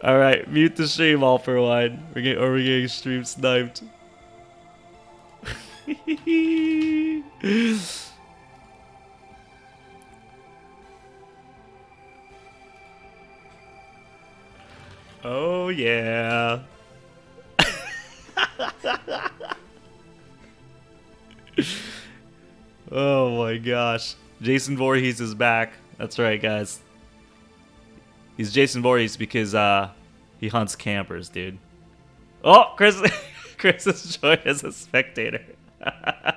Speaker 2: Alright, mute the stream, All for One. We're getting stream sniped. Oh yeah. Oh my gosh. Jason Voorhees is back. That's right, guys. He's Jason Voorhees because he hunts campers, dude. Oh, Chris has joined as a spectator. Alright,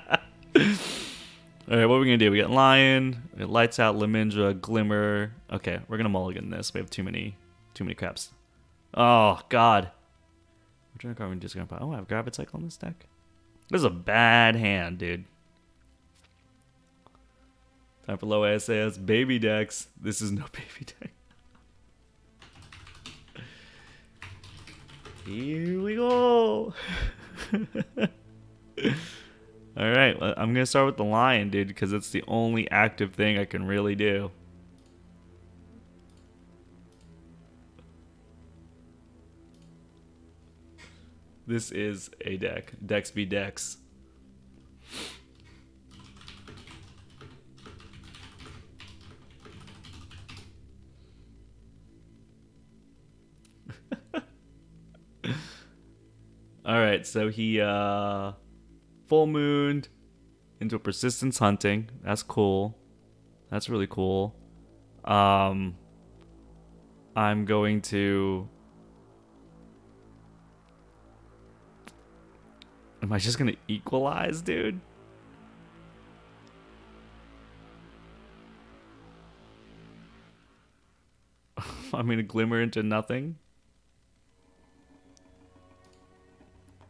Speaker 2: what are we gonna do? We got Lion, we got Lights Out, Lemindra, Glimmer. Okay, we're gonna mulligan this. We have too many craps. Oh god. Oh, I have Gravity Cycle on this deck. This is a bad hand, dude. Time for low SAS baby decks. This is no baby deck. Here we go. Alright, I'm gonna start with the Lion, dude, because it's the only active thing I can really do. This is a deck. Dex be Dex. Alright, so he full mooned into a persistence hunting. That's cool. That's really cool. I'm going to... Am I just gonna equalize, dude? I'm gonna glimmer into nothing.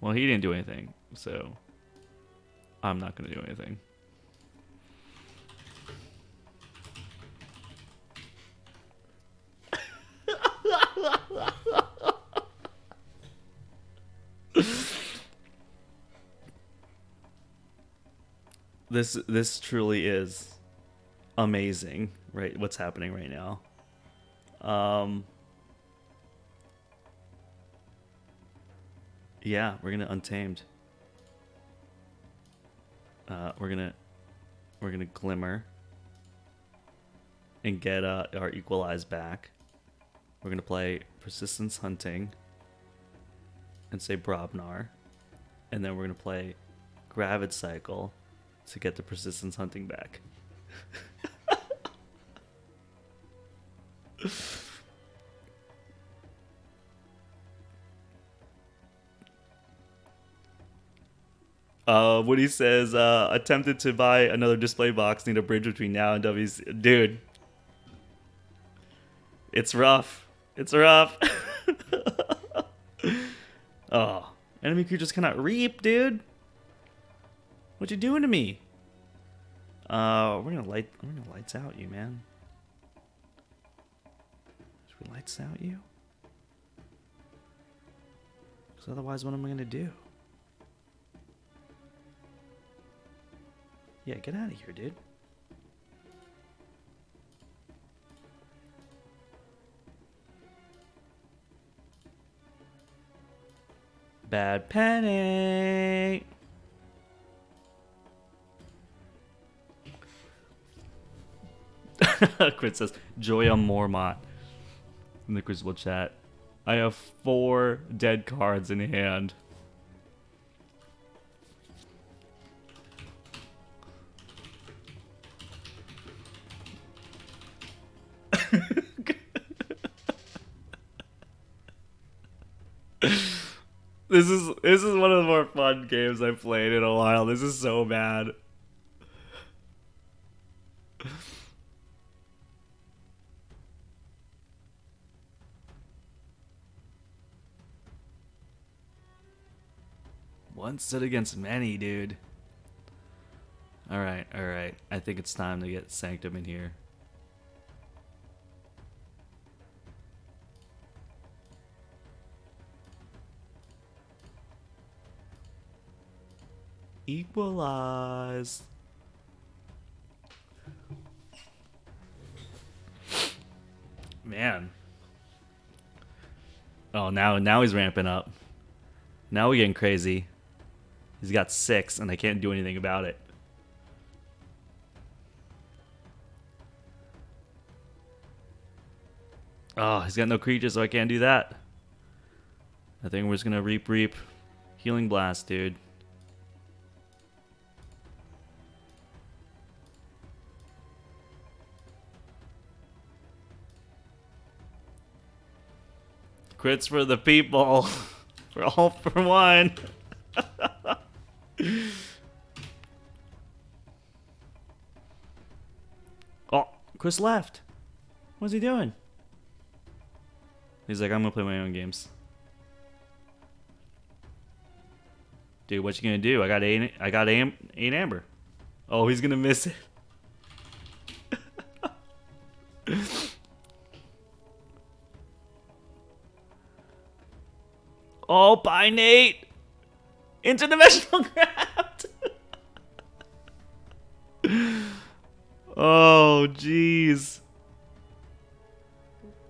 Speaker 2: Well, he didn't do anything, so I'm not gonna do anything. This truly is amazing, right? What's happening right now? Yeah, we're gonna Untamed. We're gonna Glimmer and get our Equalize back. We're gonna play Persistence Hunting and say Brobnar, and then we're gonna play Gravid Cycle to get the Persistence Hunting back. Woody says, attempted to buy another display box, need a bridge between now and WC. Dude, it's rough. It's rough. Oh, enemy creatures cannot reap, dude. What you doing to me? We're gonna lights out you, man. Should we lights out you? Because otherwise, what am I gonna do? Yeah, get out of here, dude. Bad Penny. Chris says, Joya Mormont in the Crucible chat. I have 4 dead cards in hand. This is one of the more fun games I've played in a while. This is so bad. One stood against many, dude. Alright, alright. I think it's time to get Sanctum in here. Equalize. Man. Oh, now he's ramping up. Now we're getting crazy. He's got 6, and I can't do anything about it. Oh, he's got no creatures, so I can't do that. I think we're just gonna reap. Healing Blast, dude. Crits for the people. We're all for one. Oh, Chris left. What's he doing? He's like, I'm gonna play my own games. Dude, what you gonna do? I got eight amber. Oh, he's gonna miss it. Oh, bye, Nate. Interdimensional graft. Oh, jeez.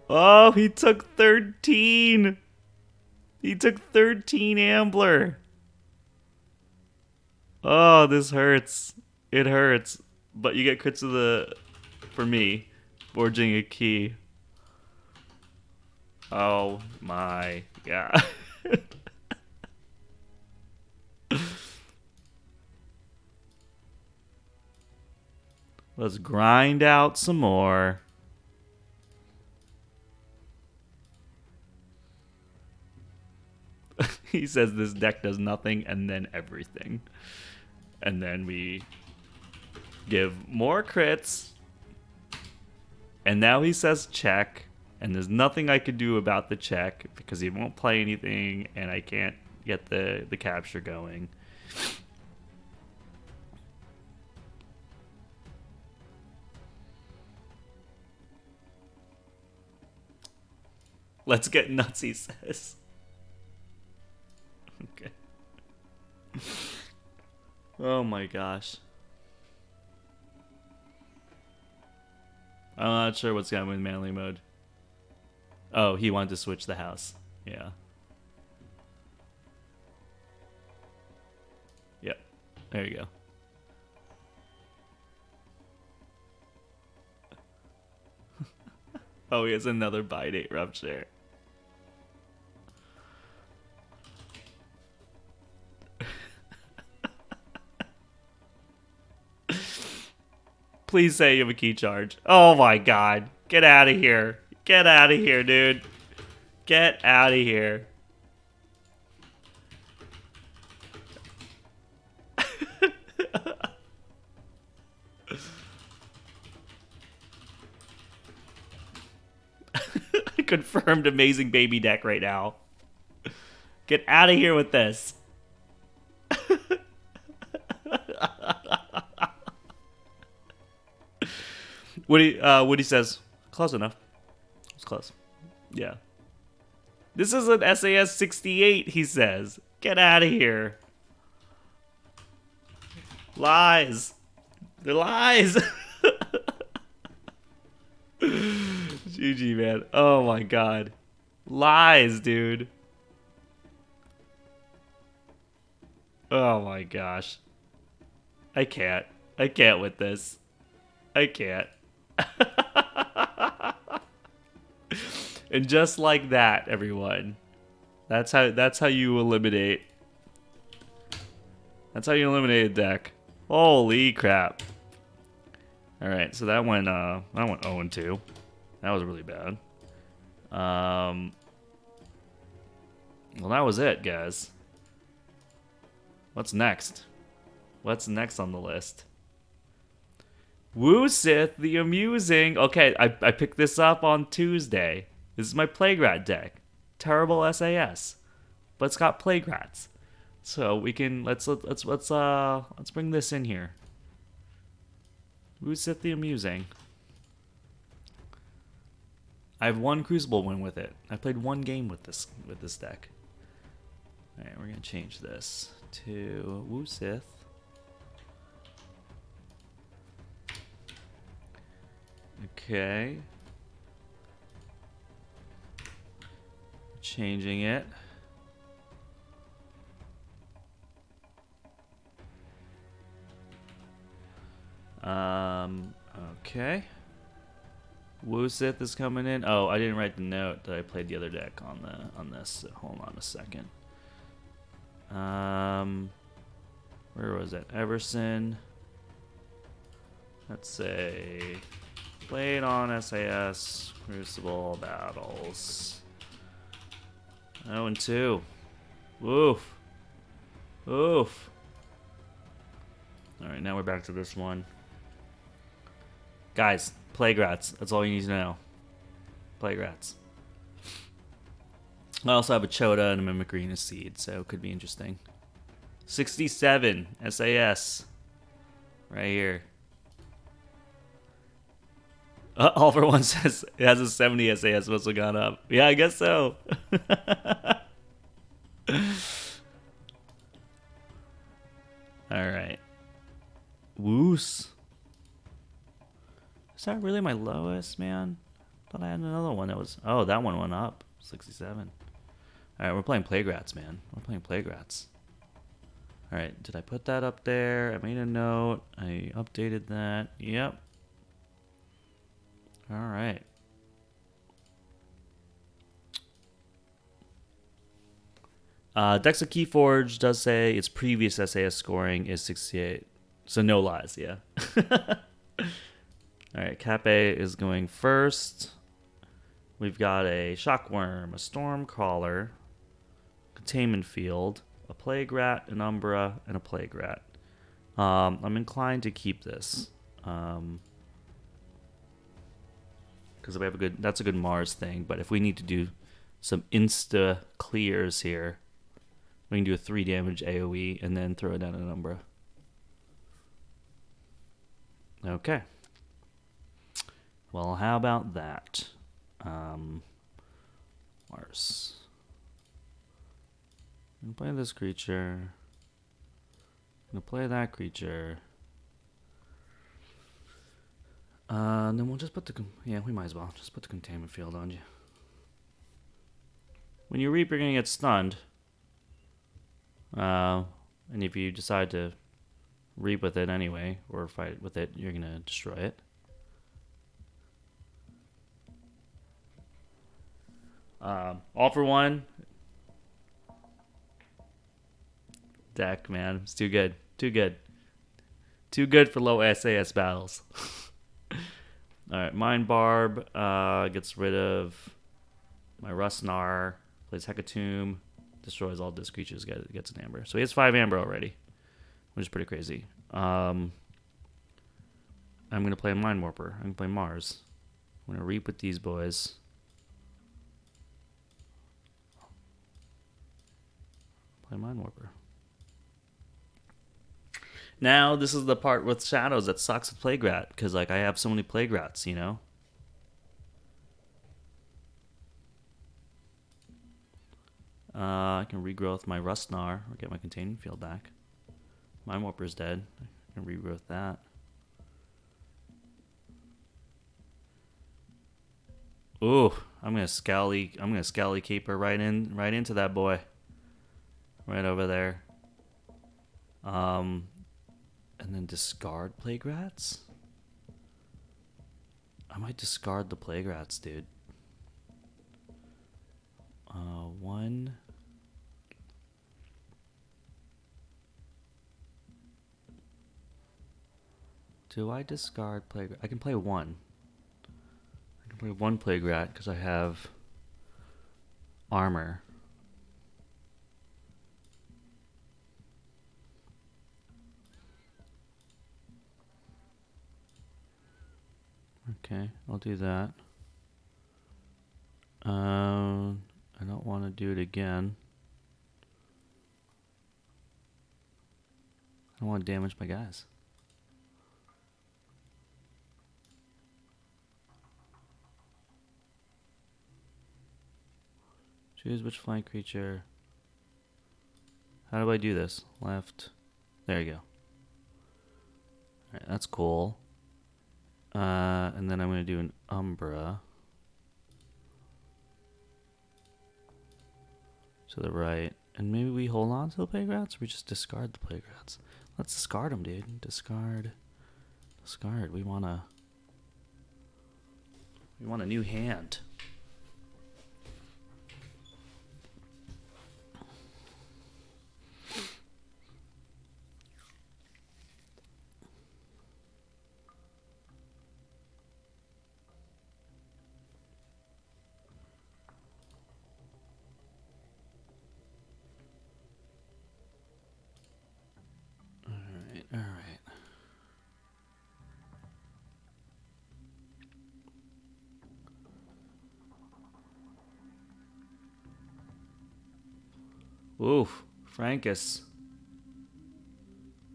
Speaker 2: Oh, he took 13. He took 13 Ambler. Oh, this hurts. It hurts. But you get crits for me, forging a key. Oh my god. Let's grind out some more. He says this deck does nothing and then everything. And then we give more crits. And now he says check. And there's nothing I could do about the check because he won't play anything and I can't get the capture going. Let's get nuts, he says. Okay. Oh my gosh. I'm not sure what's going on with manly mode. Oh, he wanted to switch the house. Yeah. Yep. There you go. Oh, he has another by date rupture. Please say you have a key charge. Oh my god. Get out of here. Get out of here, dude. Get out of here. Confirmed amazing baby deck right now. Get out of here with this. Woody says, close enough. It's close. Yeah. This is an SAS 68, he says. Get out of here. Lies. They're lies. GG, man. Oh my god. Lies, dude. Oh my gosh. I can't. I can't with this. I can't. And just like that, everyone. That's how you eliminate. That's how you eliminate a deck. Holy crap. Alright, so that went 0-2. That was really bad. Well, that was it, guys. What's next? What's next on the list? Woo Sith, the amusing. Okay, I picked this up on Tuesday. This is my Plague Rat deck. Terrible SAS, but it's got Plague Rats. So we can let's bring this in here. Woo Sith, the amusing. I have one Crucible win with it. I played one game with this deck. All right, we're gonna change this to Woo Sith. Okay. Changing it. Okay. Woo Sith is coming in. Oh, I didn't write the note that I played the other deck on this. So hold on a second. Where was it? Everson. Let's say played on SAS Crucible Battles. 0-2. Oof. Oof. Alright, now we're back to this one. Guys, Plague Rats. That's all you need to know. Plague Rats. I also have a Chota and a Mimicry and a Seed, so it could be interesting. 67 SAS. Right here. Oliver one says it has a 70 SAS, must have gone up. Yeah, I guess so. Alright. Woos. Is that really my lowest, man? Thought I had another one that was... Oh, that one went up. 67. Alright, we're playing Plague Rats, man. We're playing Plague Rats. Alright, did I put that up there? I made a note. I updated that. Yep. Alright. Dexa Keyforge does say its previous SAS scoring is 68. So no lies, yeah. Alright, Cap A is going first. We've got a Shockworm, a Stormcaller, Containment Field, a Plague Rat, an Umbra, and a Plague Rat. I'm inclined to keep this. Because we have that's a good Mars thing, but if we need to do some insta clears here, we can do a 3 damage AoE and then throw down an Umbra. Okay. Well, how about that? Mars. I'm gonna play this creature. I'm gonna play that creature. Then we'll just put the... Yeah, we might as well. Just put the containment field on you. When you reap, you're going to get stunned. And if you decide to reap with it anyway, or fight with it, you're going to destroy it. All for one. Deck, man. It's too good. Too good. Too good for low SAS battles. Alright, Mind Barb gets rid of my Rustnar, plays Hecatomb, destroys all disc creatures, gets an Amber. So he has 5 Amber already, which is pretty crazy. I'm going to play a Mind Warper. I'm going to play Mars. I'm going to reap with these boys. Play Mind Warper. Now, this is the part with Shadows that sucks with Plague Rat, because like I have so many Plague Rats, you know? I can regrowth my Rustnar or get my containing field back. Mind Warper's dead. I can regrowth that. Ooh, I'm gonna Scally Keeper right into that boy. Right over there. And then discard Plague Rats? I might discard the Plague Rats, dude. 1. Do I discard Plague Rat? I can play 1. I can play 1 Plague Rat because I have armor. Okay, I'll do that. I don't want to do it again. I don't want to damage my guys. Choose which flank creature. How do I do this? Left. There you go. Alright, that's cool. And then I'm going to do an Umbra to the right. And maybe we hold on to the Plague Rats, or we just discard the Plague Rats. Let's discard them, dude. Discard. Discard. We want a new hand. All right. Oof, Frankus.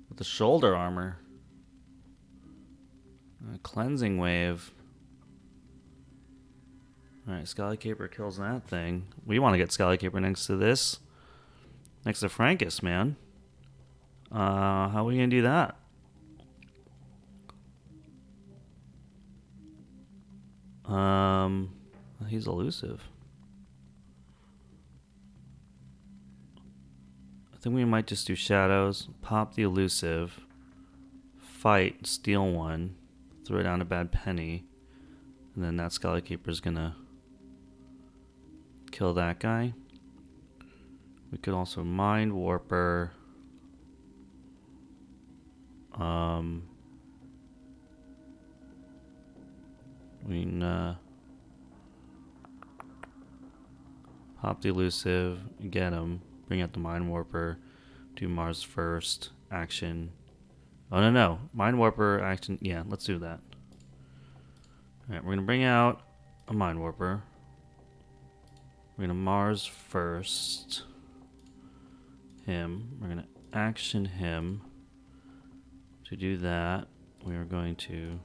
Speaker 2: With the shoulder armor. A cleansing wave. Alright, Scallycaper kills that thing. We want to get Scallycaper next to this. Next to Frankus, man. How are we going to do that? He's elusive. I think we might just do shadows, pop the elusive, fight, steal one, throw down a bad penny, and then that Scallykeeper's gonna kill that guy. We could also Mind Warper. We can pop the elusive, get him, bring out the Mind Warper, do Mars first, action. Oh, no. Mind Warper, action. Yeah, let's do that. Alright, we're going to bring out a Mind Warper. We're going to Mars first. Him. We're going to action him. To do that, we are going to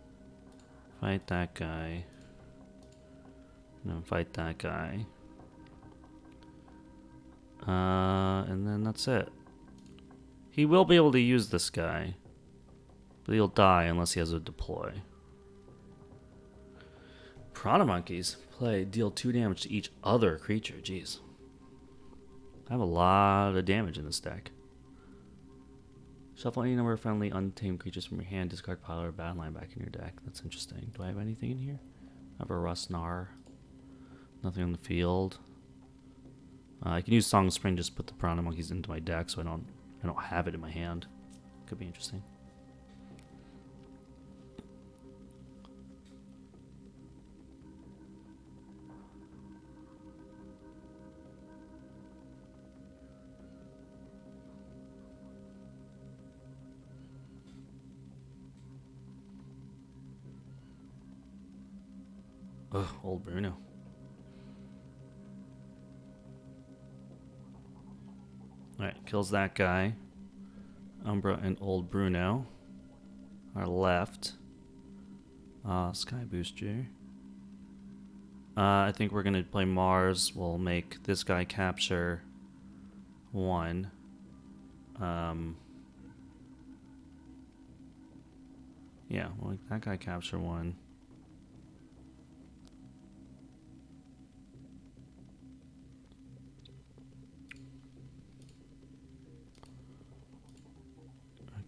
Speaker 2: fight that guy. And then fight that guy. And then that's it. He will be able to use this guy, but he'll die unless he has a deploy. Piranha monkeys. Play, deal 2 damage to each other creature. Jeez. I have a lot of damage in this deck. Shuffle any number of friendly, untamed creatures from your hand. Discard pile or battleline back in your deck. That's interesting. Do I have anything in here? I have a Rustnar. Nothing on the field. I can use Song of Spring, just put the Piranha monkeys into my deck, so I don't have it in my hand. Could be interesting. Ugh, old Bruno. Alright, kills that guy. Umbra and old Bruno are left. Sky Booster. I think we're going to play Mars. We'll make this guy capture 1. Yeah, we'll make that guy capture 1.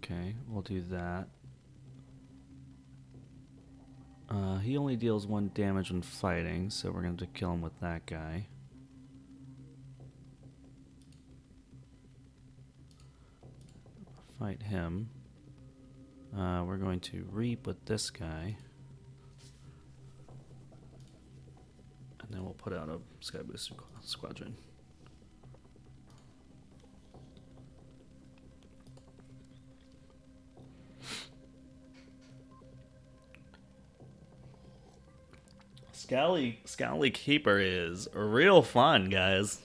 Speaker 2: Okay, we'll do that. He only deals 1 damage when fighting, so we're going to kill him with that guy. Fight him. We're going to reap with this guy. And then we'll put out a Sky Booster Squadron. Scally Keeper is real fun, guys.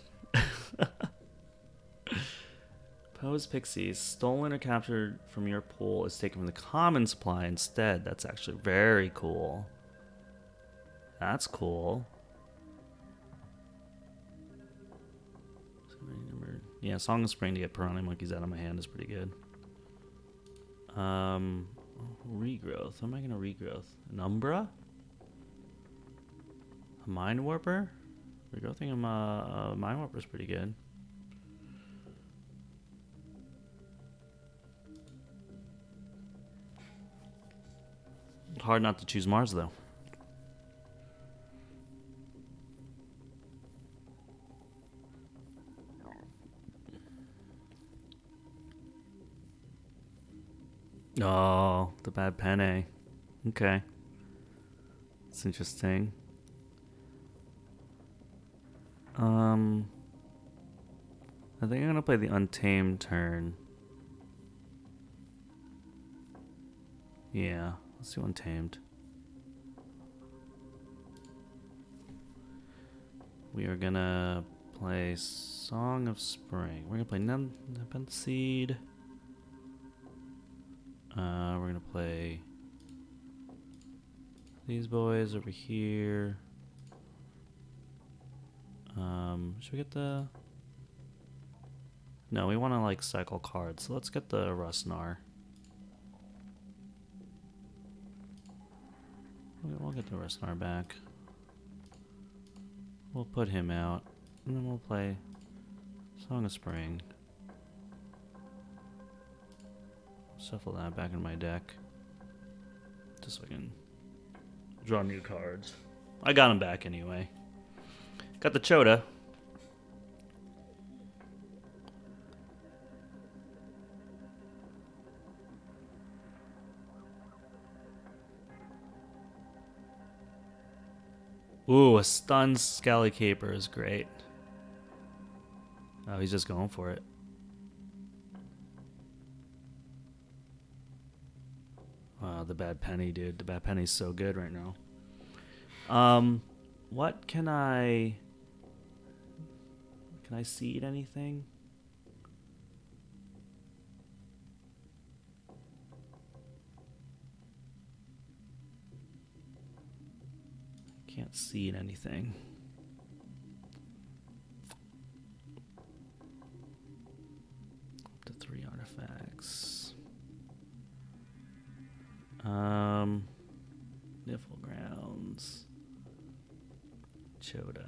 Speaker 2: Pose Pixies. Stolen or captured from your pool is taken from the common supply instead. That's actually very cool. That's cool. Yeah, Song of Spring to get Piranha monkeys out of my hand is pretty good. Regrowth. What am I going to regrowth? An Umbra? A Mind Warper? Regrowthing a Mind Warper is pretty good. Hard not to choose Mars, though. Oh, the bad Penne. Okay. That's interesting. I think I'm gonna play the Untamed turn. Yeah, let's do Untamed. We are gonna play Song of Spring. We're gonna play Nepenthe Seed. We're gonna play these boys over here. Should we get the... No, we want to like cycle cards, so let's get the Rustnar. We'll get the Rustnar back. We'll put him out, and then we'll play Song of Spring. Shuffle that back in my deck, just so I can draw new cards. I got him back anyway. Got the Chota. Ooh, a stunned Scally Caper is great. Oh, he's just going for it. Wow, the bad Penny, dude. The bad Penny's so good right now. What can I seed anything? Can't seed anything. Up to 3 artifacts. Niffle Grounds. Chota.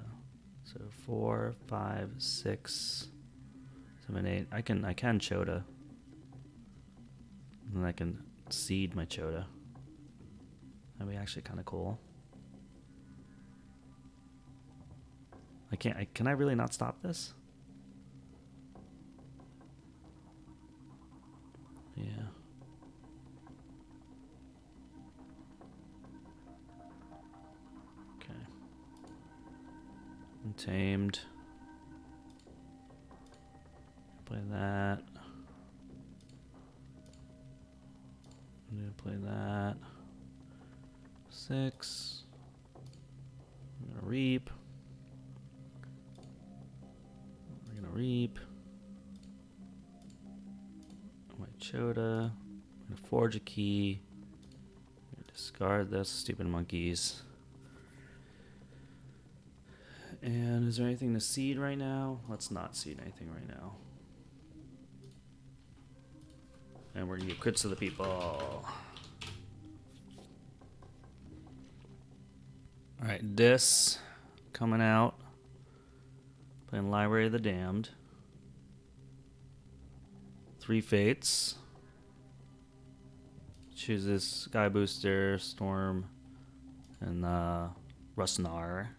Speaker 2: So 4, 5, 6, 7, 8. I can Chota. And I can seed my Chota. That'd be actually kind of cool. Can I really not stop this? Yeah. Okay. Untamed. Play that. I'm gonna play that. 6. I'm gonna reap. We're gonna reap. My Chota. I'm gonna forge a key. I'm gonna discard this, stupid monkeys. And is there anything to seed right now? Let's not seed anything right now. And we're gonna give crits to the people. Alright, this coming out. Playing Library of the Damned. 3 Fates. Chooses Sky Booster, Storm, and Rustnar.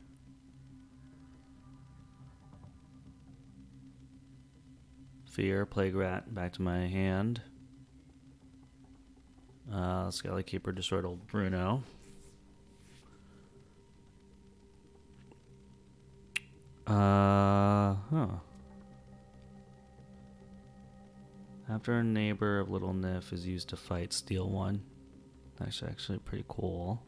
Speaker 2: Fear, Plague Rat, back to my hand. Skelly Keeper, destroyed old Bruno. After a neighbor of Little Nif is used to fight, steal 1. That's actually pretty cool.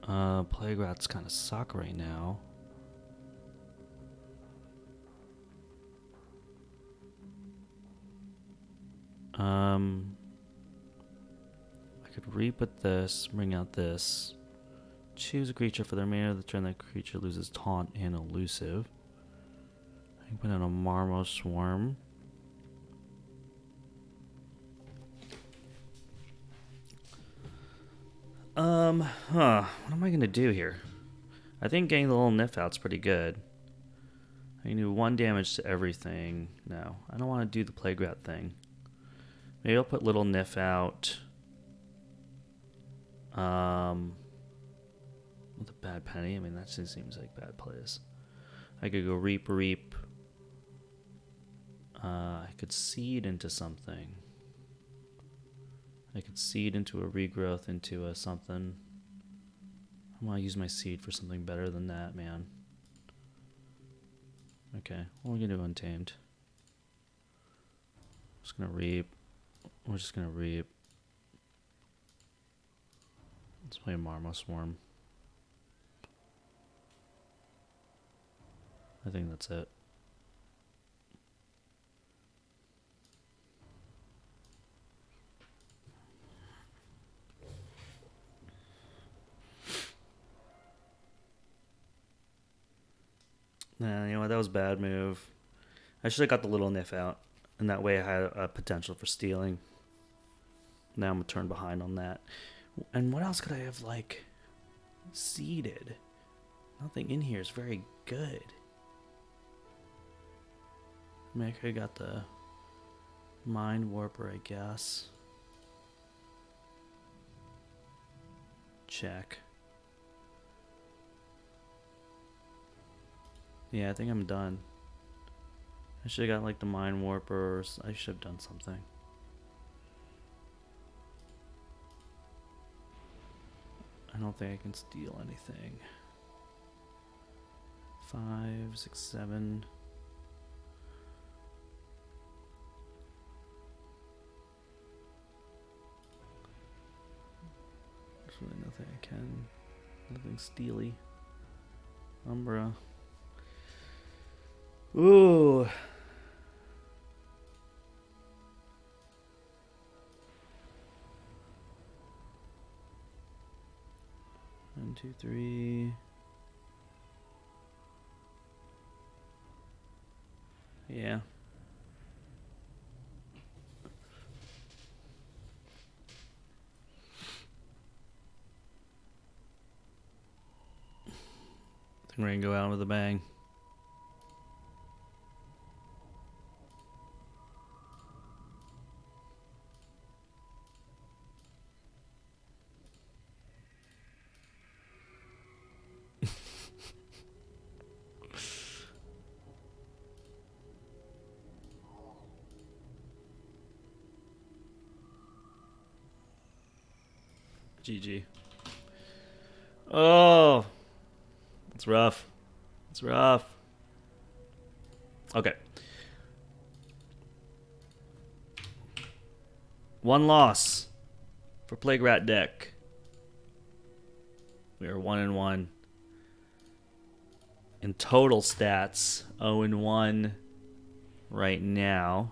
Speaker 2: Plague Rats kind of suck right now. I could reap with this, bring out this. Choose a creature for the remainder of the turn. That creature loses taunt and elusive. I can put in a Marmo Swarm. What am I gonna do here? I think getting the little Nif out's pretty good. I can do 1 damage to everything. No, I don't want to do the Plague Rat thing. Maybe I'll put little Nif out. With a bad penny. I mean, that just seems like bad plays. I could go reap. I could seed into something. I could seed into a regrowth, into a something. I want to use my seed for something better than that, man. Okay, well, we're going to do Untamed. Just going to reap. We're just going to reap. Let's play Marmo Swarm. I think that's it. Nah, you know what? That was a bad move. I should have got the little Nif out. And that way I had a potential for stealing. Now I'm a turn behind on that. And what else could I have, like, seeded? Nothing in here is very good. I mean, I could have got the Mind Warper, I guess. Check. Yeah, I think I'm done. I should have got, like, the Mind Warper, or I should have done something. I don't think I can steal anything. 5, 6, 7. There's really nothing I can. Nothing steely. Umbra. Ooh. One, 2, 3. Yeah. We're gonna go out with a bang. GG. Oh, it's rough. It's rough. Okay. One loss for Plague Rat deck. We are 1-1. In total stats, 0-1 right now.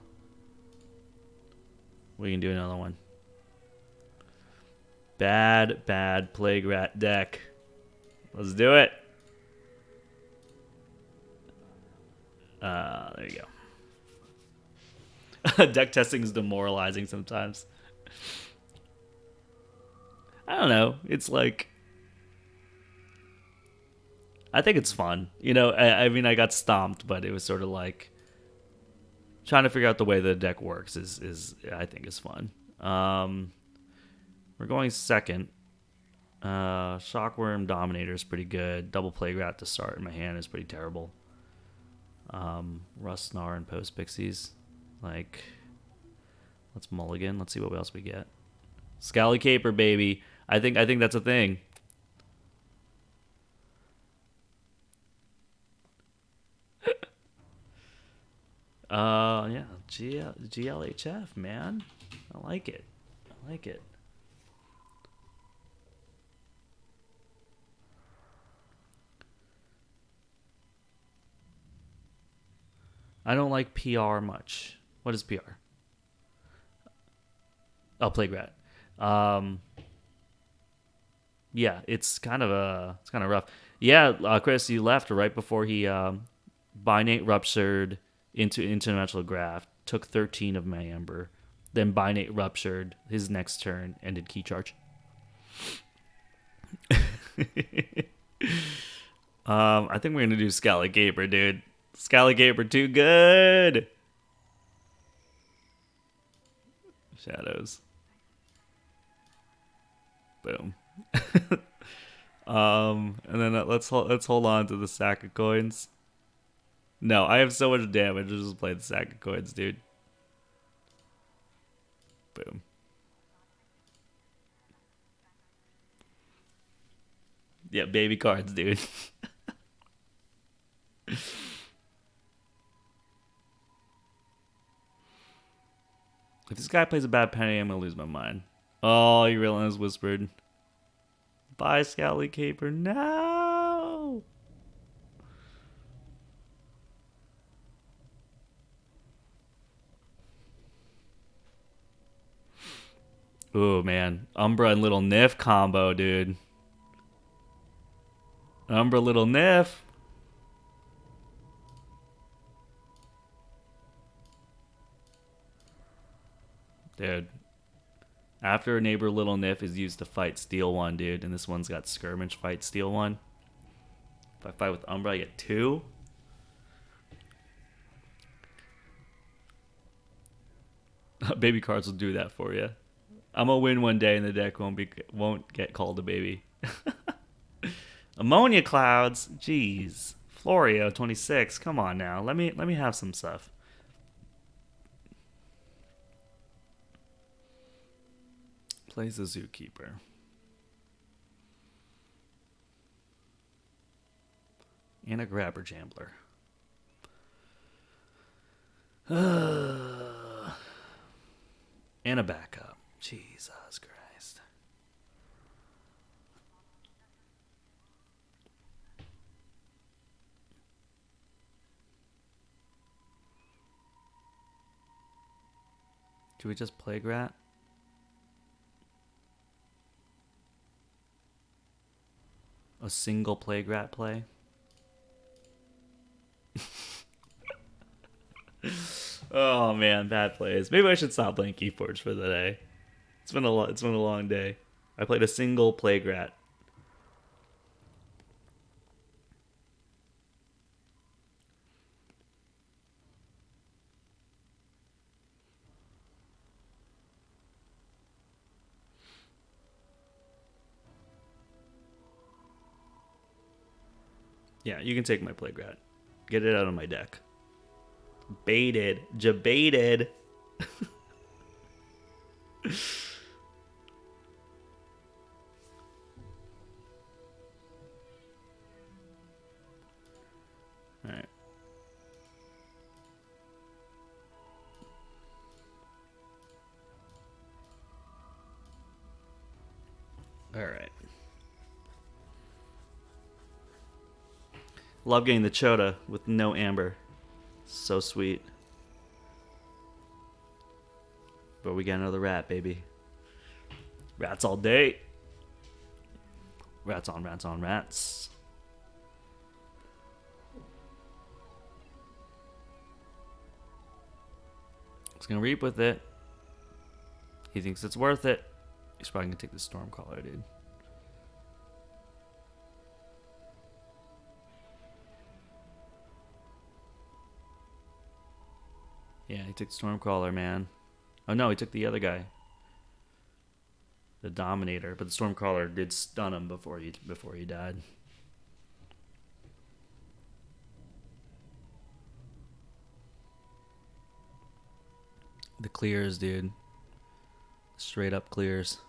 Speaker 2: We can do another one. Bad Plague Rat deck. Let's do it. There you go. Deck testing is demoralizing sometimes. I don't know. It's like, I think it's fun. You know, I mean, I got stomped, but it was sort of like trying to figure out the way the deck works is I think is fun. We're going second. Shockworm Dominator is pretty good. Double Plague Rat to start in my hand is pretty terrible. Rust Snar and Post Pixies. Like, let's mulligan. Let's see what else we get. Scally Caper, baby. I think that's a thing. Yeah, GLHF, man. I like it. I like it. I don't like PR much. What is PR? Oh, Plague Rat. Yeah, it's kind of rough. Yeah, Chris, you left right before he Binate Ruptured into Interdimensional Graft, took 13 of my Amber, then Binate Ruptured his next turn, and did Key Charge. I think we're gonna do Scally Caper, dude. Scally Caper, too good. Shadows. Boom. And then let's hold on to the sack of coins. No, I have so much damage. I'll just play the sack of coins, dude. Boom. Yeah, baby cards, dude. If this guy plays a bad penny, I'm gonna lose my mind. Oh, Urillin has whispered. Bye, Scally Caper. No! Ooh, man. Umbra and Little Nif combo, dude. Umbra, Little Nif. Dude. After a neighbor Little Nif is used to fight Steel 1, dude, and this one's got Skirmish fight Steel 1. If I fight with Umbra, I get 2. Baby cards will do that for you. I'm gonna win one day and the deck won't get called a baby. Ammonia Clouds, jeez. Florio 26, come on now. Let me have some stuff. Plays the Zookeeper. And a Grabber Jambler. And a backup. Jesus Christ. Should we just Plague Rat? A single Plague Rat play? Oh man, bad plays. Maybe I should stop playing Keyforge for the day. It's been a long day. I played a single Plague Rat. Yeah, you can take my plague rat. Get it out of my deck. Baited. Jebaited. Alright. Alright. Love getting the Chota with no amber. So sweet. But we got another rat, baby. Rats all day. Rats on rats on rats. He's gonna reap with it. He thinks it's worth it. He's probably gonna take the Stormcaller, dude. Yeah, he took the Stormcaller, man. Oh no, he took the other guy. The Dominator, but the Stormcaller did stun him before he died. The clears, dude. Straight up clears.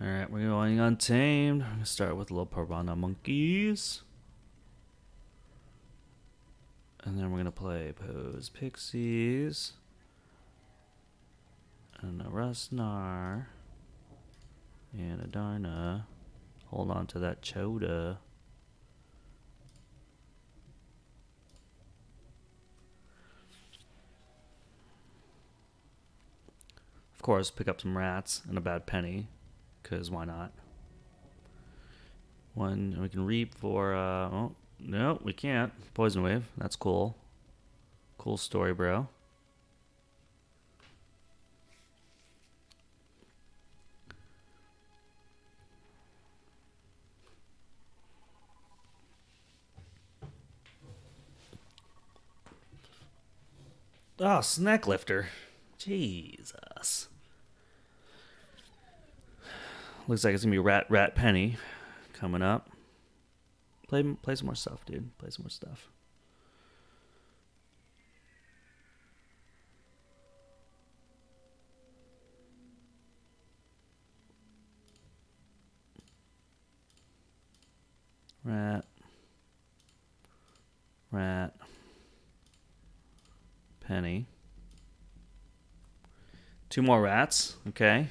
Speaker 2: Alright, we're going Untamed. I'm gonna start with little Piranha Monkeys. And then we're gonna play Pose Pixies. And a Rustnar. And a Darna. Hold on to that Chota. Of course, pick up some rats and a bad penny. Because why not? One, we can reap for, oh, no, we can't. Poison Wave, that's cool. Cool story, bro. Oh, Snack Lifter. Jesus. Looks like it's gonna be Rat Penny coming up. Play some more stuff, dude. Play some more stuff. Rat. Penny. Two more rats. Okay.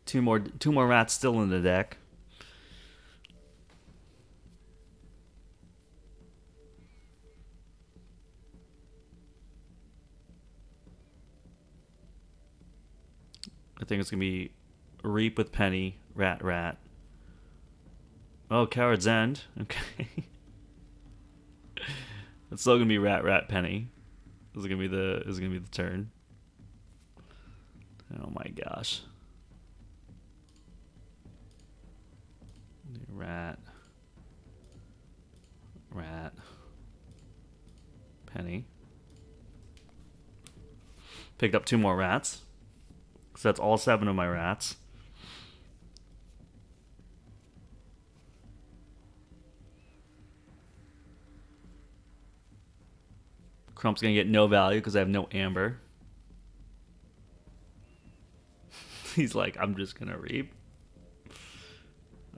Speaker 2: Two more rats still in the deck. I think it's gonna be Reap with Penny, Rat. Oh, Coward's End. Okay. It's still gonna be Rat Penny. Is it gonna be the turn? Oh my gosh. Rat. Penny. Picked up two more rats. So that's all 7 of my rats. Crump's gonna get no value because I have no amber. He's like, I'm just gonna reap.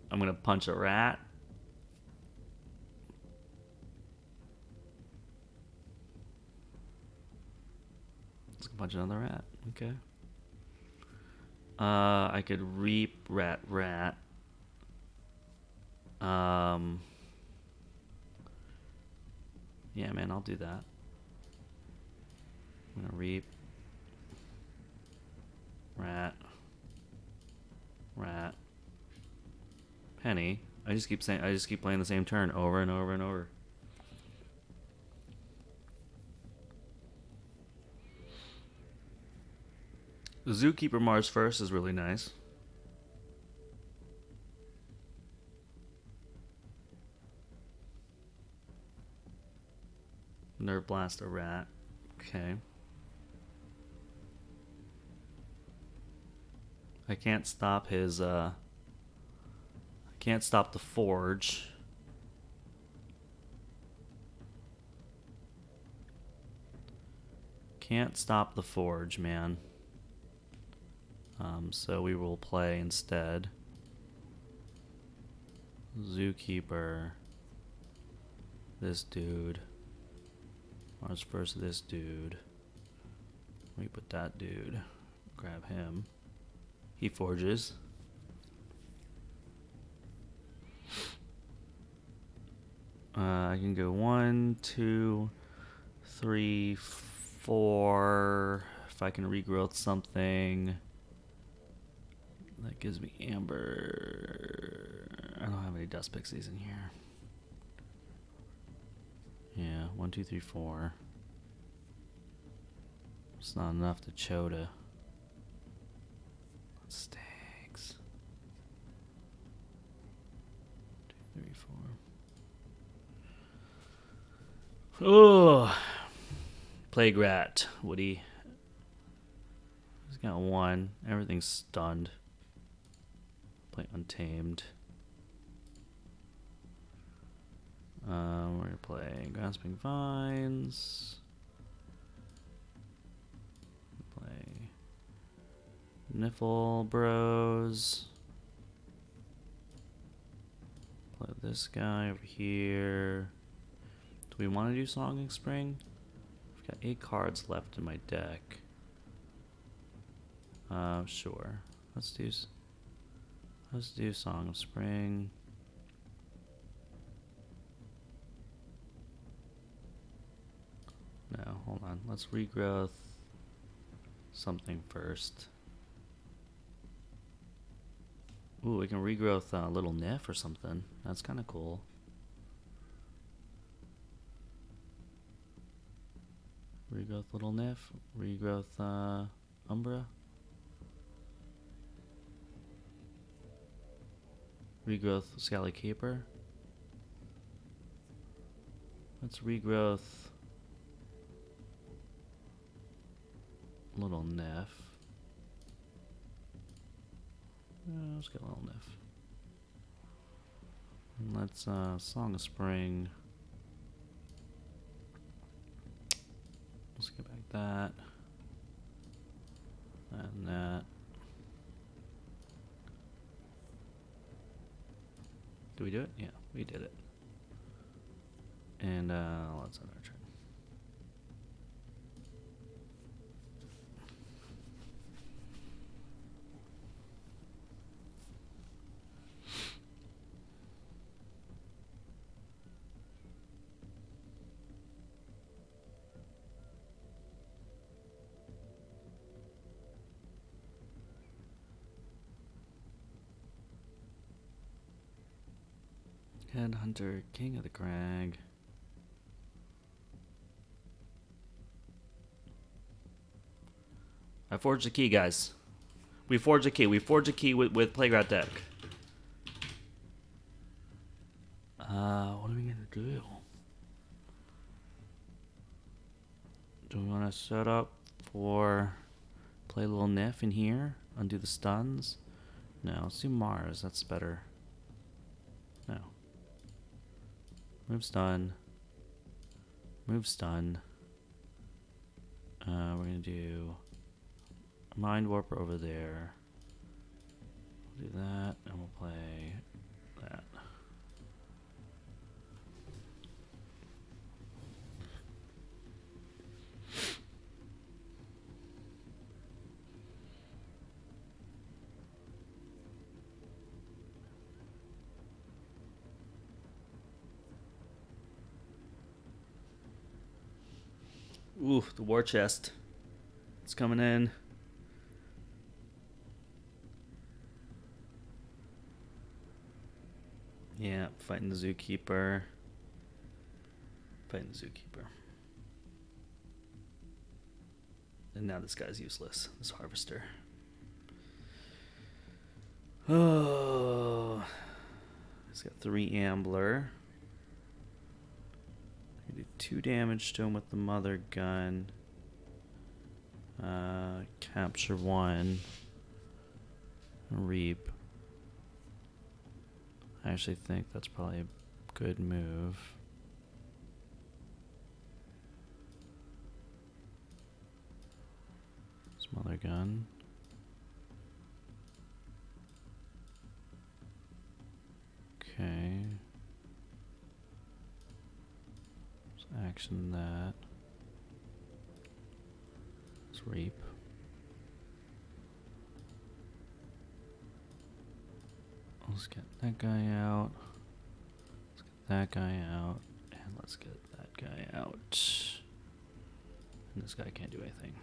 Speaker 2: I'm gonna punch a rat. Let's punch another rat. Okay. I could reap rat. Yeah, man, I'll do that. I'm gonna reap rat. Penny. I just keep playing the same turn over and over and over. The Zookeeper Mars first is really nice. Nerve Blast a rat. Okay. I can't stop his, I can't stop the forge. Can't stop the forge, man. So we will play instead. Zookeeper. This dude. Mars first this dude. We put that dude. Grab him. He forges. I can go 1, 2, 3, 4. If I can regrowth something. That gives me amber. I don't have any dust pixies in here. Yeah, 1, 2, 3, 4. It's not enough to Chota. That stinks. 2, 3, 4. Oh, Plague Rat, Woody. He's got 1. Everything's stunned. Play Untamed. We're gonna play Grasping Vines. Play Niffle Bros. Play this guy over here. Do we want to do Song of Spring? I've got 8 cards left in my deck. Sure. Let's do Song of Spring. No, hold on. Let's regrowth something first. Ooh, we can regrowth Little Niff or something. That's kind of cool. Regrowth Little Niff. Regrowth Umbra. Regrowth Scally Keeper. Let's regrowth Little Niff. Let's get Little Niff. And let's Song of Spring. Let's get back that. And that. Did we do it? Yeah, we did it. And let's end our turn. Headhunter, King of the Crag. I forged a key, guys. We forged a key. We forged a key with Playground deck. What are we gonna do? Do we want to set up for play a little Niff in here? Undo the stuns? No, let's do Mars. That's better. No. Move stun. Move stun. We're gonna do Mind Warper over there. We'll do that, and we'll play that. Ooh, the war chest. It's coming in. Yeah, fighting the Zookeeper. Fighting the Zookeeper. And now this guy's useless, this Harvester. Oh. He's got 3 Ambler. I do 2 damage to him with the Mother Gun. Capture 1. Reap. I actually think that's probably a good move. Smother gun. Okay. Let's action that. Let's reap. Let's get that guy out. Let's get that guy out. And let's get that guy out. And this guy can't do anything.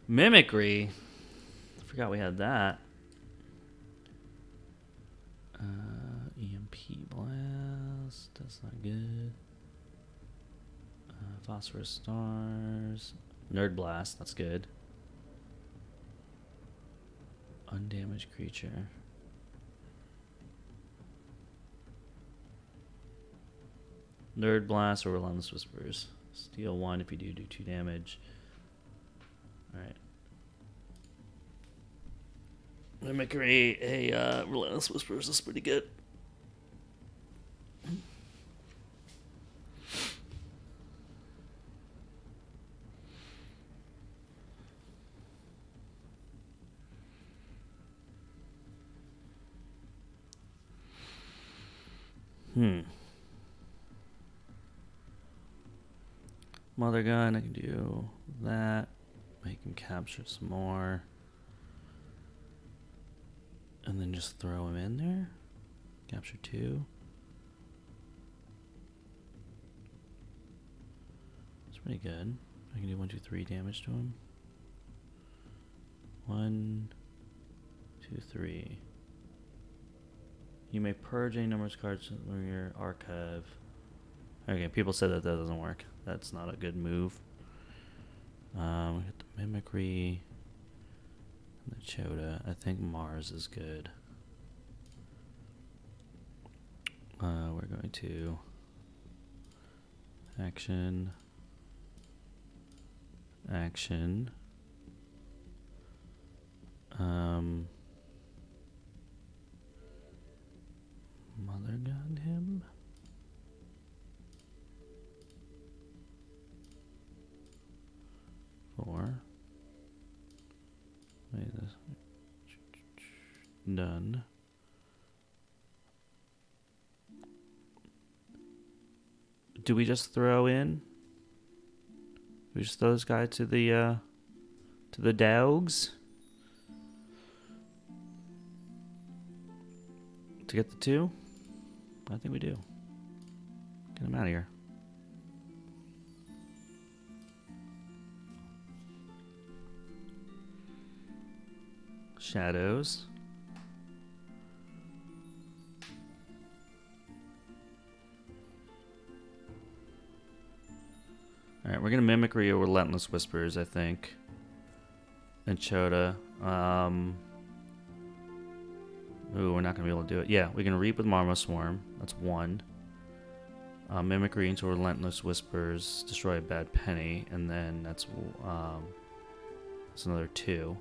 Speaker 2: Mimicry. I forgot we had that. EMP blast. That's not good. Phosphorus stars. Nerd blast. That's good. Undamaged creature. Nerd blast or relentless whispers. Steal 1 if you do 2 damage. Alright. Mimicry, relentless whispers is pretty good. Mother gun, I can do that. Make him capture some more. And then just throw him in there. Capture 2. It's pretty good. I can do 1, 2, 3 damage to him. 1, 2, 3. You may purge any number of cards from your archive. Okay, people said that doesn't work. That's not a good move. We got the Mimicry and the Chota. I think Mars is good. We're going to action. Mother gun him. Wait, this done. Do we just throw in? We just throw this guy to the dogs to get the 2? I think we do. Get him out of here. Shadows. Alright, we're gonna Mimicry or Relentless Whispers, I think. And Chota. Ooh, we're not gonna be able to do it. Yeah, we can Reap with Marmo Swarm. That's 1. Mimicry into Relentless Whispers, destroy a bad penny, and then that's another 2.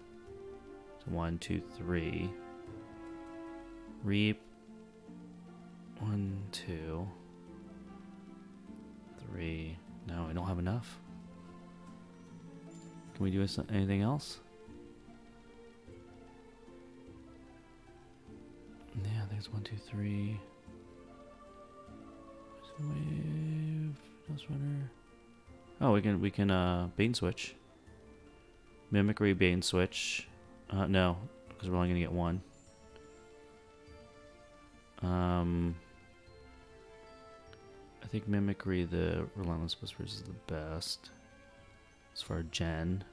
Speaker 2: So 1, 2, 3. Reap. 1, 2, 3. No, I don't have enough. Can we do anything else? Yeah, I think it's 1, 2, 3. Wave. Dust runner. Oh, we can bait and switch. Mimicry, bait and switch. No, because we're only gonna get 1. I think Mimicry, the Relentless Whispers is the best. As far as Gen.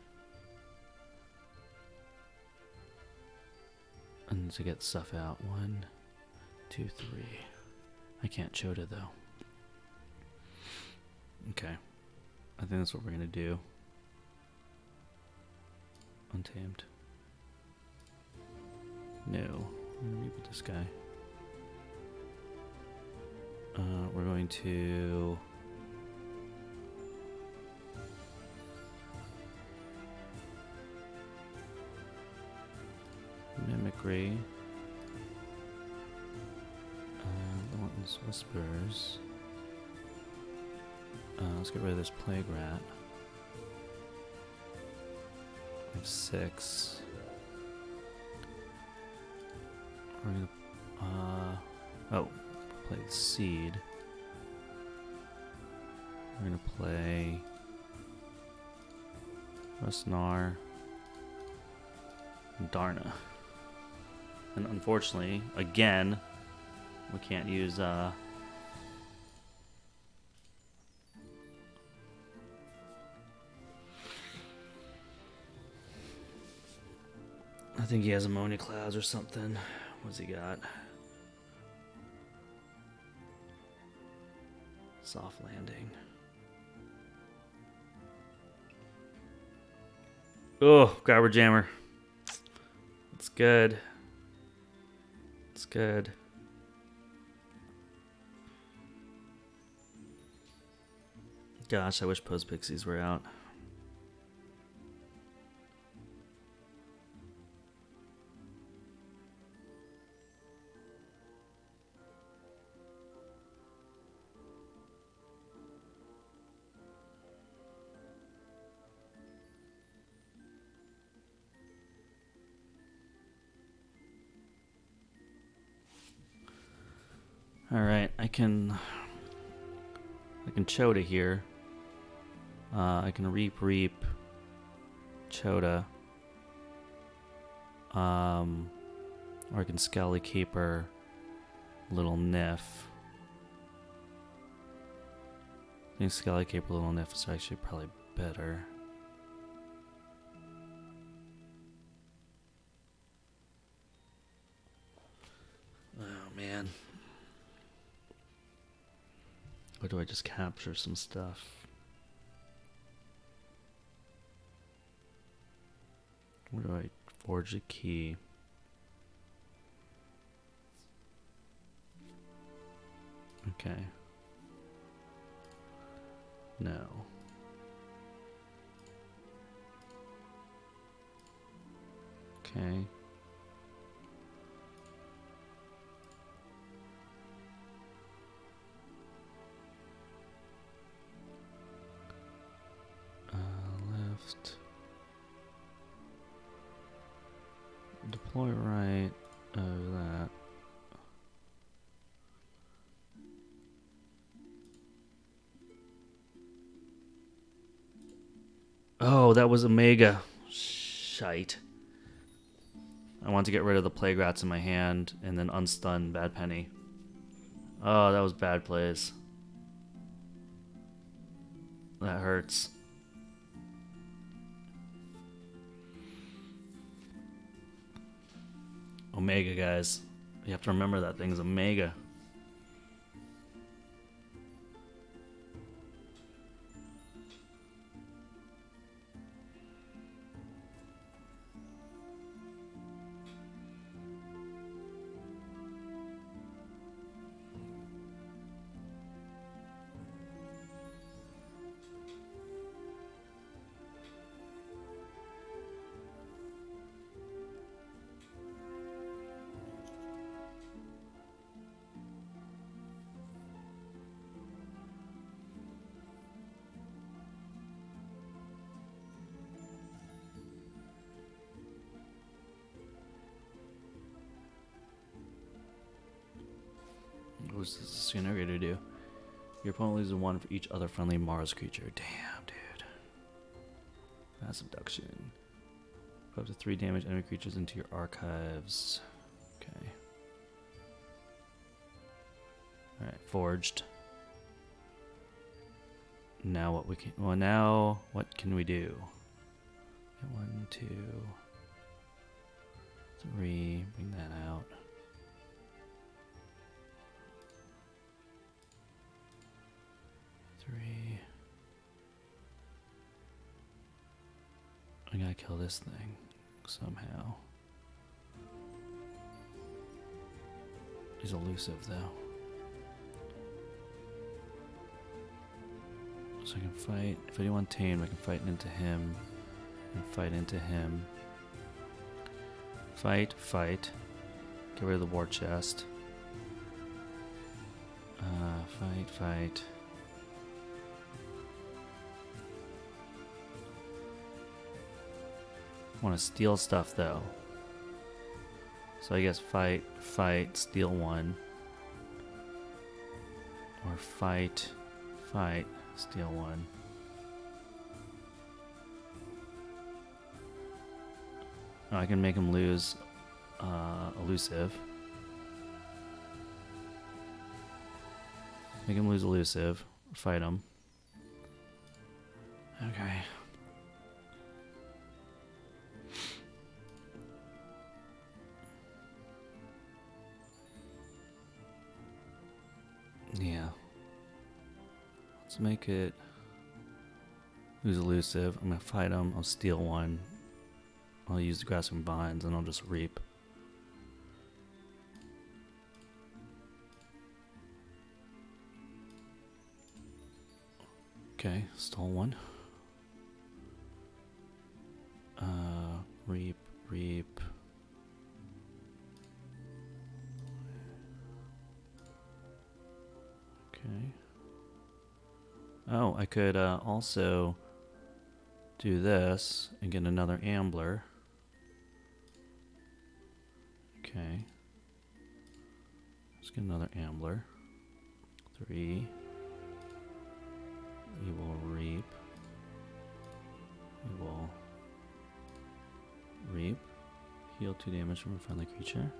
Speaker 2: And to get stuff out. 1, 2, 3. I can't Chota though. Okay. I think that's what we're gonna do. Untamed. No. I'm gonna reboot this guy. We're going to Agree. Thornton's Whispers. Let's get rid of this Plague Rat. We have 6. We're gonna play the Seed. We're gonna play Rosnar and Darna. And unfortunately, again, we can't use I think he has ammonia clouds or something. What's he got? Soft landing. Oh, Grabber Jammer. It's good. It's good. Gosh, I wish Post Pixies were out. All right, I can Chota here. I can Reap Chota. Or I can Scally Keeper Little Niff. I think Scally Keeper Little Niff is actually probably better. Oh man. Or do I just capture some stuff? Where do I forge a key? Okay. No. Okay. Left. Deploy right. That. Oh, that was Omega. Shite. I want to get rid of the Plague Rats in my hand and then unstun Bad Penny. Oh, that was bad plays. That hurts. Omega, guys. You have to remember that thing's Omega. What's this scenario to do? Your opponent loses 1 for each other friendly Mars creature. Damn, dude. Mass abduction. Put up to 3 damage enemy creatures into your archives. Okay. Alright, forged. Now what we can... Well, now what can we do? 1, 2, 3. Bring that out. I gotta kill this thing somehow. He's elusive though. So I can fight. If anyone tamed, I can fight into him. And fight into him. Fight, fight. Get rid of the war chest. Fight, fight. I want to steal stuff though. So I guess fight, fight, steal one. Or fight, fight, steal one. Oh, I can make him lose elusive. Make him lose elusive. Fight him. Okay. Yeah. Let's make it lose elusive. I'm gonna fight him. I'll steal one. I'll use the grasping vines and I'll just reap. Okay, stole one. Reap, reap. Okay. Oh, I could also do this and get another Ambler. Okay. Let's get another Ambler. 3. We will reap. We will reap. Heal 2 damage from a friendly creature.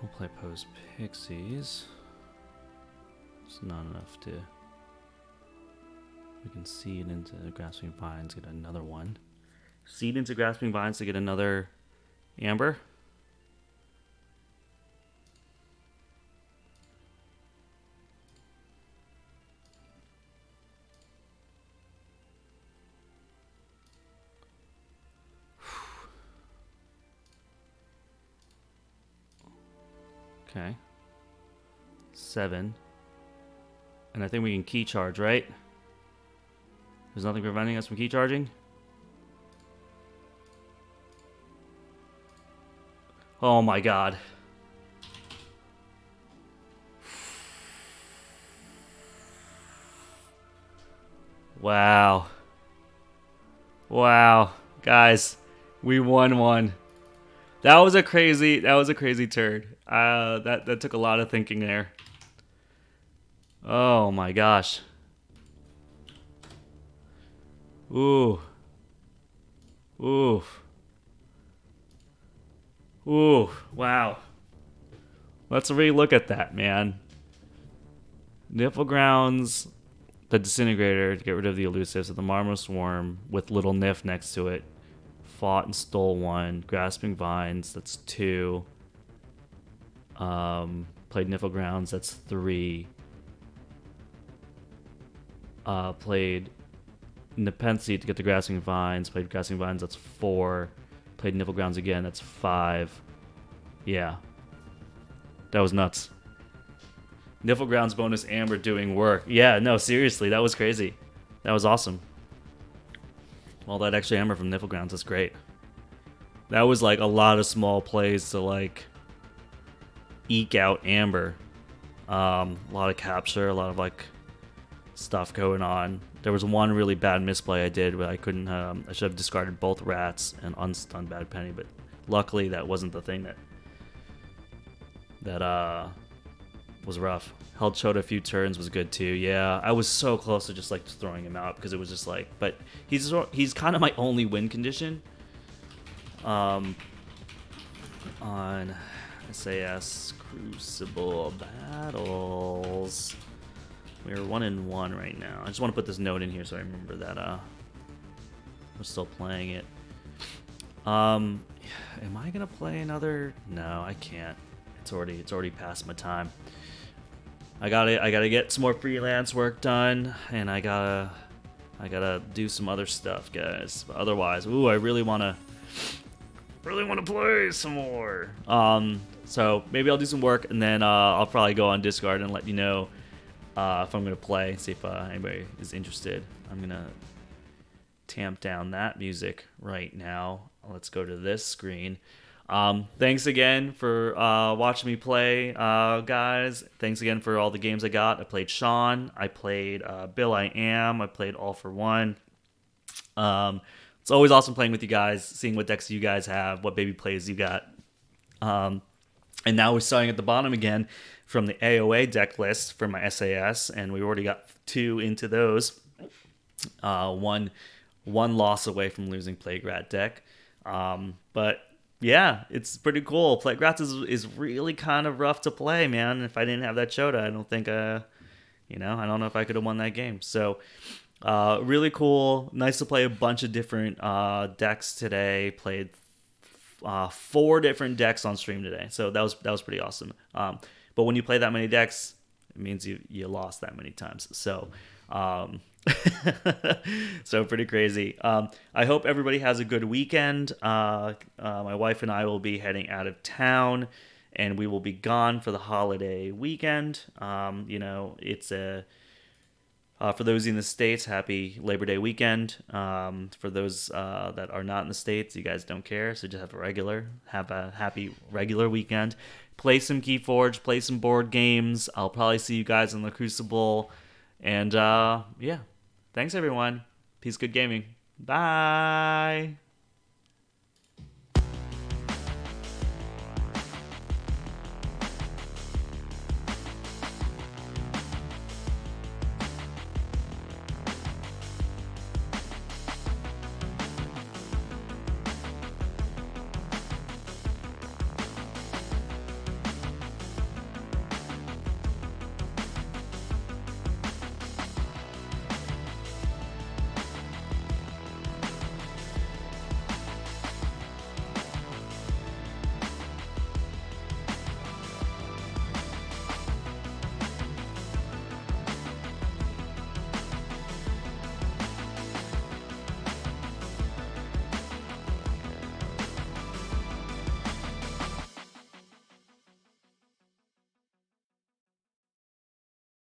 Speaker 2: We'll play Pose Pixies. It's not enough to... We can seed into Grasping Vines, get another one. Seed into Grasping Vines to get another Amber. Okay. 7. And I think we can key charge, right? There's nothing preventing us from key charging? Oh my god. Wow. Wow. Guys, we won one. That was a crazy turn. That took a lot of thinking there. Oh my gosh. Ooh. Ooh. Ooh. Wow. Let's re-look at that, man. Nipple Grounds, the Disintegrator to get rid of the elusive, so the Marmo Swarm with little Nif next to it. Fought and stole 1. Grasping Vines, that's 2. Played Nifl Grounds, that's 3. Played Nepenthe to get the Grasping Vines. Played Grasping Vines, that's 4. Played Nifl Grounds again, that's 5. Yeah. That was nuts. Nifl Grounds bonus Amber doing work. Yeah, no, seriously, that was crazy. That was awesome. All that extra Amber from Nifl Grounds, that's great. That was like a lot of small plays to like eke out Amber. A lot of capture, a lot of like stuff going on. There was one really bad misplay I did where I couldn't. I should have discarded both rats and unstunned Bad Penny, but luckily that wasn't the thing that was rough. Held Chota a few turns, was good too. Yeah, I was so close to just like throwing him out because it was just like. But he's kind of my only win condition. On SAS Crucible battles. We're 1-1 right now. I just want to put this note in here so I remember that we're still playing it. Am I gonna play another? No, I can't. It's already past my time. I gotta get some more freelance work done, and I gotta do some other stuff, guys. But otherwise, ooh, I really wanna play some more. So maybe I'll do some work, and then I'll probably go on Discord and let you know if I'm gonna play. See if anybody is interested. I'm gonna tamp down that music right now. Let's go to this screen. Thanks again for watching me play, guys. Thanks again for all the games I got. I played Sean. I played Bill I Am. I played All for One. It's always awesome playing with you guys, seeing what decks you guys have, what baby plays you got. And now we're starting at the bottom again from the AOA deck list for my SAS, and we already got 2 into those. One loss away from losing Plaguerat deck. But yeah, it's pretty cool. Plaguerat is really kind of rough to play, man. If I didn't have that Chota, I don't think, I don't know if I could have won that game. So, really cool. Nice to play a bunch of different decks today. Played 4 different decks on stream today, so that was pretty awesome. But when you play that many decks, it means you lost that many times. So, so pretty crazy. I hope everybody has a good weekend. My wife and I will be heading out of town, and we will be gone for the holiday weekend. It's for those in the States, happy Labor Day weekend. For those that are not in the States, you guys don't care, so just have a happy regular weekend. Play some Keyforge, play some board games. I'll probably see you guys in the Crucible. And yeah, thanks everyone. Peace, good gaming. Bye.